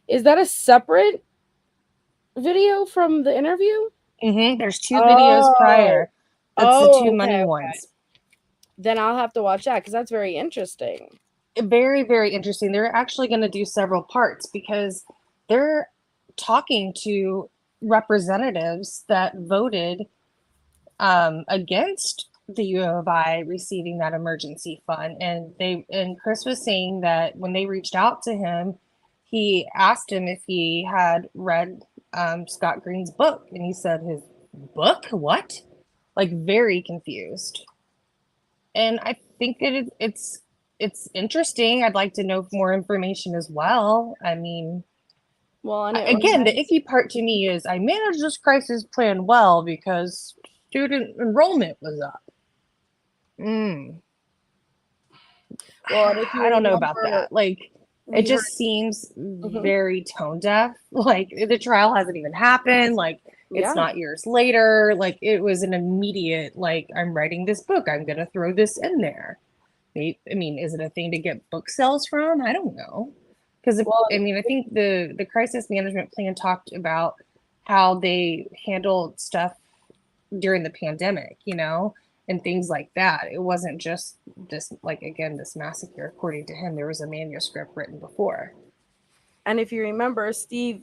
Is that a separate video from the interview? There's 2 videos prior. That's the 2 money okay. ones. Then I'll have to watch that because that's very interesting. Very, very interesting. They're actually going to do several parts because they're talking to representatives that voted against the U of I receiving that emergency fund. And Chris was saying that when they reached out to him, he asked him if he had read Scott Green's book, and he said, his book? What? Like, very confused. And I think that it's interesting. I'd like to know more information as well. I mean, well, and again, the icky part to me is I managed this crisis plan well because student enrollment was up. Well, I don't know about that. Like, it just seems very tone deaf. Like, the trial hasn't even happened. Like, it's not years later. Like, it was an immediate, like, I'm writing this book, I'm going to throw this in there. I mean, is it a thing to get book sales from? I don't know. Because, I mean, I think the crisis management plan talked about how they handled stuff during the pandemic, you know, and things like that. It wasn't just this, like, again, this massacre. According to him, there was a manuscript written before. And if you remember, Steve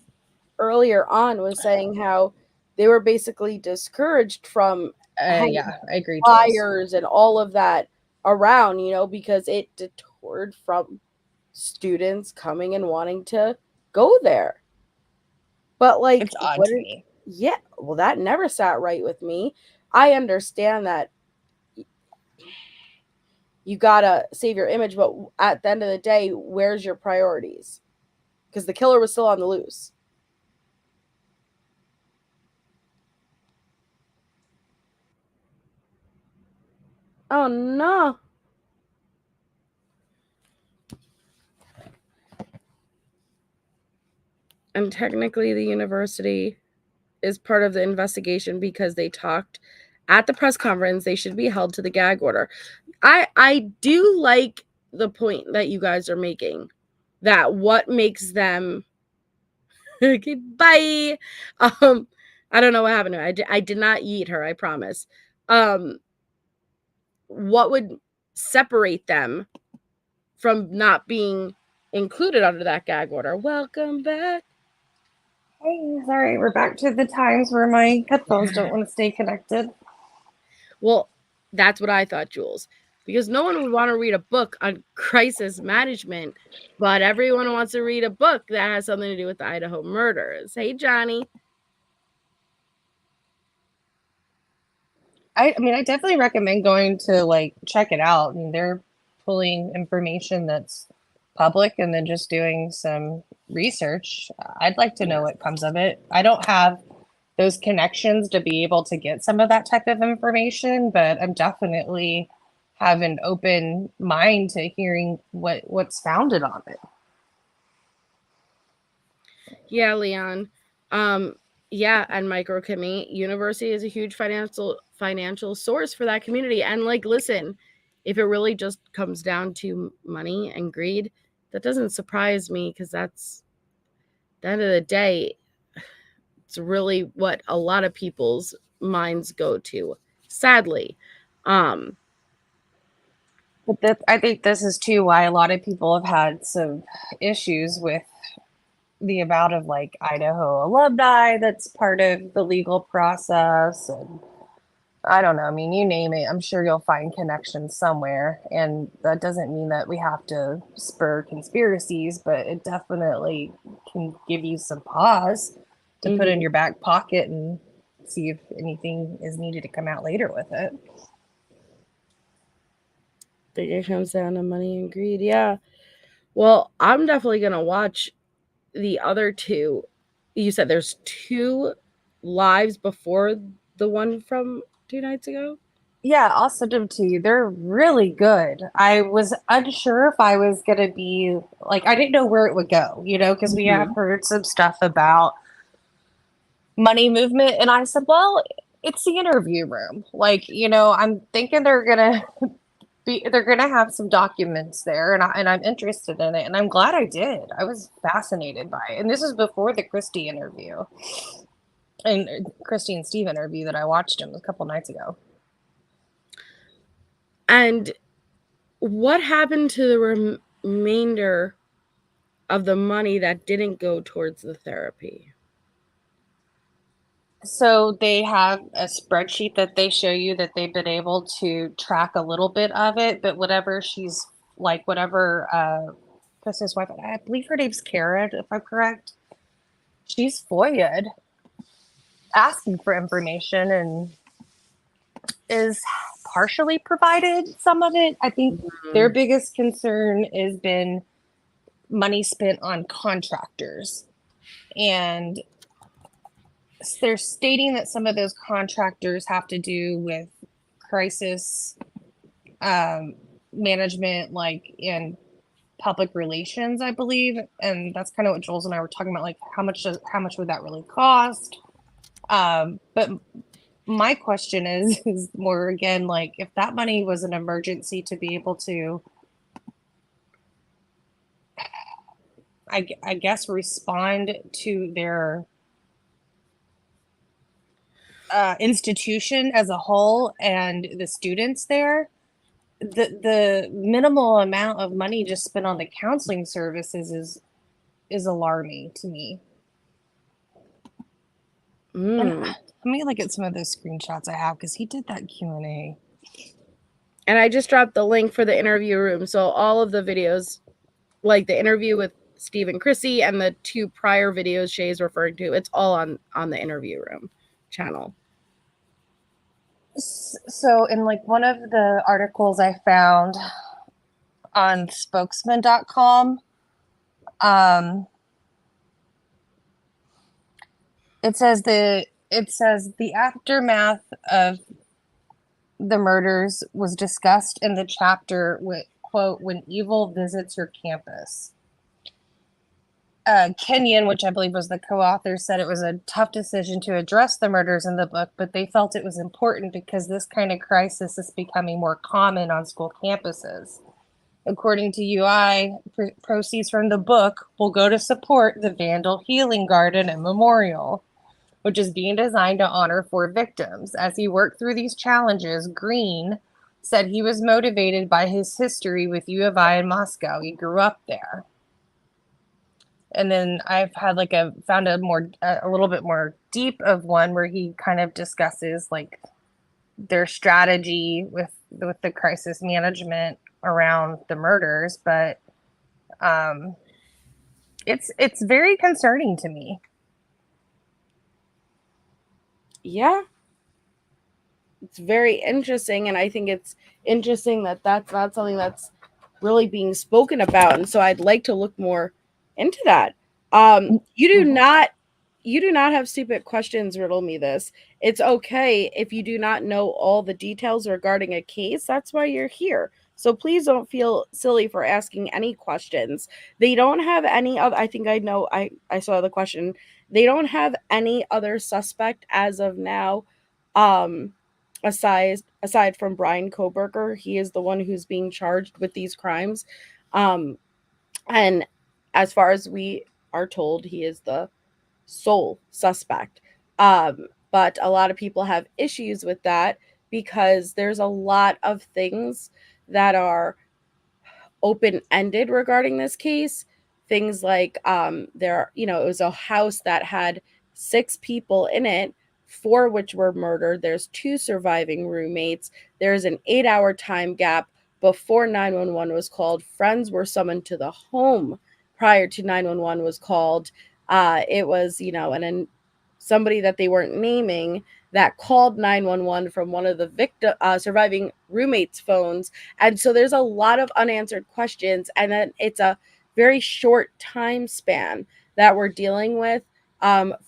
earlier on was saying how they were basically discouraged from I agree. Flyers and all of that around, you know, because it detoured from students coming and wanting to go there. But like, it's odd to me. Yeah, well, that never sat right with me. I understand that you gotta save your image, but at the end of the day, where's your priorities? Because the killer was still on the loose. Oh no. And technically the university is part of the investigation because they talked at the press conference. They should be held to the gag order. I do like the point that you guys are making, that what makes them okay, bye. I don't know what happened to her. I did not eat her, I promise. What would separate them from not being included under that gag order? Welcome back. Hey, sorry, we're back to the times where my headphones don't want to stay connected. Well, that's what I thought, Jules. Because no one would want to read a book on crisis management, but everyone wants to read a book that has something to do with the Idaho murders. Hey, Johnny. I mean, I definitely recommend going to, like, check it out. I mean, they're pulling information that's public and then just doing some research. I'd like to know what comes of it. I don't have those connections to be able to get some of that type of information, but I'm definitely have an open mind to hearing what's founded on it. Yeah, Leon. Yeah, and Micro Kimmy, university is a huge financial source for that community. And like, listen, if it really just comes down to money and greed, that doesn't surprise me, because that's, at the end of the day, it's really what a lot of people's minds go to, sadly. But I think this is too why a lot of people have had some issues with the amount of, like, Idaho alumni that's part of the legal process. And I don't know. I mean, you name it, I'm sure you'll find connections somewhere. And that doesn't mean that we have to spur conspiracies, but it definitely can give you some pause to put in your back pocket and see if anything is needed to come out later with it. I think it comes down to money and greed. Yeah. Well, I'm definitely going to watch the other two. You said there's 2 lives before the one from 2 nights ago? Yeah, I'll send them to you. They're really good. I was unsure if I was going to be, like, I didn't know where it would go, you know, because we have heard some stuff about money movement. And I said, well, it's the interview room. Like, you know, I'm thinking they're going to they're gonna have some documents there, and I'm interested in it, and I'm glad I did. I was fascinated by it, and this is before the Kristie interview, and Kristie and Steve interview that I watched him a couple nights ago. And what happened to the remainder of the money that didn't go towards the therapy? So they have a spreadsheet that they show you that they've been able to track a little bit of it, but whatever she's like, whatever Kristen's wife, I believe her name's Kara, if I'm correct. She's FOIA'd, asking for information, and is partially provided some of it. I think their biggest concern has been money spent on contractors, and they're stating that some of those contractors have to do with crisis management, like in public relations, I believe, and that's kind of what Jules and I were talking about, like how much would that really cost? But my question is more again, like if that money was an emergency to be able to, I guess, respond to their institution as a whole and the students there, the minimal amount of money just spent on the counseling services is alarming to me. And let me look at some of those screenshots I have, because he did that Q&A. And I just dropped the link for the interview room. So all of the videos, like the interview with Steve and Kristie and the 2 prior videos Shay's referring to, it's all on the interview room channel. So in like one of the articles I found on spokesman.com, it says the aftermath of the murders was discussed in the chapter with, quote, "When evil visits your campus." Kenyon, which I believe was the co-author, said it was a tough decision to address the murders in the book, but they felt it was important because this kind of crisis is becoming more common on school campuses. According to UI, proceeds from the book will go to support the Vandal Healing Garden and Memorial, which is being designed to honor 4 victims. As he worked through these challenges, Green said he was motivated by his history with U of I in Moscow. He grew up there. And then I've had found a little bit more deep of one where he kind of discusses like their strategy with the crisis management around the murders, but it's very concerning to me. Yeah, it's very interesting, and I think it's interesting that that's not something that's really being spoken about, and so I'd like to look more into that. You do not have stupid questions. Riddle me this. It's okay if you do not know all the details regarding a case. That's why you're here. So please don't feel silly for asking any questions. They don't have any other. I think I know. I saw the question. They don't have any other suspect as of now. Aside from Brian Koberger, he is the one who's being charged with these crimes. And as far as we are told, he is the sole suspect. But a lot of people have issues with that because there's a lot of things that are open-ended regarding this case. Things like it was a house that had 6 people in it, 4 which were murdered. There's 2 surviving roommates. There's an 8-hour time gap before 911 was called. Friends were summoned to the home prior to 911 was called. It was, and somebody that they weren't naming that called 911 from one of the surviving roommates' phones. And so there's a lot of unanswered questions. And then it's a very short time span that we're dealing with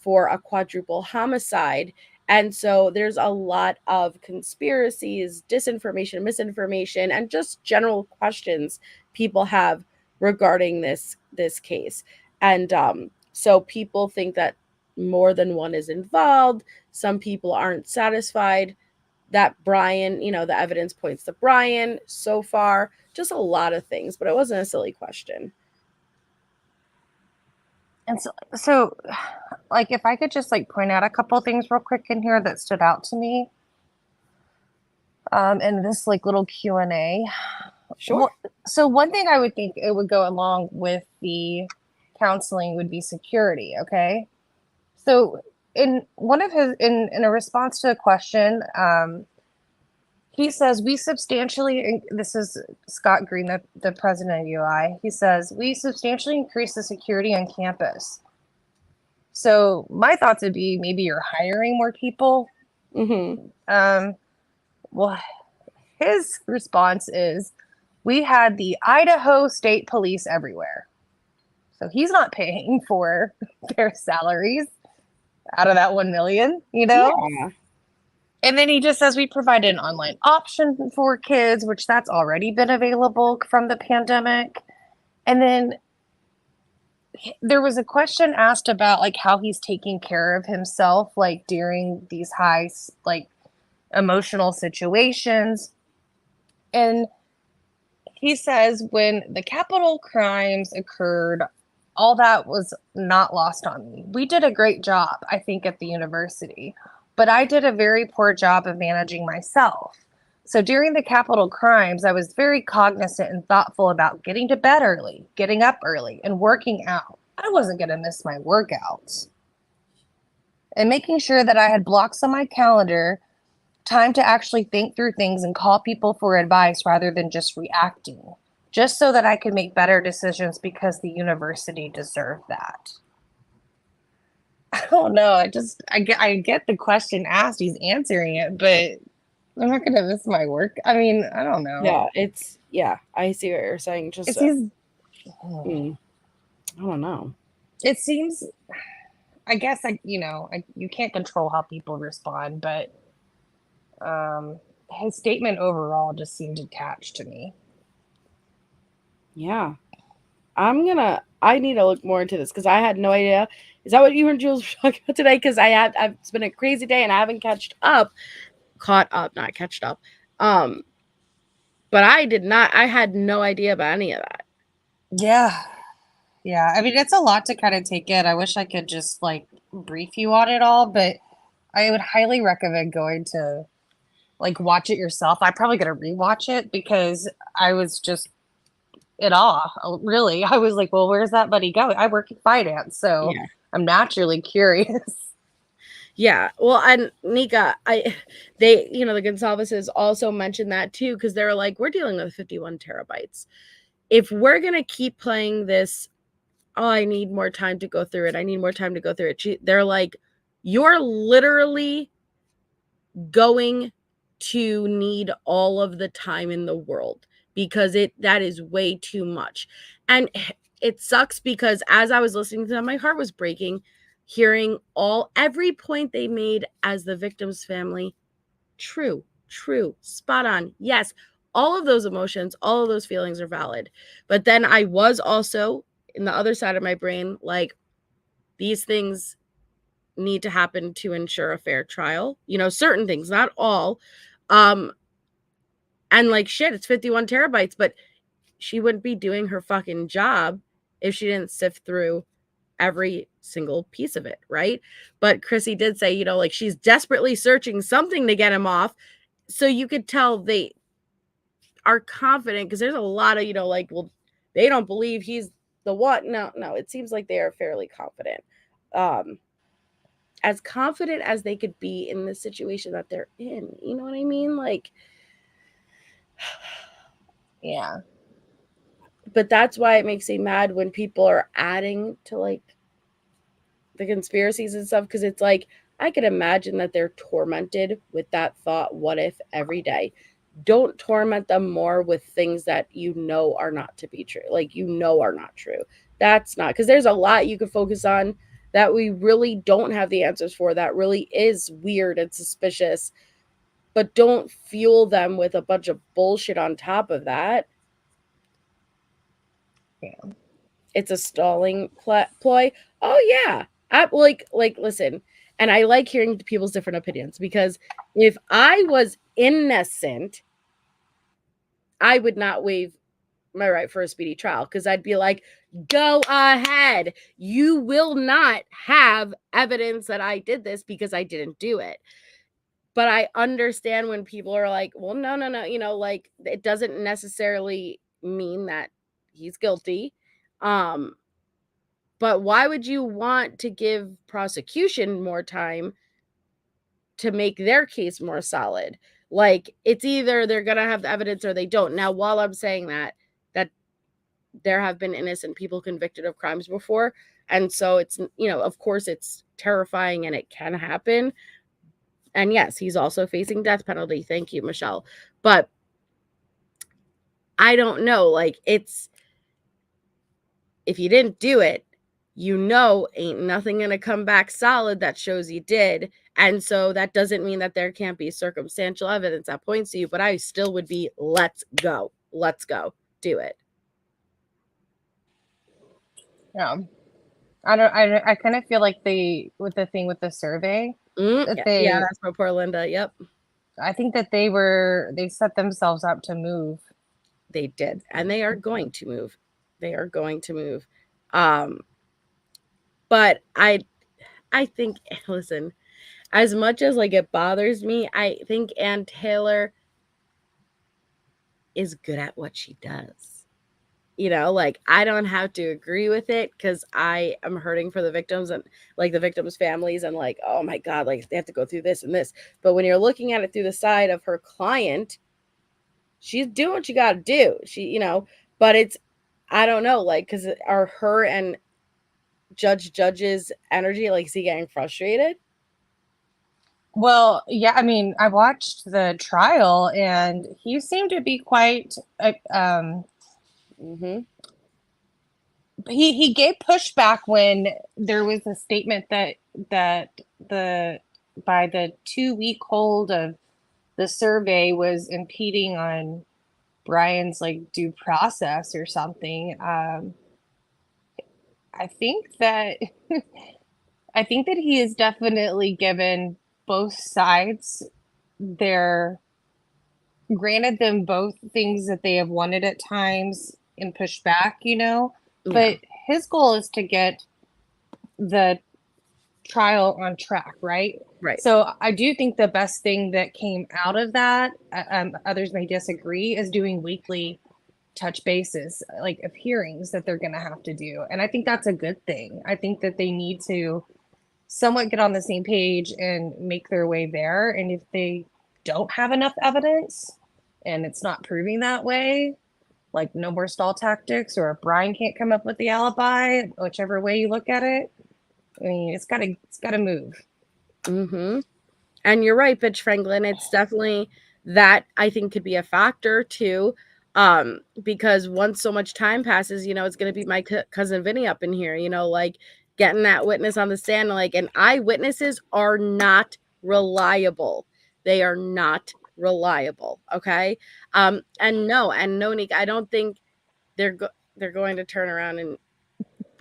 for a quadruple homicide. And so there's a lot of conspiracies, disinformation, misinformation, and just general questions people have regarding this case. And so people think that more than one is involved. Some people aren't satisfied that Brian, the evidence points to Brian so far, just a lot of things, but it wasn't a silly question. And so like, if I could just like point out a couple of things real quick in here that stood out to me, in this like little Q&A. Sure. Well, so one thing I would think it would go along with the counseling would be security. Okay. So in one of his, in a response to a question, he says, we substantially, this is Scott Green, the president of UI. He says, we substantially increase the security on campus. So my thoughts would be maybe you're hiring more people. Well, his response is, we had the Idaho State Police everywhere. So he's not paying for their salaries out of that 1 million, Yeah. And then he just says we provided an online option for kids, which that's already been available from the pandemic. And then there was a question asked about like how he's taking care of himself, like during these high, like emotional situations. And he says when the Capitol crimes occurred, all that was not lost on me. We did a great job, I think, at the university, but I did a very poor job of managing myself. So during the Capitol crimes, I was very cognizant and thoughtful about getting to bed early, getting up early, and working out. I wasn't going to miss my workouts. And making sure that I had blocks on my calendar, time to actually think through things and call people for advice rather than just reacting, just so that I could make better decisions because the university deserved that. I don't know. I get the question asked. He's answering it, but I'm not going to miss my work. I mean, I don't know. Yeah, I see what you're saying. Just, I don't know. It seems, I guess, you can't control how people respond, but his statement overall just seemed detached to me. Yeah. I need to look more into this because I had no idea. Is that what you and Jules were talking about today? Because it's been a crazy day and I haven't caught up, not catched up. But I had no idea about any of that. Yeah. Yeah. I mean, it's a lot to kind of take in. I wish I could just like brief you on it all, but I would highly recommend going to like watch it yourself. I'm probably going to rewatch it because I was just in awe. Really. I was like, well, where's that buddy going? I work in finance, so yeah. I'm naturally curious. Yeah. Well, and Nika, the Gonsalveses also mentioned that too, because they're like, we're dealing with 51 terabytes. If we're going to keep playing this, I need more time to go through it. They're like, you're literally going to need all of the time in the world because that is way too much. And it sucks because as I was listening to them, my heart was breaking, hearing every point they made as the victim's family. True, spot on. Yes, all of those emotions, all of those feelings are valid. But then I was also in the other side of my brain, like, these things need to happen to ensure a fair trial. Certain things, not all. And like, shit, it's 51 terabytes, but she wouldn't be doing her fucking job if she didn't sift through every single piece of it, right? But Kristie did say, like, she's desperately searching something to get him off. So you could tell they are confident because there's a lot of, like, well, they don't believe he's the one. No, it seems like they are fairly confident. As confident as they could be in the situation that they're in. You know what I mean? Like, yeah. But that's why it makes me mad when people are adding to, like, the conspiracies and stuff, because it's like, I could imagine that they're tormented with that thought, what if, every day. Don't torment them more with things that are not to be true. Like, are not true. That's not, because there's a lot you could focus on that we really don't have the answers for, that really is weird and suspicious, but don't fuel them with a bunch of bullshit on top of that. Yeah. It's a stalling ploy. Oh yeah. Listen, And I like hearing people's different opinions, because if I was innocent, I would not waive my right for a speedy trial, because I'd be like, go ahead. You will not have evidence that I did this because I didn't do it. But I understand when people are like, well, no, like, it doesn't necessarily mean that he's guilty. But why would you want to give prosecution more time to make their case more solid? Like, it's either they're going to have the evidence or they don't. Now, while I'm saying that there have been innocent people convicted of crimes before, and so it's, of course it's terrifying and it can happen. And yes, he's also facing death penalty. Thank you, Michelle. But I don't know, like, it's, if you didn't do it, ain't nothing going to come back solid that shows you did. And so that doesn't mean that there can't be circumstantial evidence that points to you, but I still would be, let's go, do it. Yeah. I kind of feel like with the thing with the survey, yeah, that's my poor Linda. Yep. I think that they set themselves up to move. They did. And they are going to move. But I think, listen, as much as like it bothers me, I think Ann Taylor is good at what she does. Like, I don't have to agree with it, because I am hurting for the victims and like the victims' families, and like, oh my God, like they have to go through this and this. But when you're looking at it through the side of her client, she's doing what you got to do. But it's, I don't know, like, because are her and Judge's energy, like, is he getting frustrated? Well, yeah, I mean, I watched the trial and he seemed to be quite he gave pushback when there was a statement that by the 2-week hold of the survey was impeding on Brian's like due process or something. I think that he has definitely given both sides granted them both things that they have wanted at times and pushed back, but his goal is to get the trial on track, right? So I do think the best thing that came out of that, others may disagree, is doing weekly touch bases, like of hearings that they're going to have to do. And I think that's a good thing. I think that they need to somewhat get on the same page and make their way there. And if they don't have enough evidence and it's not proving that way, like no more stall tactics, or if Brian can't come up with the alibi, whichever way you look at it, I mean, it's gotta move. And you're right, Bitch Franklin. It's definitely that, I think, could be a factor too. Because once so much time passes, it's going to be my cousin Vinny up in here, like getting that witness on the stand, like, and eyewitnesses are not reliable. They are not reliable. Okay. And no, Nick, I don't think they're going to turn around and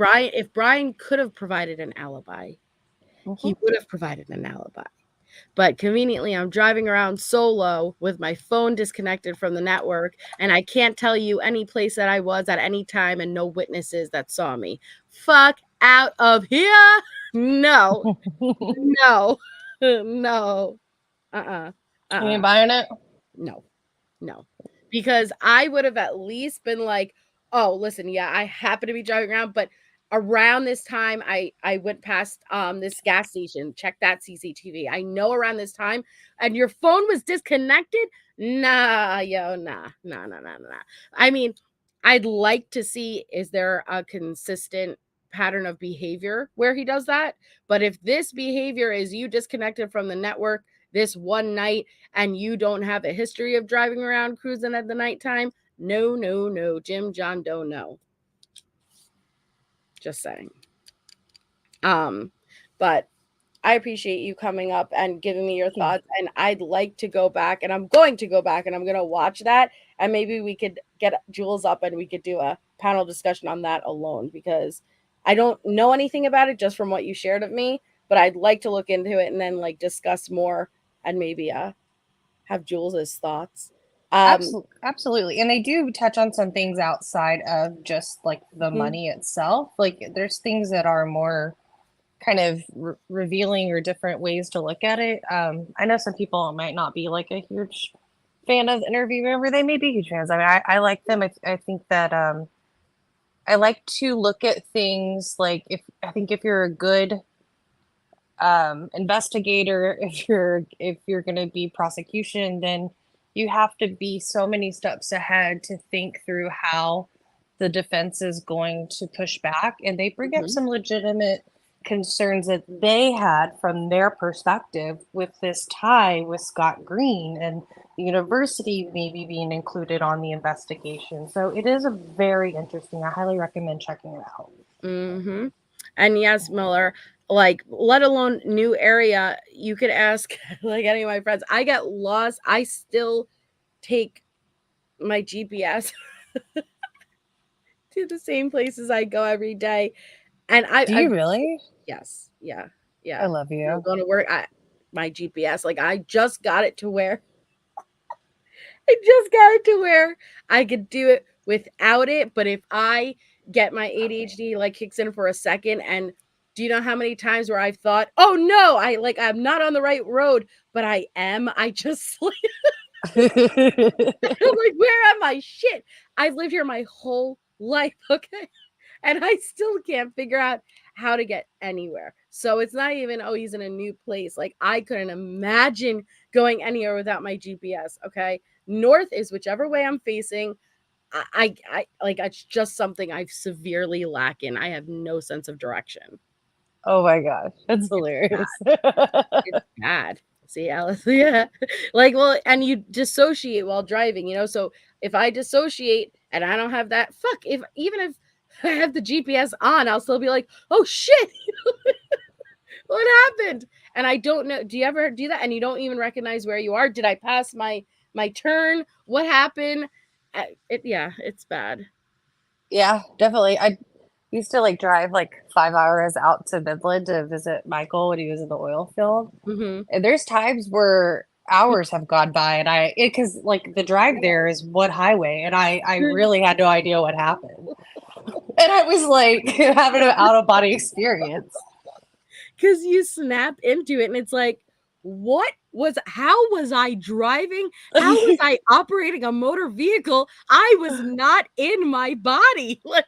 if Brian could have provided an alibi, he would have provided an alibi. But conveniently, I'm driving around solo with my phone disconnected from the network, and I can't tell you any place that I was at any time, and no witnesses that saw me. Fuck out of here. No. No. No. You ain't buying it? No. Because I would have at least been like, oh, listen, yeah, I happen to be driving around, but around this time, I went past this gas station. Check that CCTV. I know around this time, and your phone was disconnected. Nah. I mean, I'd like to see, is there a consistent pattern of behavior where he does that? But if this behavior is you disconnected from the network this one night and you don't have a history of driving around cruising at the nighttime, no, Jim John Doe, no. Just saying. But I appreciate you coming up and giving me your thoughts, and I'd like to go back, and I'm going to go back and I'm going to watch that, and maybe we could get Jules up and we could do a panel discussion on that alone, because I don't know anything about it just from what you shared of me, but I'd like to look into it and then like discuss more and maybe have Jules's thoughts. Absolutely. And they do touch on some things outside of just like the money itself. Like there's things that are more kind of revealing or different ways to look at it. I know some people might not be like a huge fan of the interview. Remember, they may be huge fans. I mean, I like them. I think that I like to look at things like if you're a good investigator, if you're going to be prosecution, then you have to be so many steps ahead to think through how the defense is going to push back. And they bring up some legitimate concerns that they had from their perspective with this tie with Scott Green and the university maybe being included on the investigation. So it is a very interesting. I highly recommend checking it out. And yes, Miller, like, let alone new area, you could ask like any of my friends. I get lost. I still take my GPS to the same places I go every day. And Do you really? Yes. Yeah. I love you. I'm going to work. My GPS, like I just got it to where I could do it without it. But if I get my ADHD like kicks in for a second, and do you know how many times where I've thought, oh no, I'm not on the right road, but I am. I just like, I'm like, where am I? Shit. I've lived here my whole life, okay? And I still can't figure out how to get anywhere. So it's not even, oh, he's in a new place. Like I couldn't imagine going anywhere without my GPS, okay? North is whichever way I'm facing. I like, it's just something I severely lack in. I have no sense of direction. Oh my gosh, that's hilarious. It's bad. See, Alice, yeah. Like, well, and you dissociate while driving, you know? So if I dissociate and I don't have that, even if I have the GPS on, I'll still be like, oh shit, what happened? And I don't know. Do you ever do that? And you don't even recognize where you are? Did I pass my turn? What happened? It's bad. Yeah, definitely. I used to like drive like 5 hours out to Midland to visit Michael when he was in the oil field. And there's times where hours have gone by and because like the drive there is one highway and I really had no idea what happened. And I was like having an out of body experience. Because you snap into it and it's like, how was I driving? How was I operating a motor vehicle? I was not in my body. Like,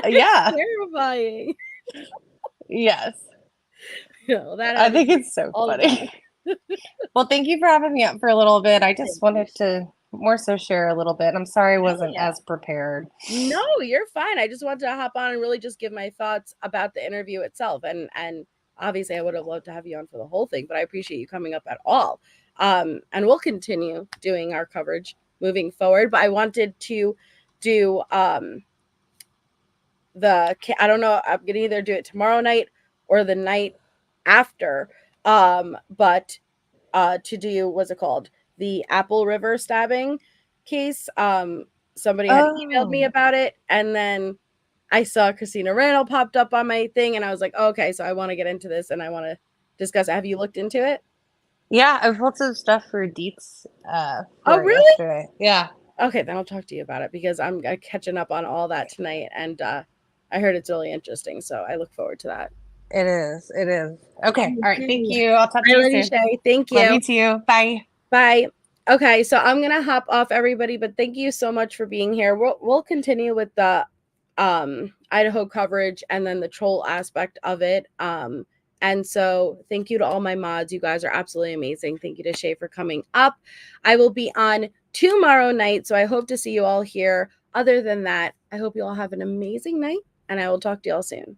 yeah. Terrifying. Yes. No, I think it's so funny. Well, thank you for having me up for a little bit. I just wanted to more so share a little bit. I'm sorry I wasn't as prepared. No, you're fine. I just wanted to hop on and really just give my thoughts about the interview itself. And obviously I would have loved to have you on for the whole thing, but I appreciate you coming up at all. And we'll continue doing our coverage moving forward. But I wanted to do I don't know, I'm gonna either do it tomorrow night or the night after. But to do, what's it called? The Apple River stabbing case. Somebody had emailed me about it, and then I saw Christina Randall popped up on my thing, and I was like, okay, so I want to get into this and I want to discuss it. Have you looked into it? Yeah, I've lots of stuff for Deets. Oh, really? Yesterday. Yeah. Okay, then I'll talk to you about it because I'm catching up on all that tonight, and I heard it's really interesting, so I look forward to that. It is. Okay. All right. Thank you. I'll talk to you soon. Shay. Thank you. Love you too. Bye. Bye. Okay, so I'm gonna hop off, everybody, but thank you so much for being here. We'll continue with the Idaho coverage and then the troll aspect of it. And so thank you to all my mods. You guys are absolutely amazing. Thank you to Shay for coming up. I will be on tomorrow night, so I hope to see you all here. Other than that, I hope you all have an amazing night, and I will talk to you all soon.